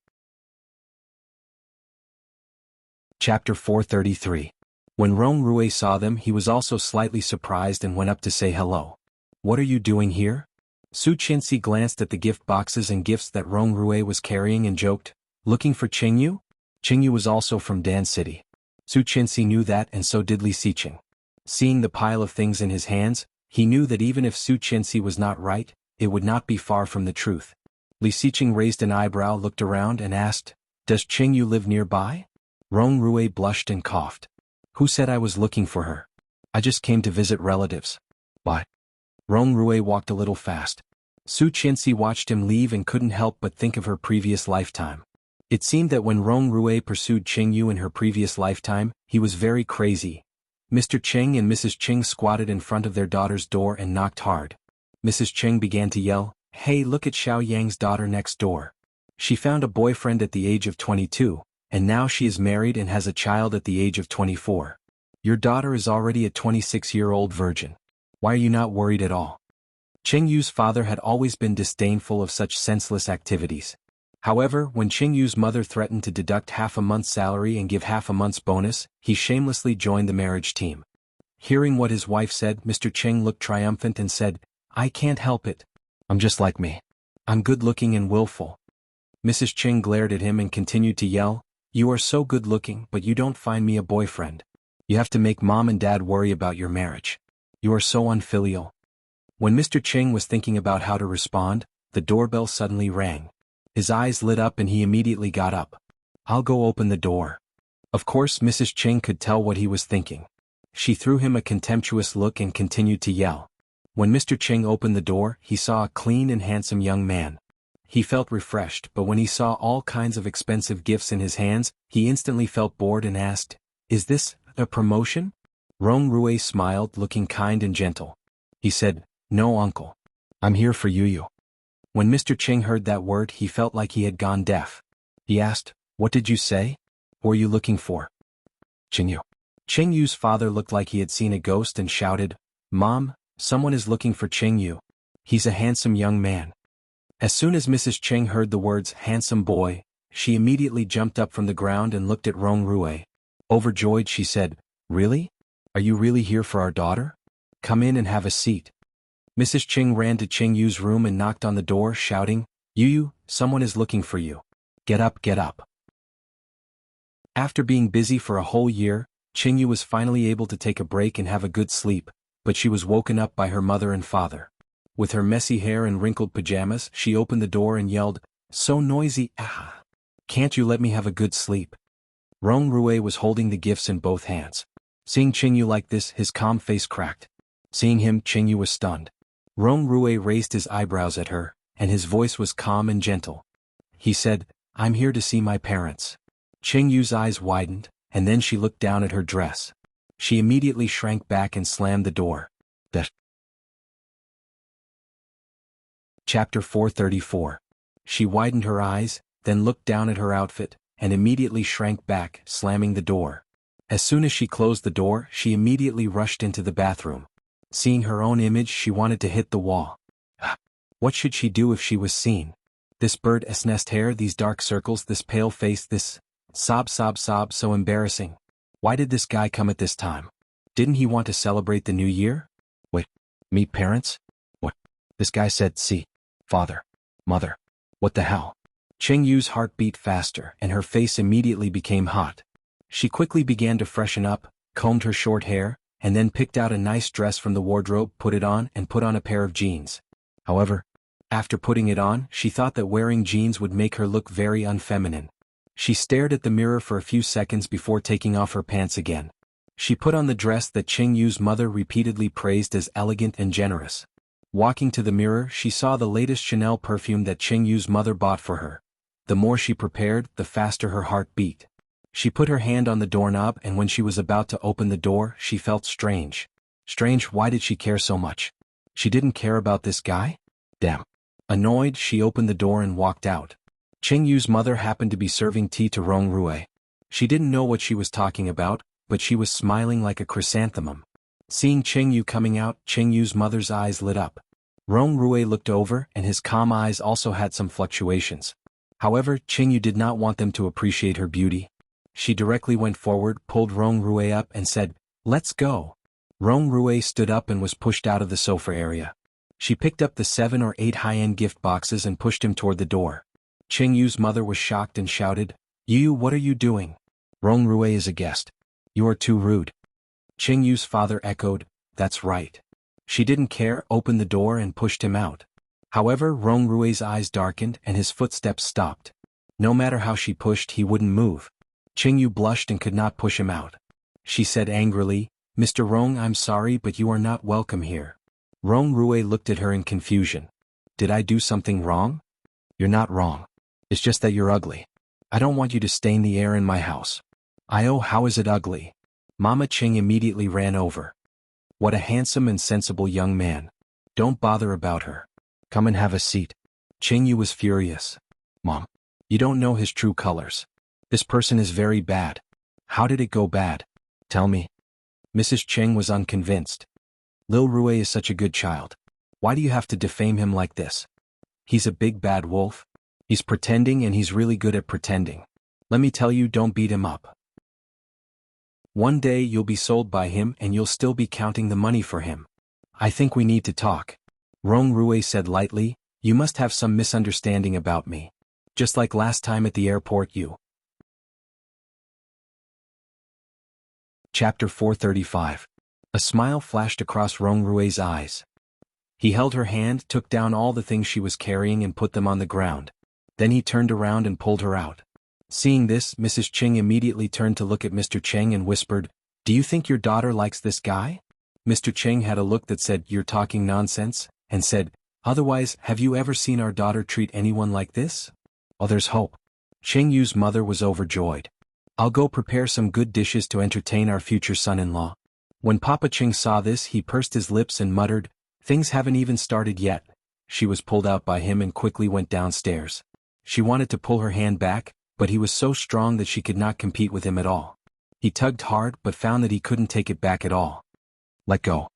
Chapter 433. When Rong Rui saw them, he was also slightly surprised and went up to say hello. "What are you doing here?" Su Qianxi glanced at the gift boxes and gifts that Rong Rui was carrying and joked, "Looking for Qingyu?" Qingyu was also from Dan City. Su Qianxi knew that and so did Li Xiqing. Seeing the pile of things in his hands, he knew that even if Su Qianxi was not right, it would not be far from the truth. Li Xiqing raised an eyebrow, looked around and asked, "Does Qingyu live nearby?" Rong Rui blushed and coughed. "Who said I was looking for her? I just came to visit relatives." "Why?" Rong Rui walked a little fast. Su Qianxi watched him leave and couldn't help but think of her previous lifetime. It seemed that when Rong Rui pursued Qingyu in her previous lifetime, he was very crazy. Mr. Cheng and Mrs. Cheng squatted in front of their daughter's door and knocked hard. Mrs. Cheng began to yell, "Hey, look at Xiao Yang's daughter next door." She found a boyfriend at the age of 22, and now she is married and has a child at the age of 24. Your daughter is already a 26-year-old virgin. Why are you not worried at all? Qingyu's father had always been disdainful of such senseless activities. However, when Qingyu's mother threatened to deduct half a month's salary and give half a month's bonus, he shamelessly joined the marriage team. Hearing what his wife said, Mr. Qing looked triumphant and said, "I can't help it. I'm just like me. I'm good-looking and willful." Mrs. Qing glared at him and continued to yell, "You are so good-looking, but you don't find me a boyfriend. You have to make mom and dad worry about your marriage. You are so unfilial." When Mr. Qing was thinking about how to respond, the doorbell suddenly rang. His eyes lit up and he immediately got up. "I'll go open the door." Of course, Mrs. Qing could tell what he was thinking. She threw him a contemptuous look and continued to yell. When Mr. Qing opened the door, he saw a clean and handsome young man. He felt refreshed, but when he saw all kinds of expensive gifts in his hands, he instantly felt bored and asked, "Is this a promotion?" Rong Rui smiled, looking kind and gentle. He said, "No, uncle. I'm here for Yu. When Mr. Qing heard that word, he felt like he had gone deaf. He asked, "What did you say? Who are you looking for?" "Qingyu." Qingyu's father looked like he had seen a ghost and shouted, "Mom, someone is looking for Qingyu. He's a handsome young man." As soon as Mrs. Qing heard the words "handsome boy," she immediately jumped up from the ground and looked at Rong Rui. Overjoyed, she said, "Really? Are you really here for our daughter? Come in and have a seat." Mrs. Qing ran to Qingyu's room and knocked on the door, shouting, "Yu, someone is looking for you. Get up, get up." After being busy for a whole year, Qingyu was finally able to take a break and have a good sleep, but she was woken up by her mother and father. With her messy hair and wrinkled pajamas, she opened the door and yelled, "So noisy, ah! Can't you let me have a good sleep?" Rong Rui was holding the gifts in both hands. Seeing Qingyu like this, his calm face cracked. Seeing him, Qingyu was stunned. Rong Rui raised his eyebrows at her, and his voice was calm and gentle. He said, "I'm here to see my parents." Qingyu's eyes widened, and then she looked down at her dress. She immediately shrank back and slammed the door. Chapter 434. She widened her eyes, then looked down at her outfit, and immediately shrank back, slamming the door. As soon as she closed the door, she immediately rushed into the bathroom. Seeing her own image, she wanted to hit the wall. What should she do if she was seen? This bird's nest hair, these dark circles, this pale face, this sob, so embarrassing. Why did this guy come at this time? Didn't he want to celebrate the new year? Wait, meet parents? What? This guy said, "See, father, mother." What the hell? Qingyu's heart beat faster, and her face immediately became hot. She quickly began to freshen up, combed her short hair, and then picked out a nice dress from the wardrobe, put it on, and put on a pair of jeans. However, after putting it on, she thought that wearing jeans would make her look very unfeminine. She stared at the mirror for a few seconds before taking off her pants again. She put on the dress that Qingyu's mother repeatedly praised as elegant and generous. Walking to the mirror, she saw the latest Chanel perfume that Qingyu's mother bought for her. The more she prepared, the faster her heart beat. She put her hand on the doorknob, and when she was about to open the door, she felt strange. Strange, why did she care so much? She didn't care about this guy? Damn. Annoyed, she opened the door and walked out. Qingyu's mother happened to be serving tea to Rong Rui. She didn't know what she was talking about, but she was smiling like a chrysanthemum. Seeing Qingyu coming out, Qingyu's mother's eyes lit up. Rong Rui looked over, and his calm eyes also had some fluctuations. However, Qingyu did not want them to appreciate her beauty. She directly went forward, pulled Rong Rui up, and said, "Let's go." Rong Rui stood up and was pushed out of the sofa area. She picked up the 7 or 8 high-end gift boxes and pushed him toward the door. Qingyu's mother was shocked and shouted, "Yu, what are you doing? Rong Rui is a guest. You are too rude." Qingyu's father echoed, "That's right." She didn't care, opened the door and pushed him out. However, Rong Rui's eyes darkened and his footsteps stopped. No matter how she pushed, he wouldn't move. Qingyu blushed and could not push him out. She said angrily, "Mr. Rong, I'm sorry, but you are not welcome here." Rong Rui looked at her in confusion. "Did I do something wrong?" "You're not wrong. It's just that you're ugly. I don't want you to stain the air in my house." "Oh, how is it ugly?" Mama Qing immediately ran over. "What a handsome and sensible young man. Don't bother about her. Come and have a seat." Qingyu was furious. "Mom, You don't know his true colors. This person is very bad. How did it go bad? Tell me. Mrs. Cheng was unconvinced. Lil Rue is such a good child. Why do you have to defame him like this? He's a big bad wolf. He's pretending and he's really good at pretending. Let me tell you, don't beat him up. One day you'll be sold by him and you'll still be counting the money for him. I think we need to talk. Rong Rue said lightly, you must have some misunderstanding about me. Just like last time at the airport you. Chapter 435. A smile flashed across Rong Rue's eyes. He held her hand, took down all the things she was carrying and put them on the ground. Then he turned around and pulled her out. Seeing this, Mrs. Cheng immediately turned to look at Mr. Cheng and whispered, "Do you think your daughter likes this guy?" Mr. Cheng had a look that said, "You're talking nonsense," and said, "Otherwise, have you ever seen our daughter treat anyone like this?" "Oh, there's hope." Cheng Yu's mother was overjoyed. "I'll go prepare some good dishes to entertain our future son-in-law." When Papa Cheng saw this, he pursed his lips and muttered, "Things haven't even started yet." She was pulled out by him and quickly went downstairs. She wanted to pull her hand back, but he was so strong that she could not compete with him at all. He tugged hard but found that he couldn't take it back at all. "Let go."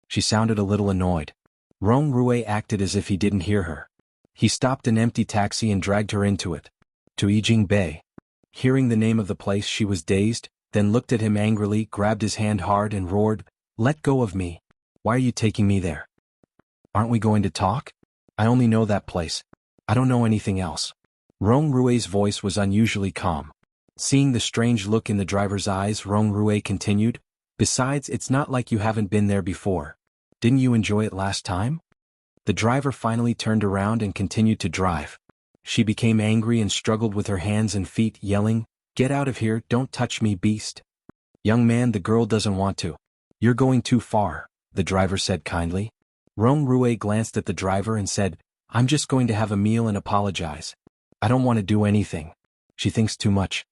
She sounded a little annoyed. Rong Rue acted as if he didn't hear her. He stopped an empty taxi and dragged her into it. To Yijing Bay. Hearing the name of the place, she was dazed, then looked at him angrily, grabbed his hand hard and roared, "Let go of me. Why are you taking me there? Aren't we going to talk? I only know that place. I don't know anything else." Rong Rue's voice was unusually calm. Seeing the strange look in the driver's eyes, Rong Rue continued, "Besides, it's not like you haven't been there before. Didn't you enjoy it last time?" The driver finally turned around and continued to drive. She became angry and struggled with her hands and feet, yelling, "Get out of here, don't touch me, beast." "Young man, the girl doesn't want to. You're going too far," the driver said kindly. Rong Rue glanced at the driver and said, "I'm just going to have a meal and apologize. I don't want to do anything. She thinks too much."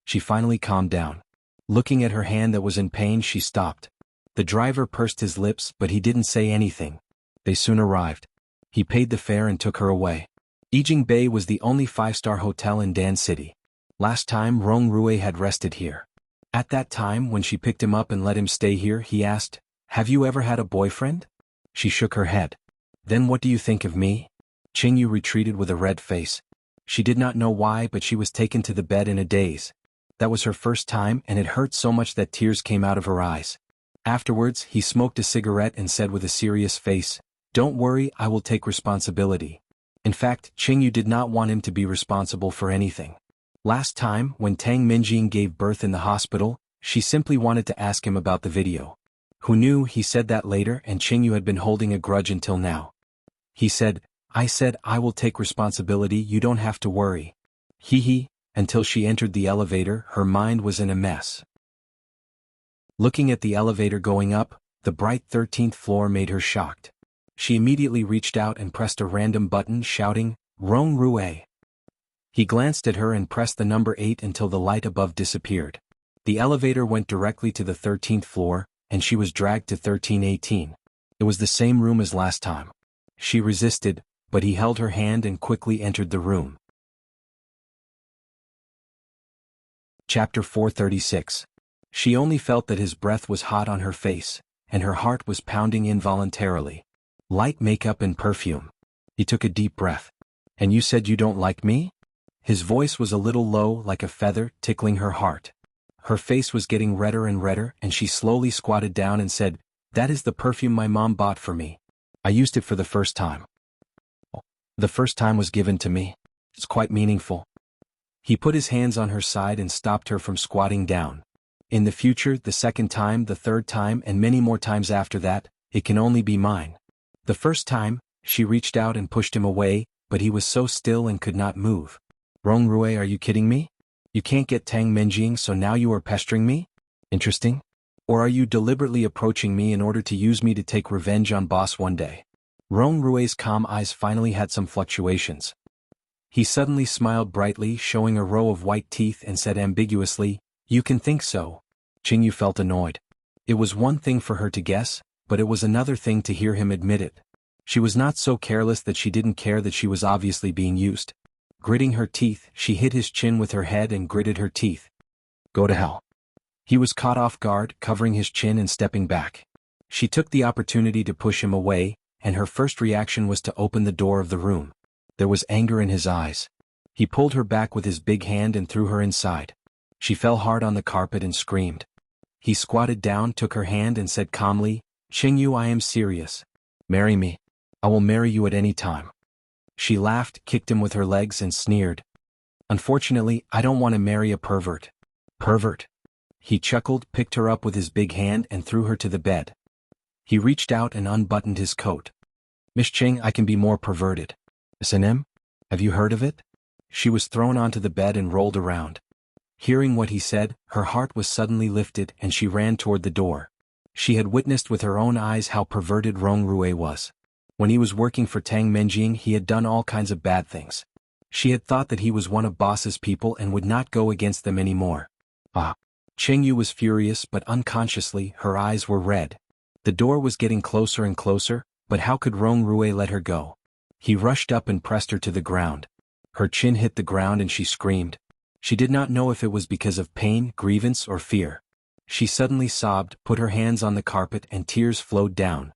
She finally calmed down. Looking at her hand that was in pain, she stopped. The driver pursed his lips, but he didn't say anything. They soon arrived. He paid the fare and took her away. Yijing Bay was the only 5-star hotel in Dan City. Last time Rong Rue had rested here. At that time, when she picked him up and let him stay here, he asked, "Have you ever had a boyfriend?" She shook her head. "Then what do you think of me?" Cheng Yu retreated with a red face. She did not know why, but she was taken to the bed in a daze. That was her first time, and it hurt so much that tears came out of her eyes. Afterwards, he smoked a cigarette and said with a serious face, "Don't worry, I will take responsibility." In fact, Cheng Yu did not want him to be responsible for anything. Last time, when Tang Minjing gave birth in the hospital, she simply wanted to ask him about the video. Who knew, he said that later, and Cheng Yu had been holding a grudge until now. He said, I will take responsibility, you don't have to worry." Hee. Until she entered the elevator, her mind was in a mess. Looking at the elevator going up, the bright 13th floor made her shocked. She immediately reached out and pressed a random button, shouting, "Rong Rue." He glanced at her and pressed the number 8 until the light above disappeared. The elevator went directly to the 13th floor, and she was dragged to 1318. It was the same room as last time. She resisted, but he held her hand and quickly entered the room. Chapter 436. She only felt that his breath was hot on her face, and her heart was pounding involuntarily. Light makeup and perfume. He took a deep breath. "And you said you don't like me?" His voice was a little low, like a feather, tickling her heart. Her face was getting redder and redder, and she slowly squatted down and said, "That is the perfume my mom bought for me. I used it for the first time." "The first time was given to me. It's quite meaningful." He put his hands on her side and stopped her from squatting down. "In the future, the second time, the third time, and many more times after that, it can only be mine." The first time, she reached out and pushed him away, but he was so still and could not move. "Rong Rue, are you kidding me? You can't get Tang Minjing, so now you are pestering me? Interesting. Or are you deliberately approaching me in order to use me to take revenge on boss one day?" Rong Rue's calm eyes finally had some fluctuations. He suddenly smiled brightly, showing a row of white teeth, and said ambiguously, "You can think so." Cheng Yu felt annoyed. It was one thing for her to guess, but it was another thing to hear him admit it. She was not so careless that she didn't care that she was obviously being used. Gritting her teeth, she hit his chin with her head and gritted her teeth. Go to hell. He was caught off guard, covering his chin and stepping back. She took the opportunity to push him away, and her first reaction was to open the door of the room. There was anger in his eyes. He pulled her back with his big hand and threw her inside. She fell hard on the carpet and screamed. He squatted down, took her hand and said calmly, "Qingyu, I am serious. Marry me. I will marry you at any time." She laughed, kicked him with her legs and sneered. "Unfortunately, I don't want to marry a pervert." "Pervert?" He chuckled, picked her up with his big hand and threw her to the bed. He reached out and unbuttoned his coat. "Miss Ching, I can be more perverted." "S&M? Have you heard of it?" She was thrown onto the bed and rolled around. Hearing what he said, her heart was suddenly lifted and she ran toward the door. She had witnessed with her own eyes how perverted Rong Rui was. When he was working for Tang Menjing, he had done all kinds of bad things. She had thought that he was one of boss's people and would not go against them anymore. Qingyu was furious, but unconsciously, her eyes were red. The door was getting closer and closer, but how could Rong Rui let her go? He rushed up and pressed her to the ground. Her chin hit the ground and she screamed. She did not know if it was because of pain, grievance, or fear. She suddenly sobbed, put her hands on the carpet, and tears flowed down.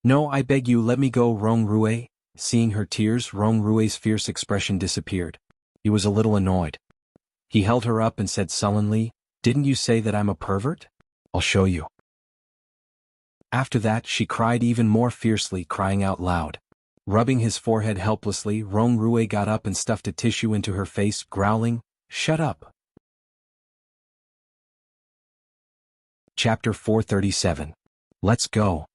"No, I beg you, let me go, Rong Rui." Seeing her tears, Rong Rui's fierce expression disappeared. He was a little annoyed. He held her up and said sullenly, "Didn't you say that I'm a pervert? I'll show you." After that, she cried even more fiercely, crying out loud. Rubbing his forehead helplessly, Rong Rui got up and stuffed a tissue into her face, growling, "Shut up." Chapter 437. Let's go.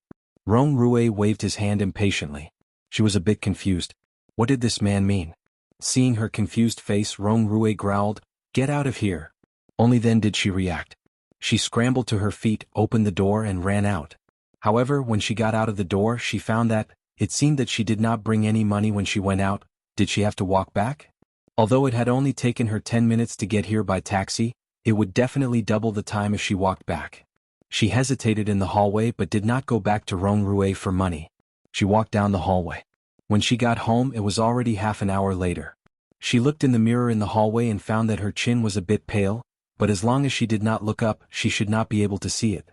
Rong Rui waved his hand impatiently. She was a bit confused. What did this man mean? Seeing her confused face, Rong Rui growled, "Get out of here." Only then did she react. She scrambled to her feet, opened the door and ran out. However, when she got out of the door, she found that, it seemed that she did not bring any money when she went out. Did she have to walk back? Although it had only taken her 10 minutes to get here by taxi, it would definitely double the time if she walked back. She hesitated in the hallway but did not go back to Rong Rui for money. She walked down the hallway. When she got home, it was already half an hour later. She looked in the mirror in the hallway and found that her chin was a bit pale, but as long as she did not look up, she should not be able to see it.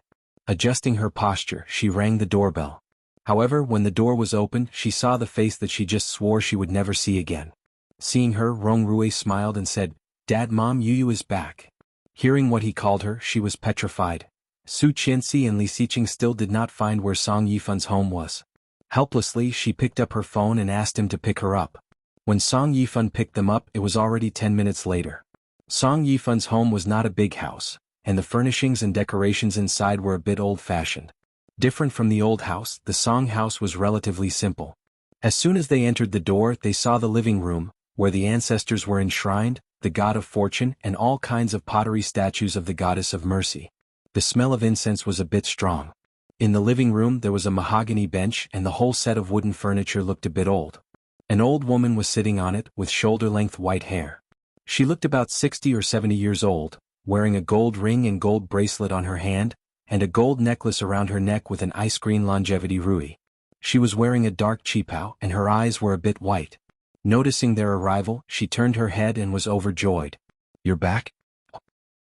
Adjusting her posture, she rang the doorbell. However, when the door was opened, she saw the face that she just swore she would never see again. Seeing her, Rong Rui smiled and said, "Dad, Mom, Yu is back." Hearing what he called her, she was petrified. Su Qianxi and Li Xiqing still did not find where Song Yifun's home was. Helplessly, she picked up her phone and asked him to pick her up. When Song Yifun picked them up, it was already 10 minutes later. Song Yifun's home was not a big house, and the furnishings and decorations inside were a bit old-fashioned. Different from the old house, the Song house was relatively simple. As soon as they entered the door, they saw the living room, where the ancestors were enshrined, the god of fortune, and all kinds of pottery statues of the goddess of mercy. The smell of incense was a bit strong. In the living room there was a mahogany bench and the whole set of wooden furniture looked a bit old. An old woman was sitting on it, with shoulder-length white hair. She looked about 60 or 70 years old, wearing a gold ring and gold bracelet on her hand, and a gold necklace around her neck with an ice green longevity rui. She was wearing a dark qipao and her eyes were a bit white. Noticing their arrival, she turned her head and was overjoyed. "You're back?"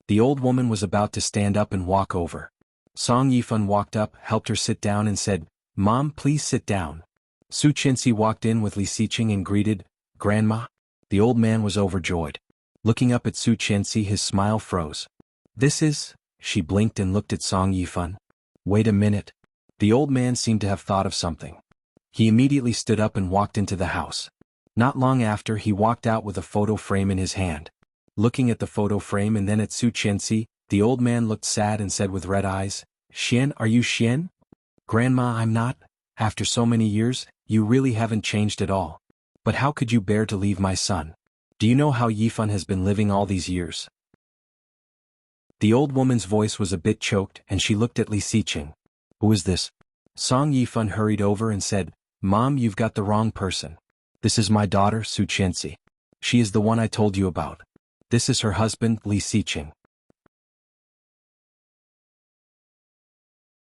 The old woman was about to stand up and walk over. Song Yifun walked up, helped her sit down and said, "Mom, please sit down." Su Qianxi walked in with Li Xiqing and greeted, "Grandma?" The old man was overjoyed. Looking up at Su Qianxi, his smile froze. "This is..." She blinked and looked at Song Yifun. "Wait a minute." The old man seemed to have thought of something. He immediately stood up and walked into the house. Not long after, he walked out with a photo frame in his hand. Looking at the photo frame and then at Su Qianxi, the old man looked sad and said with red eyes, "Xian, are you Xian?" "Grandma, I'm not. After so many years, you really haven't changed at all. But how could you bear to leave my son? Do you know how Yifun has been living all these years?" The old woman's voice was a bit choked and she looked at Li Xiqing. "Who is this?" Song Yifun hurried over and said, "Mom, you've got the wrong person. This is my daughter, Su Qianxi. She is the one I told you about. This is her husband, Li Xiqing."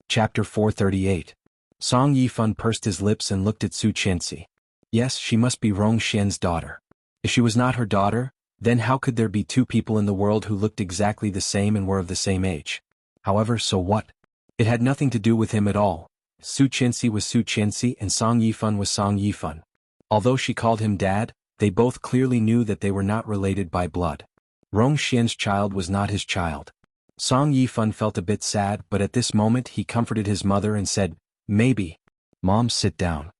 Chapter 438. Song Yifun pursed his lips and looked at Su Qianxi. Yes, she must be Rong Xian's daughter. If she was not her daughter, then how could there be two people in the world who looked exactly the same and were of the same age? However, so what? It had nothing to do with him at all. Su Qianxi was Su Qianxi and Song Yifan was Song Yifan. Although she called him dad, they both clearly knew that they were not related by blood. Rong Xian's child was not his child. Song Yifan felt a bit sad, but at this moment he comforted his mother and said, "Maybe. Mom, sit down."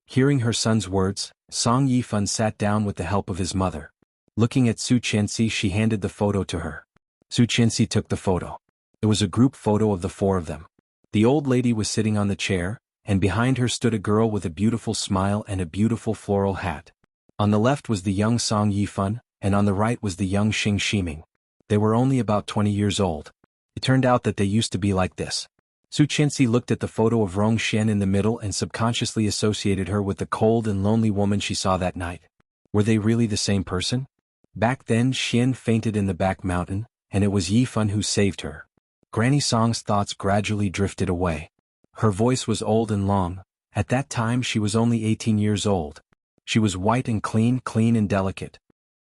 Hearing her son's words, Song Yifan sat down with the help of his mother. Looking at Su Qianxi, she handed the photo to her. Su Qianxi took the photo. It was a group photo of the four of them. The old lady was sitting on the chair, and behind her stood a girl with a beautiful smile and a beautiful floral hat. On the left was the young Song Yifan, and on the right was the young Xing Shiming. They were only about 20 years old. It turned out that they used to be like this. Su Qianxi looked at the photo of Rong Xian in the middle and subconsciously associated her with the cold and lonely woman she saw that night. Were they really the same person? Back then Xian fainted in the back mountain, and it was Yifan who saved her. Granny Song's thoughts gradually drifted away. Her voice was old and long. At that time she was only 18 years old. She was white and clean and delicate.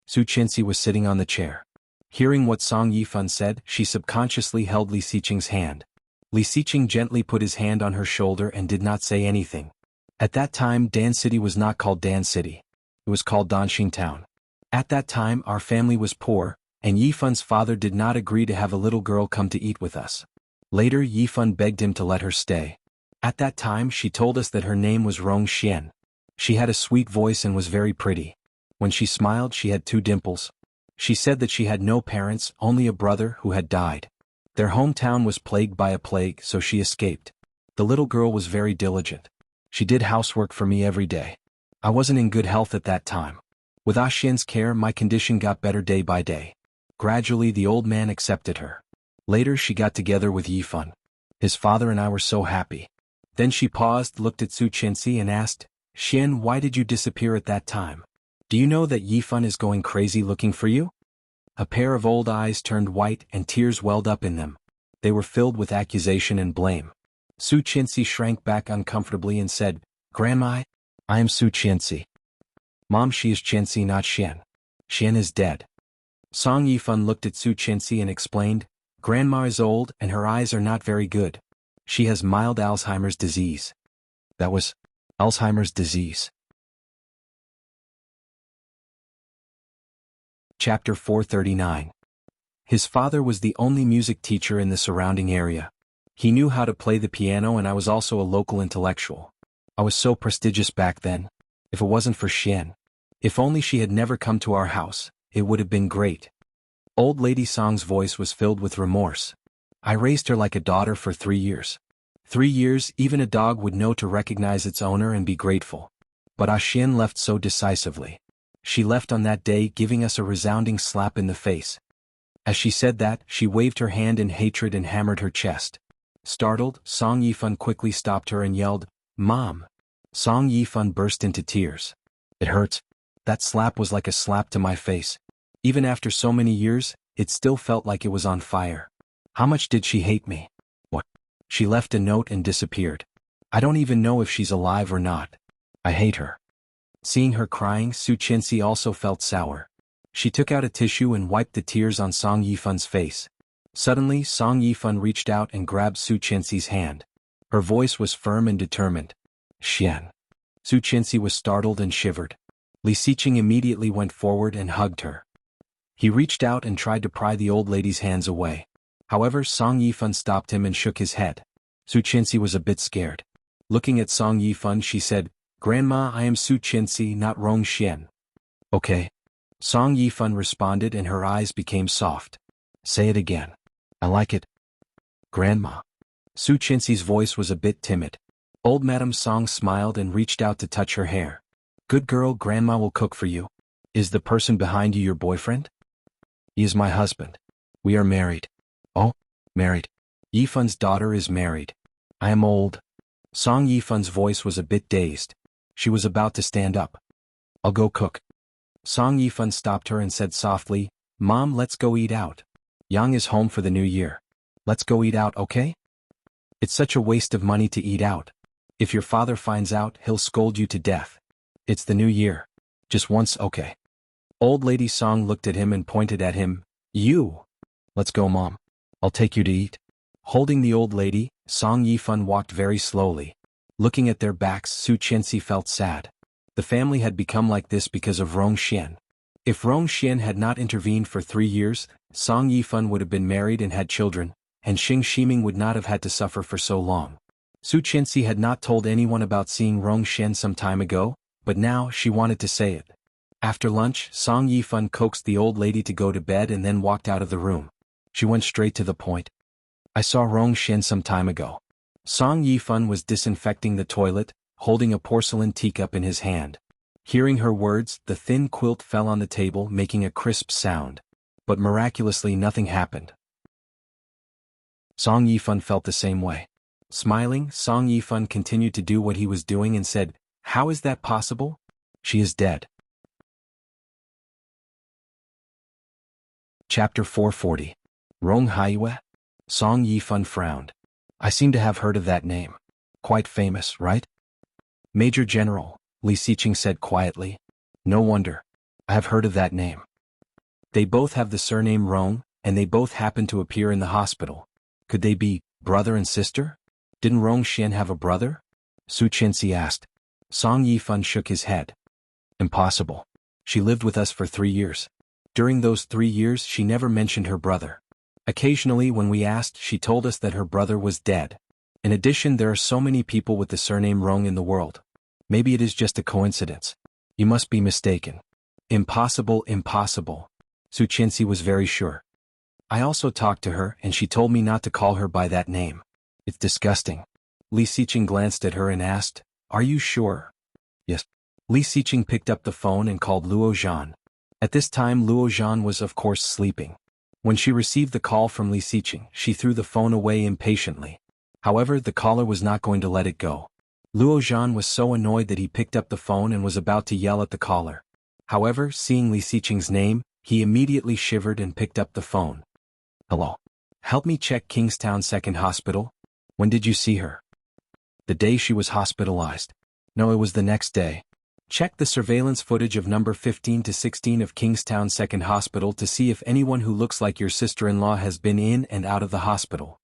Su Qianxi was sitting on the chair. Hearing what Song Yifan said, she subconsciously held Li Xiqing's hand. Li Xiqing gently put his hand on her shoulder and did not say anything. At that time Dan City was not called Dan City. It was called Danxing Town. At that time our family was poor, and Yifan's father did not agree to have a little girl come to eat with us. Later Yifan begged him to let her stay. At that time she told us that her name was Rong Xian. She had a sweet voice and was very pretty. When she smiled she had 2 dimples. She said that she had no parents, only a brother who had died. Their hometown was plagued by a plague, so she escaped. The little girl was very diligent. She did housework for me every day. I wasn't in good health at that time. With Ah Xian's care my condition got better day by day. Gradually the old man accepted her. Later she got together with Yifan. His father and I were so happy. Then she paused, looked at Su Qianxi and asked, "Xian, why did you disappear at that time? Do you know that Yifan is going crazy looking for you?" A pair of old eyes turned white and tears welled up in them. They were filled with accusation and blame. Su Qianxi shrank back uncomfortably and said, "Grandma, I am Su Qianxi." "Mom, she is Qianxi, not Xian. Xian is dead." Song Yifan looked at Su Qianxi and explained, "Grandma is old and her eyes are not very good. She has mild Alzheimer's disease." That was Alzheimer's disease. Chapter 439. His father was the only music teacher in the surrounding area. He knew how to play the piano and I was also a local intellectual. I was so prestigious back then. If it wasn't for Xian. If only she had never come to our house, it would have been great. Old Lady Song's voice was filled with remorse. I raised her like a daughter for 3 years. 3 years, even a dog would know to recognize its owner and be grateful. But Ah Xian left so decisively. She left on that day, giving us a resounding slap in the face. As she said that, she waved her hand in hatred and hammered her chest. Startled, Song Yifan quickly stopped her and yelled, "Mom!" Song Yifan burst into tears. "It hurts." That slap was like a slap to my face. Even after so many years, it still felt like it was on fire. How much did she hate me? What? She left a note and disappeared. I don't even know if she's alive or not. I hate her. Seeing her crying, Su Qianxi also felt sour. She took out a tissue and wiped the tears on Song Yifan's face. Suddenly, Song Yifan reached out and grabbed Su Qianxi's hand. Her voice was firm and determined. "Xian." Su Qianxi was startled and shivered. Li Xiqing immediately went forward and hugged her. He reached out and tried to pry the old lady's hands away. However, Song Yifan stopped him and shook his head. Su Qianxi was a bit scared. Looking at Song Yifan, she said, "Grandma, I am Su Qianxi, not Rong Xian." "Okay." Song Yifan responded and her eyes became soft. "Say it again. I like it." "Grandma." Su Qianxi's voice was a bit timid. Old Madame Song smiled and reached out to touch her hair. "Good girl, Grandma will cook for you." "Is the person behind you your boyfriend?" "He is my husband. We are married." "Oh, married. Yifan's daughter is married. I am old." Song Yifan's voice was a bit dazed. She was about to stand up. "I'll go cook." Song Yifan stopped her and said softly, "Mom, let's go eat out. Yang is home for the new year. Let's go eat out, okay? It's such a waste of money to eat out. If your father finds out, he'll scold you to death. It's the new year. Just once, okay?" Old lady Song looked at him and pointed at him. You! Let's go, Mom. I'll take you to eat. Holding the old lady, Song Yifan walked very slowly. Looking at their backs, Su Qianxi felt sad. The family had become like this because of Rong Xian. If Rong Xian had not intervened for 3 years, Song Yifan would have been married and had children, and Xing Shiming would not have had to suffer for so long. Su Qianxi had not told anyone about seeing Rong Xian some time ago, but now she wanted to say it. After lunch, Song Yifan coaxed the old lady to go to bed and then walked out of the room. She went straight to the point. I saw Rong Xian some time ago. Song Yifan was disinfecting the toilet, holding a porcelain teacup in his hand. Hearing her words, the thin quilt fell on the table, making a crisp sound. But miraculously nothing happened. Song Yifan felt the same way. Smiling, Song Yifan continued to do what he was doing and said, "How is that possible? She is dead." Chapter 440. Rong Haiyue? Song Yifan frowned. I seem to have heard of that name. Quite famous, right? Major General, Li Xiqing said quietly. No wonder. I have heard of that name. They both have the surname Rong, and they both happen to appear in the hospital. Could they be brother and sister? Didn't Rong Xian have a brother? Su Qianxi asked. Song Yifan shook his head. Impossible. She lived with us for 3 years. During those 3 years she never mentioned her brother. Occasionally when we asked, she told us that her brother was dead. In addition, there are so many people with the surname Rong in the world. Maybe it is just a coincidence. You must be mistaken. Impossible, impossible. Su Qianxi was very sure. I also talked to her and she told me not to call her by that name. It's disgusting. Li Xiqing glanced at her and asked, Are you sure? Yes. Li Xiqing picked up the phone and called Luo Zhan. At this time Luo Zhan was of course sleeping. When she received the call from Li Xiqing, she threw the phone away impatiently. However, the caller was not going to let it go. Luo Zhan was so annoyed that he picked up the phone and was about to yell at the caller. However, seeing Li Xiqing's name, he immediately shivered and picked up the phone. Hello. Help me check Kingstown Second Hospital. When did you see her? The day she was hospitalized. No, it was the next day. Check the surveillance footage of number 15 to 16 of Kingstown Second Hospital to see if anyone who looks like your sister-in-law has been in and out of the hospital.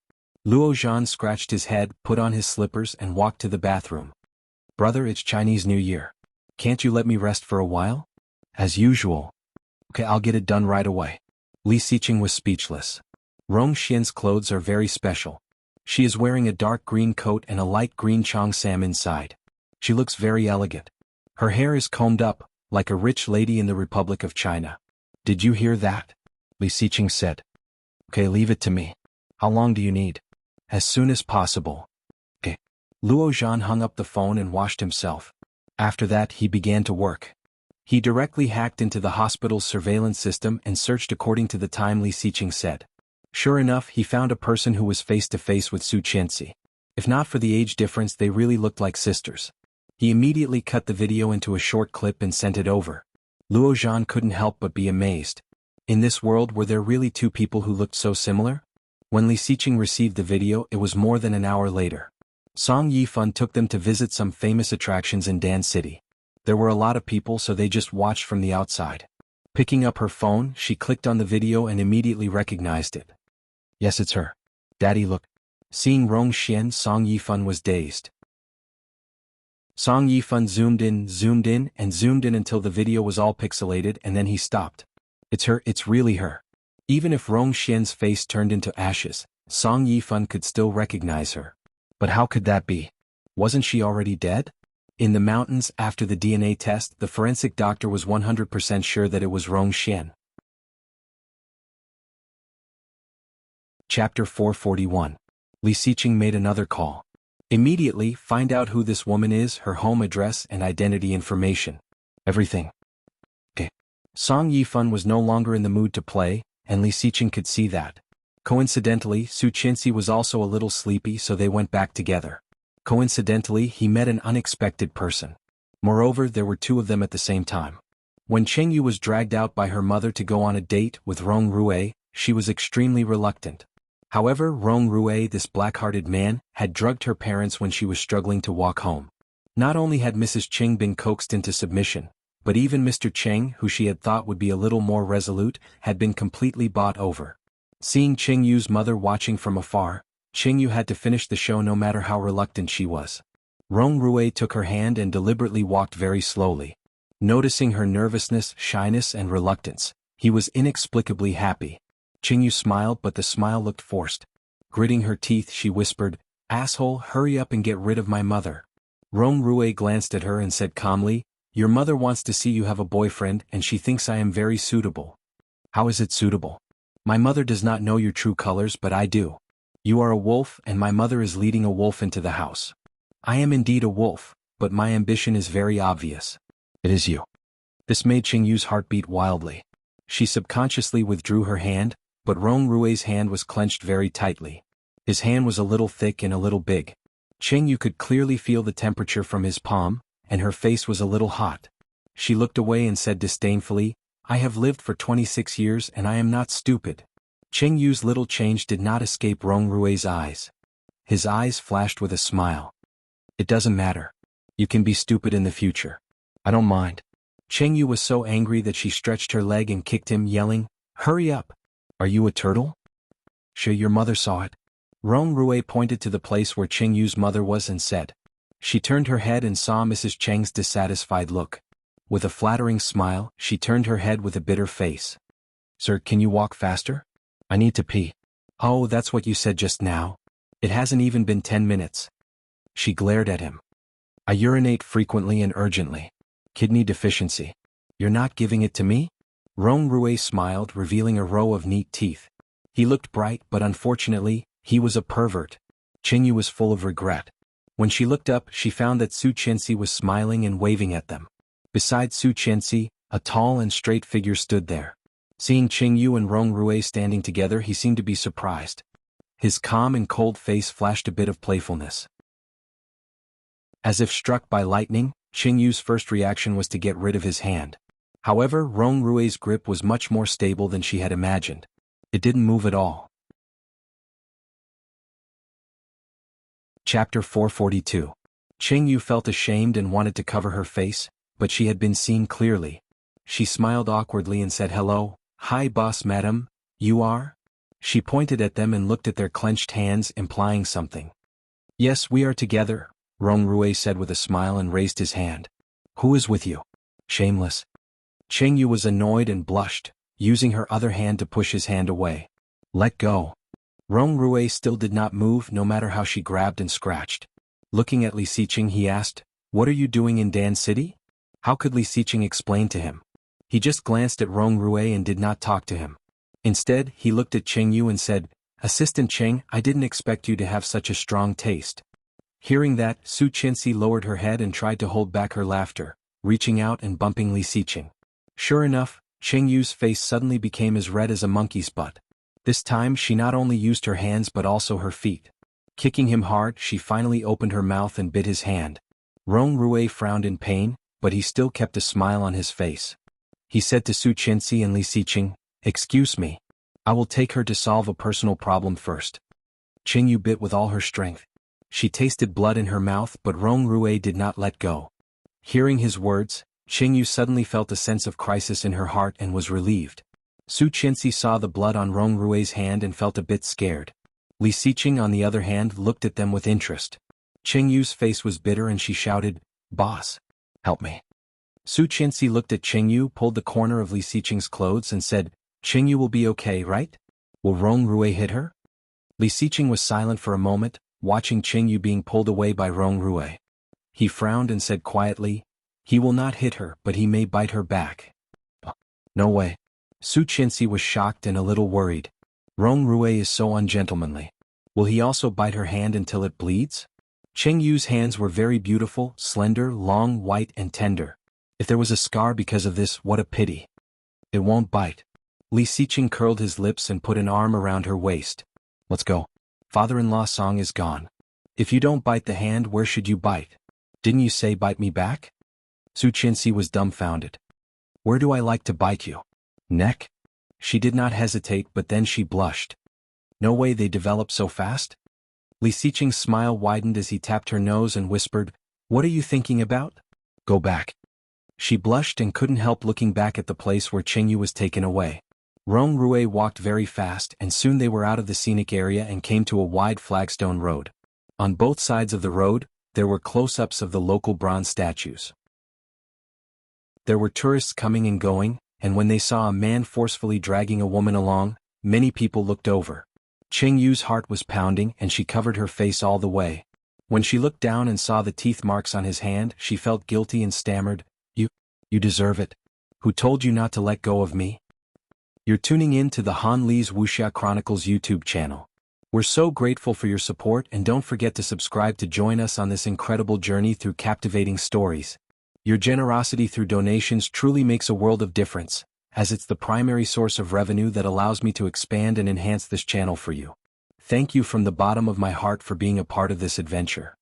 Luo Zhan scratched his head, put on his slippers and walked to the bathroom. Brother, it's Chinese New Year. Can't you let me rest for a while? As usual. Okay, I'll get it done right away. Li Xiqing was speechless. Rong Xian's clothes are very special. She is wearing a dark green coat and a light green cheongsam inside. She looks very elegant. Her hair is combed up, like a rich lady in the Republic of China. Did you hear that? Li Xiqing said. Okay, leave it to me. How long do you need? As soon as possible. Okay. Luo Zhan hung up the phone and washed himself. After that he began to work. He directly hacked into the hospital's surveillance system and searched according to the time Li Xiqing said. Sure enough, he found a person who was face to face with Su Qianxi. If not for the age difference, they really looked like sisters. He immediately cut the video into a short clip and sent it over. Luo Zhan couldn't help but be amazed. In this world, were there really two people who looked so similar? When Li Xiqing received the video, it was more than an hour later. Song Yifan took them to visit some famous attractions in Dan City. There were a lot of people, so they just watched from the outside. Picking up her phone, she clicked on the video and immediately recognized it. Yes, it's her. Daddy, look. Seeing Rong Xian, Song Yifan was dazed. Song Yifan zoomed in, and zoomed in until the video was all pixelated, and then he stopped. It's her, it's really her. Even if Rong Xian's face turned into ashes, Song Yifan could still recognize her. But how could that be? Wasn't she already dead? In the mountains, after the DNA test, the forensic doctor was 100% sure that it was Rong Xian. Chapter 441. Li Xiqing made another call. Immediately, find out who this woman is, her home address and identity information. Everything. Okay. Song Yifan was no longer in the mood to play, and Li Xiqing could see that. Coincidentally, Su Qianxi was also a little sleepy, so they went back together. Coincidentally, he met an unexpected person. Moreover, there were 2 of them at the same time. When Cheng Yu was dragged out by her mother to go on a date with Rong Rue, she was extremely reluctant. However, Rong Rue, this black-hearted man, had drugged her parents when she was struggling to walk home. Not only had Mrs. Cheng been coaxed into submission, but even Mr. Cheng, who she had thought would be a little more resolute, had been completely bought over. Seeing Cheng Yu's mother watching from afar, Cheng Yu had to finish the show no matter how reluctant she was. Rong Rui took her hand and deliberately walked very slowly. Noticing her nervousness, shyness and reluctance, he was inexplicably happy. Cheng Yu smiled, but the smile looked forced. Gritting her teeth, she whispered, "Asshole, hurry up and get rid of my mother." Rong Rui glanced at her and said calmly, "Your mother wants to see you have a boyfriend and she thinks I am very suitable." "How is it suitable? My mother does not know your true colors, but I do. You are a wolf and my mother is leading a wolf into the house. I am indeed a wolf, but my ambition is very obvious. It is you." This made Cheng Yu's heart beat wildly. She subconsciously withdrew her hand, but Rong Rui's hand was clenched very tightly. His hand was a little thick and a little big. Cheng Yu could clearly feel the temperature from his palm, and her face was a little hot. She looked away and said disdainfully, "I have lived for 26 years and I am not stupid." Cheng Yu's little change did not escape Rong Rui's eyes. His eyes flashed with a smile. "It doesn't matter. You can be stupid in the future. I don't mind." Cheng Yu was so angry that she stretched her leg and kicked him, yelling, "Hurry up! Are you a turtle?" "Sure, your mother saw it." Rong Rui pointed to the place where Cheng Yu's mother was and said. She turned her head and saw Mrs. Cheng's dissatisfied look. With a flattering smile, she turned her head with a bitter face. "Sir, can you walk faster? I need to pee." "Oh, that's what you said just now. It hasn't even been 10 minutes. She glared at him. "I urinate frequently and urgently. Kidney deficiency. You're not giving it to me?" Rong Rui smiled, revealing a row of neat teeth. He looked bright, but unfortunately, he was a pervert. Cheng Yu was full of regret. When she looked up, she found that Su Qianxi was smiling and waving at them. Beside Su Qianxi, a tall and straight figure stood there. Seeing Cheng Yu and Rong Rui standing together, he seemed to be surprised. His calm and cold face flashed a bit of playfulness. As if struck by lightning, Cheng Yu's first reaction was to get rid of his hand. However, Rong Rui's grip was much more stable than she had imagined. It didn't move at all. Chapter 442. Cheng Yu felt ashamed and wanted to cover her face, but she had been seen clearly. She smiled awkwardly and said, "Hello, hi boss madam, you are?" She pointed at them and looked at their clenched hands, implying something. "Yes, we are together," Rong Rui said with a smile and raised his hand. "Who is with you?" "Shameless." Cheng Yu was annoyed and blushed, using her other hand to push his hand away. "Let go." Rong Rui still did not move no matter how she grabbed and scratched. Looking at Li Siqing, he asked, "What are you doing in Dan City?" How could Li Siqing explain to him? He just glanced at Rong Rui and did not talk to him. Instead, he looked at Cheng Yu and said, "Assistant Cheng, I didn't expect you to have such a strong taste." Hearing that, Su Qianxi lowered her head and tried to hold back her laughter, reaching out and bumping Li Siqing. Sure enough, Cheng Yu's face suddenly became as red as a monkey's butt. This time she not only used her hands but also her feet. Kicking him hard, she finally opened her mouth and bit his hand. Rong Rui frowned in pain, but he still kept a smile on his face. He said to Su Qianxi and Li Siqing, "Excuse me. I will take her to solve a personal problem first." Cheng Yu bit with all her strength. She tasted blood in her mouth, but Rong Rui did not let go. Hearing his words, Cheng Yu suddenly felt a sense of crisis in her heart and was relieved. Su Qianxi saw the blood on Rong Rui's hand and felt a bit scared. Li Siqing, on the other hand, looked at them with interest. Cheng Yu's face was bitter and she shouted, "Boss, help me." Su Qianxi looked at Cheng Yu, pulled the corner of Li Siqing's clothes and said, "Cheng Yu will be okay, right? Will Rong Rui hit her?" Li Siqing was silent for a moment, watching Cheng Yu being pulled away by Rong Rui. He frowned and said quietly, "He will not hit her, but he may bite her back." "No way." Su Qianxi was shocked and a little worried. Rong Rui is so ungentlemanly. Will he also bite her hand until it bleeds? Cheng Yu's hands were very beautiful, slender, long, white and tender. If there was a scar because of this, what a pity. It won't bite. Li Siqing curled his lips and put an arm around her waist. "Let's go. Father-in-law Song is gone. If you don't bite the hand, where should you bite? Didn't you say bite me back?" Su Qianxi was dumbfounded. "Where do I like to bite you? Neck?" She did not hesitate, but then she blushed. "No way they develop so fast?" Li Siqing's smile widened as he tapped her nose and whispered, "What are you thinking about? Go back." She blushed and couldn't help looking back at the place where Chengyu was taken away. Rong Rue walked very fast and soon they were out of the scenic area and came to a wide flagstone road. On both sides of the road, there were close-ups of the local bronze statues. There were tourists coming and going, and when they saw a man forcefully dragging a woman along, many people looked over. Chengyu's heart was pounding and she covered her face all the way. When she looked down and saw the teeth marks on his hand, she felt guilty and stammered, You deserve it. Who told you not to let go of me? You're tuning in to the Han Li's Wuxia Chronicles YouTube channel. We're so grateful for your support and don't forget to subscribe to join us on this incredible journey through captivating stories. Your generosity through donations truly makes a world of difference, as it's the primary source of revenue that allows me to expand and enhance this channel for you. Thank you from the bottom of my heart for being a part of this adventure.